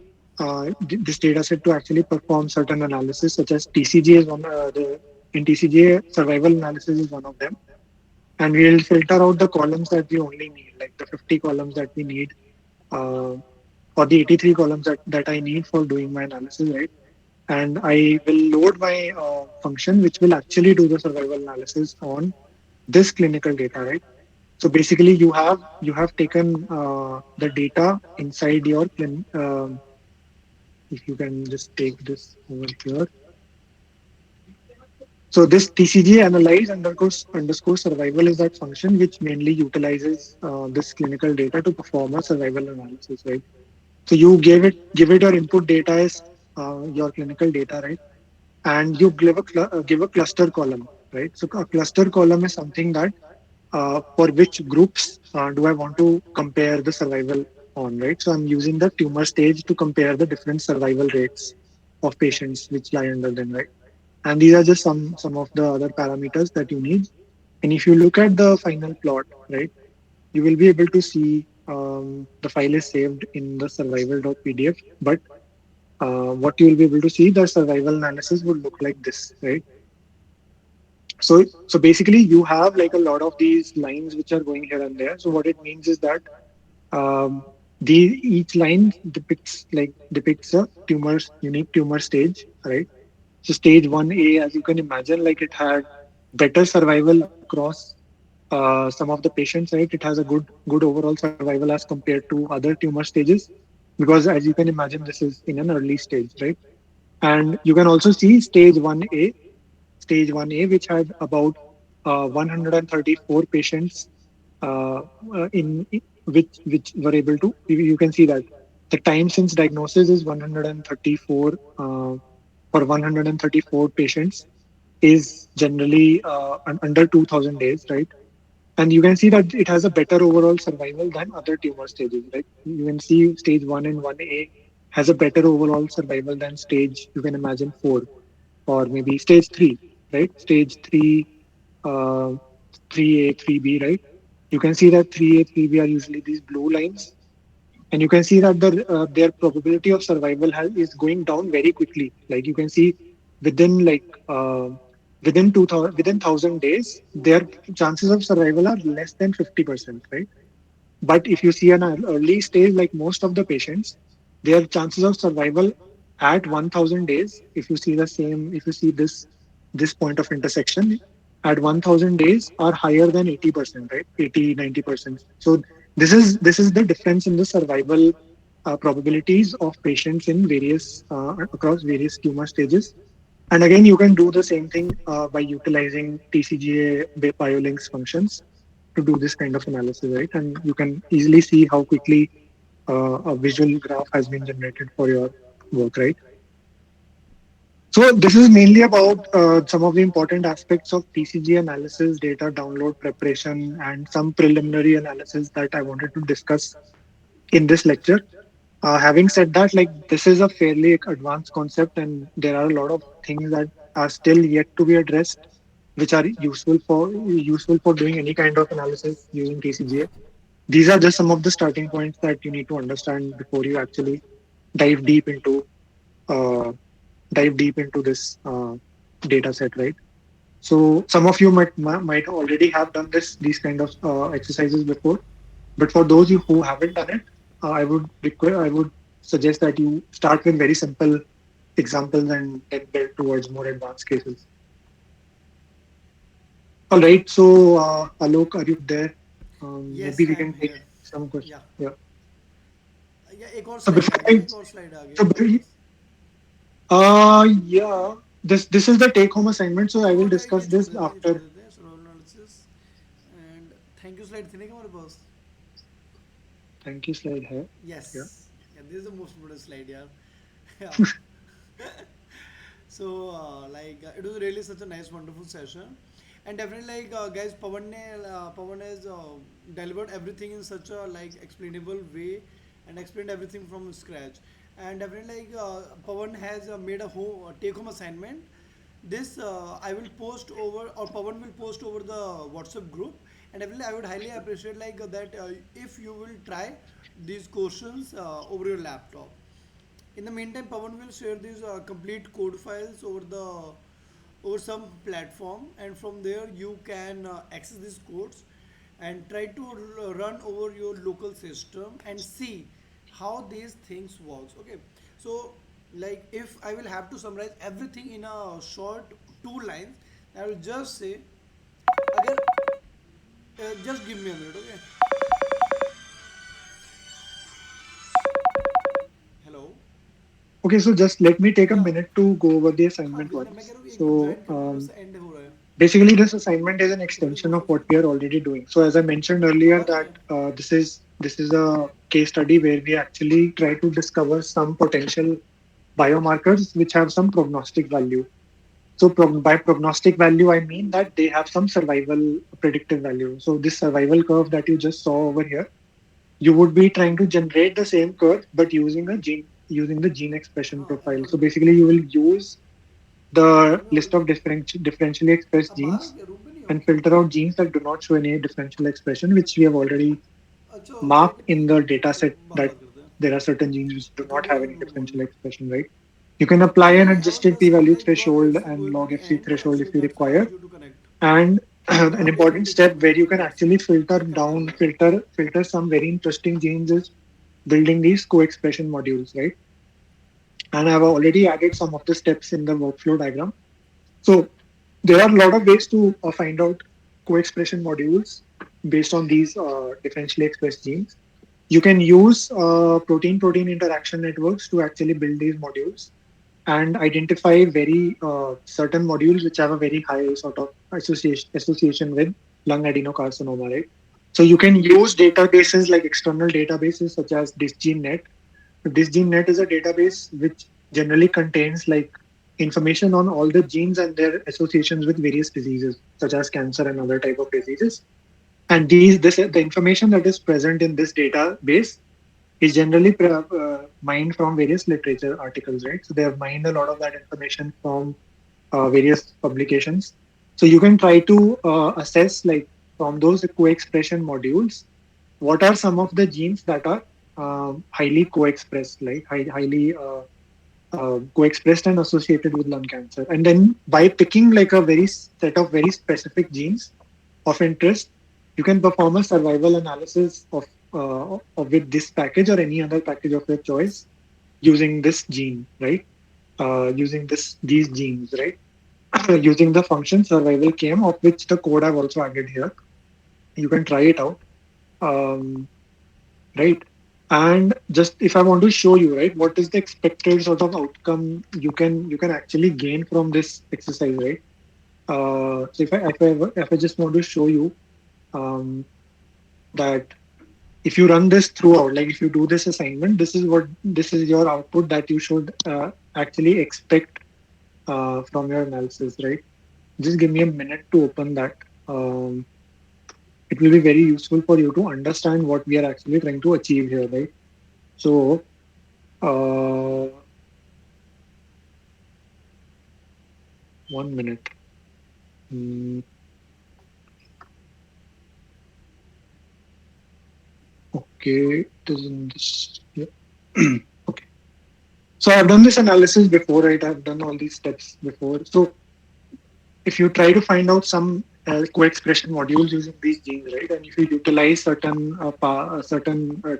this data set to actually perform certain analysis, such as TCGA is one. In TCGA, survival analysis is one of them, and we'll filter out the columns that we only need, like the 50 columns that we need, uh, or the 83 columns that I need for doing my analysis, right? And I will load my function, which will actually do the survival analysis on this clinical data, right? So basically, you have taken the data inside your if you can just take this over here. So this TCGA analyze underscore survival is that function which mainly utilizes this clinical data to perform a survival analysis, right? So you give it your input data as your clinical data, right? And you give a cluster column, right? So a cluster column is something that for which groups do I want to compare the survival on, right? So I'm using the tumor stage to compare the different survival rates of patients which lie under them, right? And these are just some of the other parameters that you need. And if you look at the final plot, right, you will be able to see the file is saved in the survival.pdf, but what you will be able to see, the survival analysis would look like this, right? So basically you have like a lot of these lines which are going here and there. So what it means is that um, the each line depicts a unique tumor stage, right? So stage 1A, as you can imagine, like it had better survival across some of the patients, right? It has a good overall survival as compared to other tumor stages, because as you can imagine, this is in an early stage, right? And you can also see stage 1A, which had about 134 patients in which were able to. You can see that the time since diagnosis is 134 for 134 patients is generally under 2000 days, right? And you can see that it has a better overall survival than other tumor stages, right? You can see stage 1 and 1A has a better overall survival than stage, you can imagine, 4 or maybe stage 3, right? Stage 3, uh, 3A, 3B, right? You can see that 3A, 3B are usually these blue lines, and you can see that their probability of survival is going down very quickly. Like you can see within like within 2000 within 1000 days, their chances of survival are less than 50%, right? But if you see an early stage, like most of the patients, their chances of survival at 1000 days, if you see this point of intersection at 1000 days are higher than 80%, right? 80, 90%. So this is the difference in the survival probabilities of patients in various across various tumor stages. And again, you can do the same thing by utilizing TCGA biolinks functions to do this kind of analysis, right? And you can easily see how quickly a visual graph has been generated for your work, right? So this is mainly about some of the important aspects of TCG analysis, data download preparation, and some preliminary analysis that I wanted to discuss in this lecture. Having said that, like this is a fairly advanced concept, and there are a lot of things that are still yet to be addressed, which are useful for doing any kind of analysis using TCGA. These are just some of the starting points that you need to understand before you actually dive deep into uh, dive deep into this data set, right? So some of you might already have done these kind of exercises before, but for those you who haven't done it, I would suggest that you start with very simple examples and then build towards more advanced cases. All right. So Alok, are you there? Yes, Maybe we I'm can take here. some questions. Yeah. Yeah. या एक और So slide before आ गया, I, एक और slide आ गया so हमारे पास. yeah, this is the take home assignment. So I एक will और discuss ये छोड़ this देते हैं, ये छोड़ after. देते हैं, server analysis. And thank you slide थी ना हमारे पास. Thank you, slide hai. Yes. Yeah. Yeah, this is the most important slide, yeah. Yeah. So it was really such a nice, wonderful session, and definitely guys, Pawan has delivered everything in such a like explainable way, and explained everything from scratch. And definitely Pawan has made a take home assignment. This I will post over, or Pawan will post over the WhatsApp group, and definitely I would highly appreciate that if you will try these questions over your laptop. In the meantime, Pawan will share these complete code files over some platform, and from there you can access these codes and try to run over your local system and see how these things works. Okay, so like if I will have to summarize everything in a short 2 lines, I will just say, again, just give me a minute. Okay, hello. Okay, so just let me take a या minute to go over the हाँ assignment मैं once. कह रहा हूँ एकदम So join कर लो मेरे से एंड हो रहा है basically, this assignment is an तो फिर extension वो of सोच what we are already doing. So as I mentioned earlier, आवाज़ आ रही that है this is a case study where we actually try to discover some potential biomarkers which have some prognostic value. So by prognostic value, I mean that they have some survival predictive value. So this survival curve that you just saw over here, you would be trying to generate the same curve, but using the gene expression हाँ and profile. हो So रहा है basically, you will use the room में हो list of differentially expressed अब बाहर हो genes क्या रूम पे नहीं हो and filter out genes that do not show any differential expression, which we have already अच्छा ओके marked ओके in ठीक the है data फिर set बाहर that बात करते हैं there are certain genes which do not थोड़ी देर have में any मैं बोल differential दूँ expression, right? You can apply an Actually, I was adjusted just saying p-value like because threshold it's and going to log be fc end, threshold if so you that's why I require. asked you to connect. And तो an आप एक important घंटे के लिए step मैं where you बोल can रहा actually filter फिर क्या down, करना है filter some very interesting genes is building these co-expression modules, right? And I've already added some of the steps in the workflow diagram. So there are a lot of ways to find out co-expression modules based on these differentially expressed genes. You can use protein-protein interaction networks to actually build these modules and identify very certain modules which have a very high sort of association with lung adenocarcinoma, right? So you can use databases like external databases such as DisGeneNet. DisGeneNet is a database which generally contains like information on all the genes and their associations with various diseases such as cancer and other type of diseases. And the information that is present in this database is generally mined from various literature articles, right? So they have mined a lot of that information from various publications. So you can try to assess like from those co-expression modules, what are some of the genes that are highly co-expressed, like highly co-expressed and associated with lung cancer. And then by picking like a very set of very specific genes of interest, you can perform a survival analysis of with this package or any other package of your choice using this gene, right? Using these genes, right? Using the function survival km, of which the code I've also added here. You can try it out, um, right? And just if I want to show you, right, what is the expected sort of outcome you can actually gain from this exercise, right? So if I just want to show you um, that if you run this throughout, like if you do this assignment, this is your output that you should actually expect from your analysis, right? Just give me a minute to open that. Um, it will be very useful for you to understand what we are actually trying to achieve here, right? So, uh, 1 minute. Mm, okay, it is in this. Yeah. Okay. So I've done this analysis before, right? I've done all these steps before. So if you try to find out some co-expression modules using these genes, right, and if you utilize certain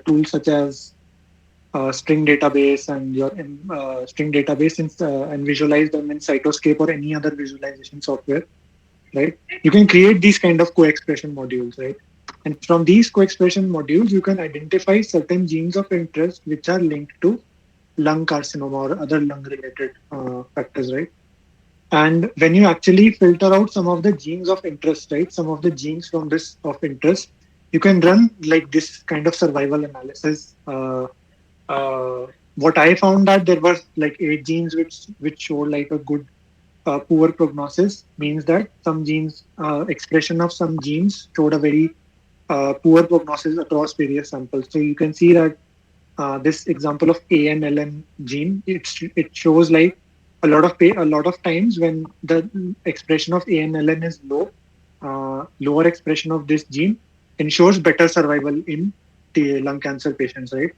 tools such as string database and your string database and visualize them in Cytoscape or any other visualization software, right? You can create these kind of co-expression modules, right? And from these co-expression modules, you can identify certain genes of interest which are linked to lung carcinoma or other lung-related factors, right? And when you actually filter out some of the genes of interest, right, some of the genes from this of interest, you can run like this kind of survival analysis. What I found that there were like 8 genes which showed like a good poor prognosis, means that some genes expression of some genes showed a very poor prognosis across various samples. So you can see that this example of ANLN gene, it shows like a lot of times when the expression of ANLN is low, lower expression of this gene ensures better survival in the lung cancer patients, right?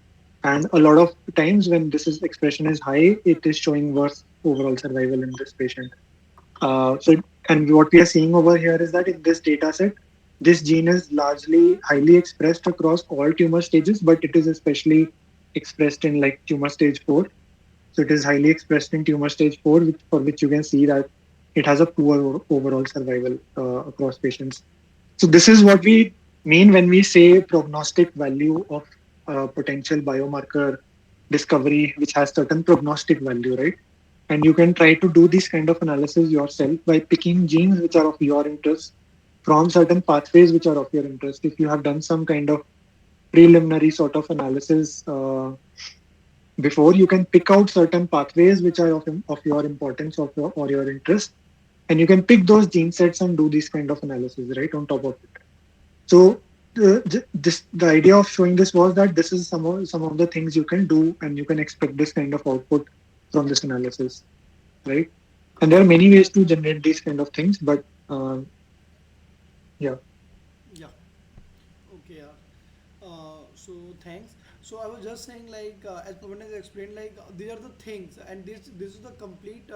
And a lot of times when this is expression is high, it is showing worse overall survival in this patient. And what we are seeing over here is that in this data set, this gene is largely highly expressed across all tumor stages, but it is especially expressed in like tumor stage 4. So it is highly expressed in tumor stage 4, for which you can see that it has a poor overall survival across patients. So this is what we mean when we say prognostic value of a potential biomarker discovery which has certain prognostic value, right? And you can try to do this kind of analysis yourself by picking genes which are of your interest from certain pathways which are of your interest. If you have done some kind of preliminary sort of analysis before, you can pick out certain pathways which are of your importance or your interest, and you can pick those gene sets and do this kind of analysis right on top of it. So the idea of showing this was that this is some of the things you can do, and you can expect this kind of output from this analysis, right? And there are many ways to generate these kind of things, but yeah. Yeah. Okay. Yeah. So thanks. So I was just saying, like as Pavan has explained, like these are the things, and this is the complete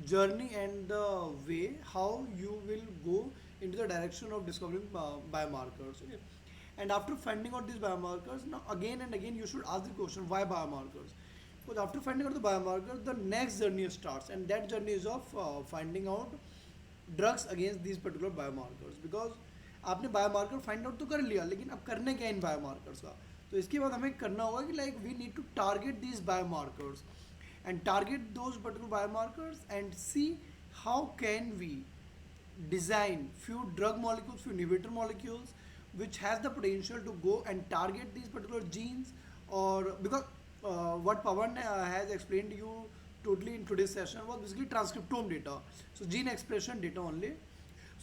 journey and the way how you will go into the direction of discovering biomarkers. Okay. And after finding out these biomarkers, now again and again you should ask the question, why biomarkers? Because after finding out the biomarkers, the next journey starts, and that journey is of finding out drugs against these particular biomarkers. Because आपने biomarker find out तो कर लिया, लेकिन अब करने क्या इन biomarkers का? तो इसके बाद हमें करना होगा कि like we need to target these biomarkers and target those particular biomarkers and see how can we design few drug molecules, few inhibitor molecules, which has the potential to go and target these particular genes. Or because what Pawan has explained to you totally in today's session was basically transcriptome data, so gene expression data only.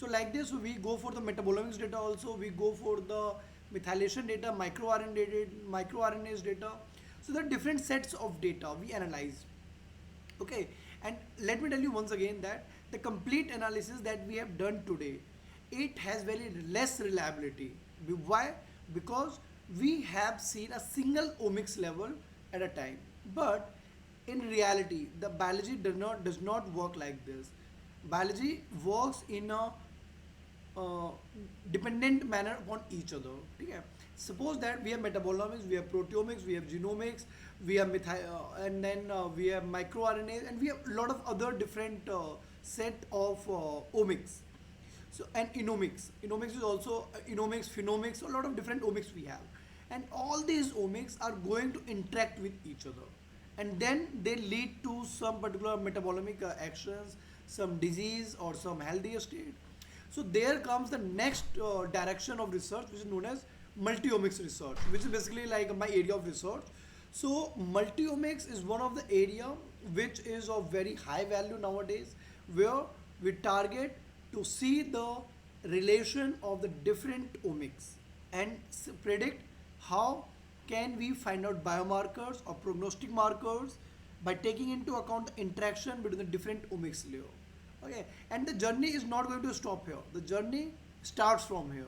So like this, we go for the metabolomics data also, we go for the methylation data, microRNA data, microRNAs data. So there are different sets of data we analyze. Okay, and let me tell you once again that the complete analysis that we have done today, it has very less reliability. Why? Because we have seen a single omics level at a time, but in reality the biology does not work like this. Biology works in a uh, dependent manner upon each other. Okay? Suppose that we have metabolomics, we have proteomics, we have genomics, we have and then we have microRNAs, and we have a lot of other different set of omics. So and enomics is also enomics, phenomics, a lot of different omics we have, and all these omics are going to interact with each other, and then they lead to some particular metabolomic actions, some disease or some healthy state. So there comes the next direction of research, which is known as multiomics research, which is basically like my area of research. So multiomics is one of the area which is of very high value nowadays, where we target to see the relation of the different omics and predict how can we find out biomarkers or prognostic markers by taking into account the interaction between the different omics layer. Okay, and the journey is not going to stop here. The journey starts from here.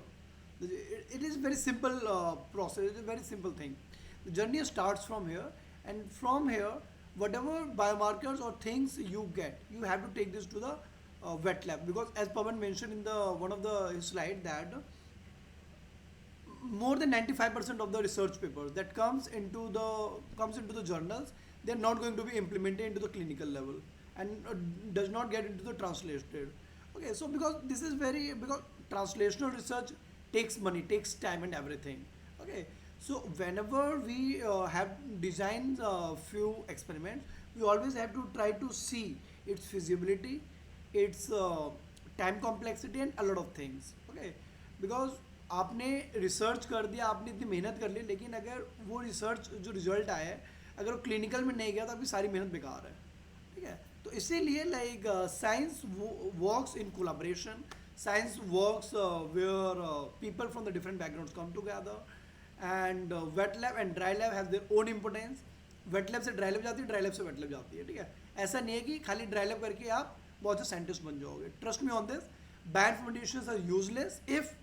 It is very simple process. It's a very simple thing. The journey starts from here, and from here, whatever biomarkers or things you get, you have to take this to the wet lab, because as Pavan mentioned in the one of the slide that more than 95% of the research papers that comes into the journals, they're not going to be implemented into the clinical level, and does not get into the translated. Okay, so because this is very, because translational research takes money, takes time and everything. Okay, so whenever we have designed a few experiments, we always have to try to see its feasibility, its time complexity and a lot of things. Okay, because आपने research कर दिया, आपने इतनी मेहनत कर ली, लेकिन अगर वो रिसर्च जो रिजल्ट आया है, अगर वो क्लिनिकल में नहीं गया तो आपकी सारी मेहनत बेकार है. ठीक है, तो इसीलिए like science works in collaboration. Science works where people from the different backgrounds come together, and wet lab and dry lab has their own importance. Wet lab से ड्राई लैब जाती है, ड्राई लैब से wet lab जाती है. ठीक है, ऐसा नहीं है कि खाली ड्राई लैब करके आप बहुत से साइंटिस्ट बन जाओगे. Trust me on this, bioinformaticians are useless if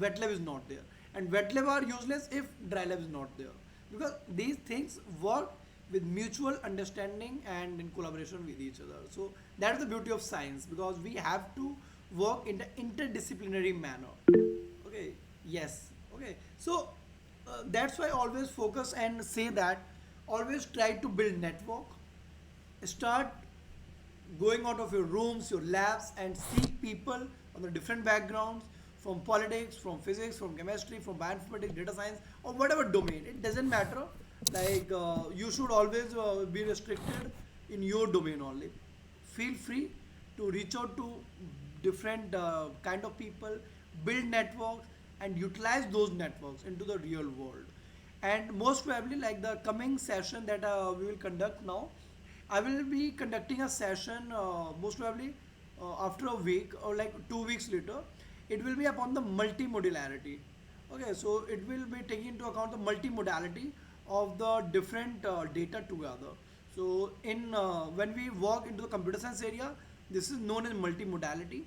wet lab is not there, and wet lab are useless if dry lab is not there, because these things work with mutual understanding and in collaboration with each other. So that's the beauty of science, because we have to work in the interdisciplinary manner. Okay, yes. Okay, so that's why I always focus and say that always try to build network. Start going out of your rooms, your labs, and seek people on the different backgrounds, from politics, from physics, from chemistry, from bioinformatics, data science, or whatever domain. It doesn't matter. Like you should always be restricted in your domain only. Feel free to reach out to different kind of people, build networks, and utilize those networks into the real world. And most probably, like the coming session that we will conduct now, I will be conducting a session most probably after a week or like 2 weeks later. It will be upon the multimodularity. Okay, so it will be taking into account the multimodality of the different data together. So in when we walk into the computer science area, this is known as multimodality.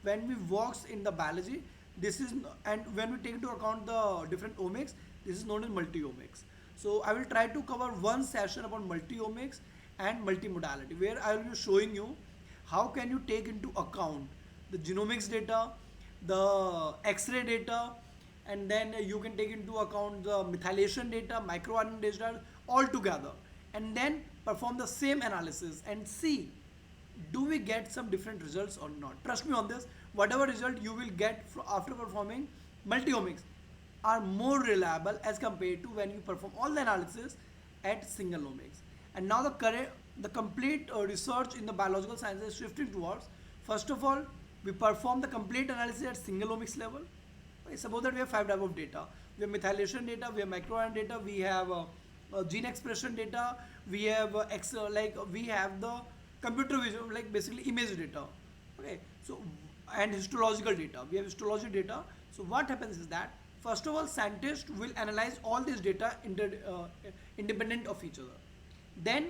When we walks in the biology, this is, and when we take into account the different omics, this is known as multiomics. So I will try to cover one session about multiomics and multimodality, where I will be showing you how can you take into account the genomics data, the X-ray data, and then you can take into account the methylation data, microRNA data all together, and then perform the same analysis and see do we get some different results or not. Trust me on this, whatever result you will get after performing multiomics are more reliable as compared to when you perform all the analysis at single omics. And now the complete research in the biological sciences is shifting towards, first of all, we perform the complete analysis at single omics level. Okay, suppose that we have 5 type of data. We have methylation data, we have microRNA data, we have gene expression data, we have we have the computer vision, like basically image data. Okay, so and histological data. We have histology data. So what happens is that first of all, scientists will analyze all this data independent of each other. Then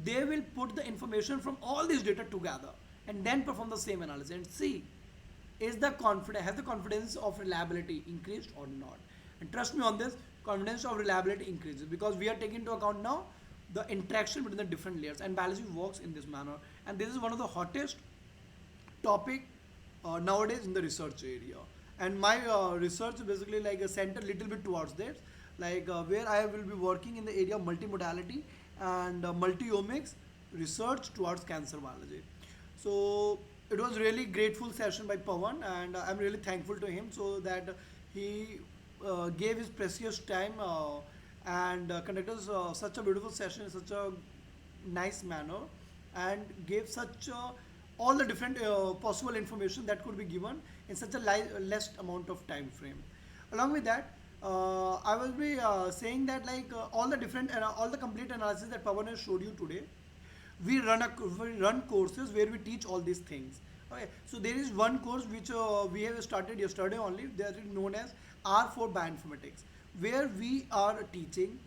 they will put the information from all this data together and then perform the same analysis and see is the confidence, has the confidence of reliability increased or not. And trust me on this, confidence of reliability increases because we are taking into account now the interaction between the different layers, and biology works in this manner. And this is one of the hottest topic nowadays in the research area. And my research is basically like a center little bit towards that, like where I will be working in the area of multimodality and multiomics research towards cancer biology. So it was really grateful session by Pawan, and I'm really thankful to him so that he gave his precious time and conducted such a beautiful session in such a nice manner, and gave such all the different possible information that could be given in such a less amount of time frame. Along with that, I will be saying that like all the different all the complete analysis that Pawan has showed you today, we run courses where we teach all these things. Okay, so there is one course which we have started yesterday only, that is known as R for bioinformatics, where we are teaching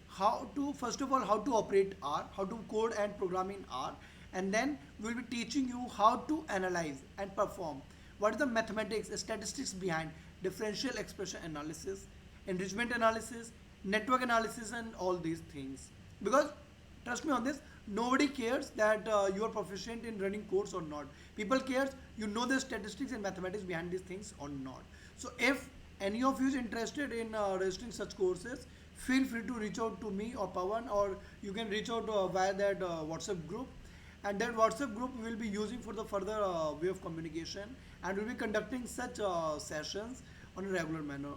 how to, first of all, how to operate R, how to code and program in R, and then we will be teaching you how to analyze and perform, what is the mathematics, statistics behind differential expression analysis, enrichment analysis, network analysis, and all these things. Because trust me on this, nobody cares that you are proficient in running codes or not. People cares you know the statistics and mathematics behind these things or not. So if any of you is interested in registering such courses, feel free to reach out to me or Pawan, or you can reach out via that WhatsApp group, and that WhatsApp group we will be using for the further way of communication, and we'll be conducting such sessions on a regular manner.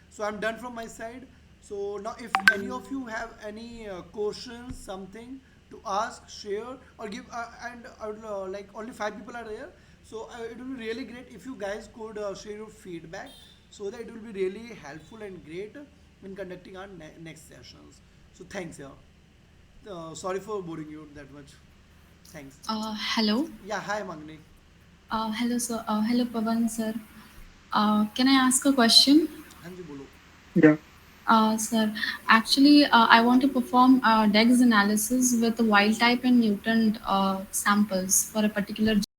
So I'm done from my side. So now if any of you have any questions, something to ask, share, or give, and I would like only 5 people are there, so it will be really great if you guys could share your feedback, so that it will be really helpful and great in conducting our next sessions. So thanks, yeah. Sorry for boring you that much. Thanks. Hello. Yeah, hi Magni. Hello, sir. Hello, Pavan, sir. Can I ask a question? हाँ जी बोलो. Yeah. Sir, actually, I want to perform DEX analysis with wild type and mutant samples for a particular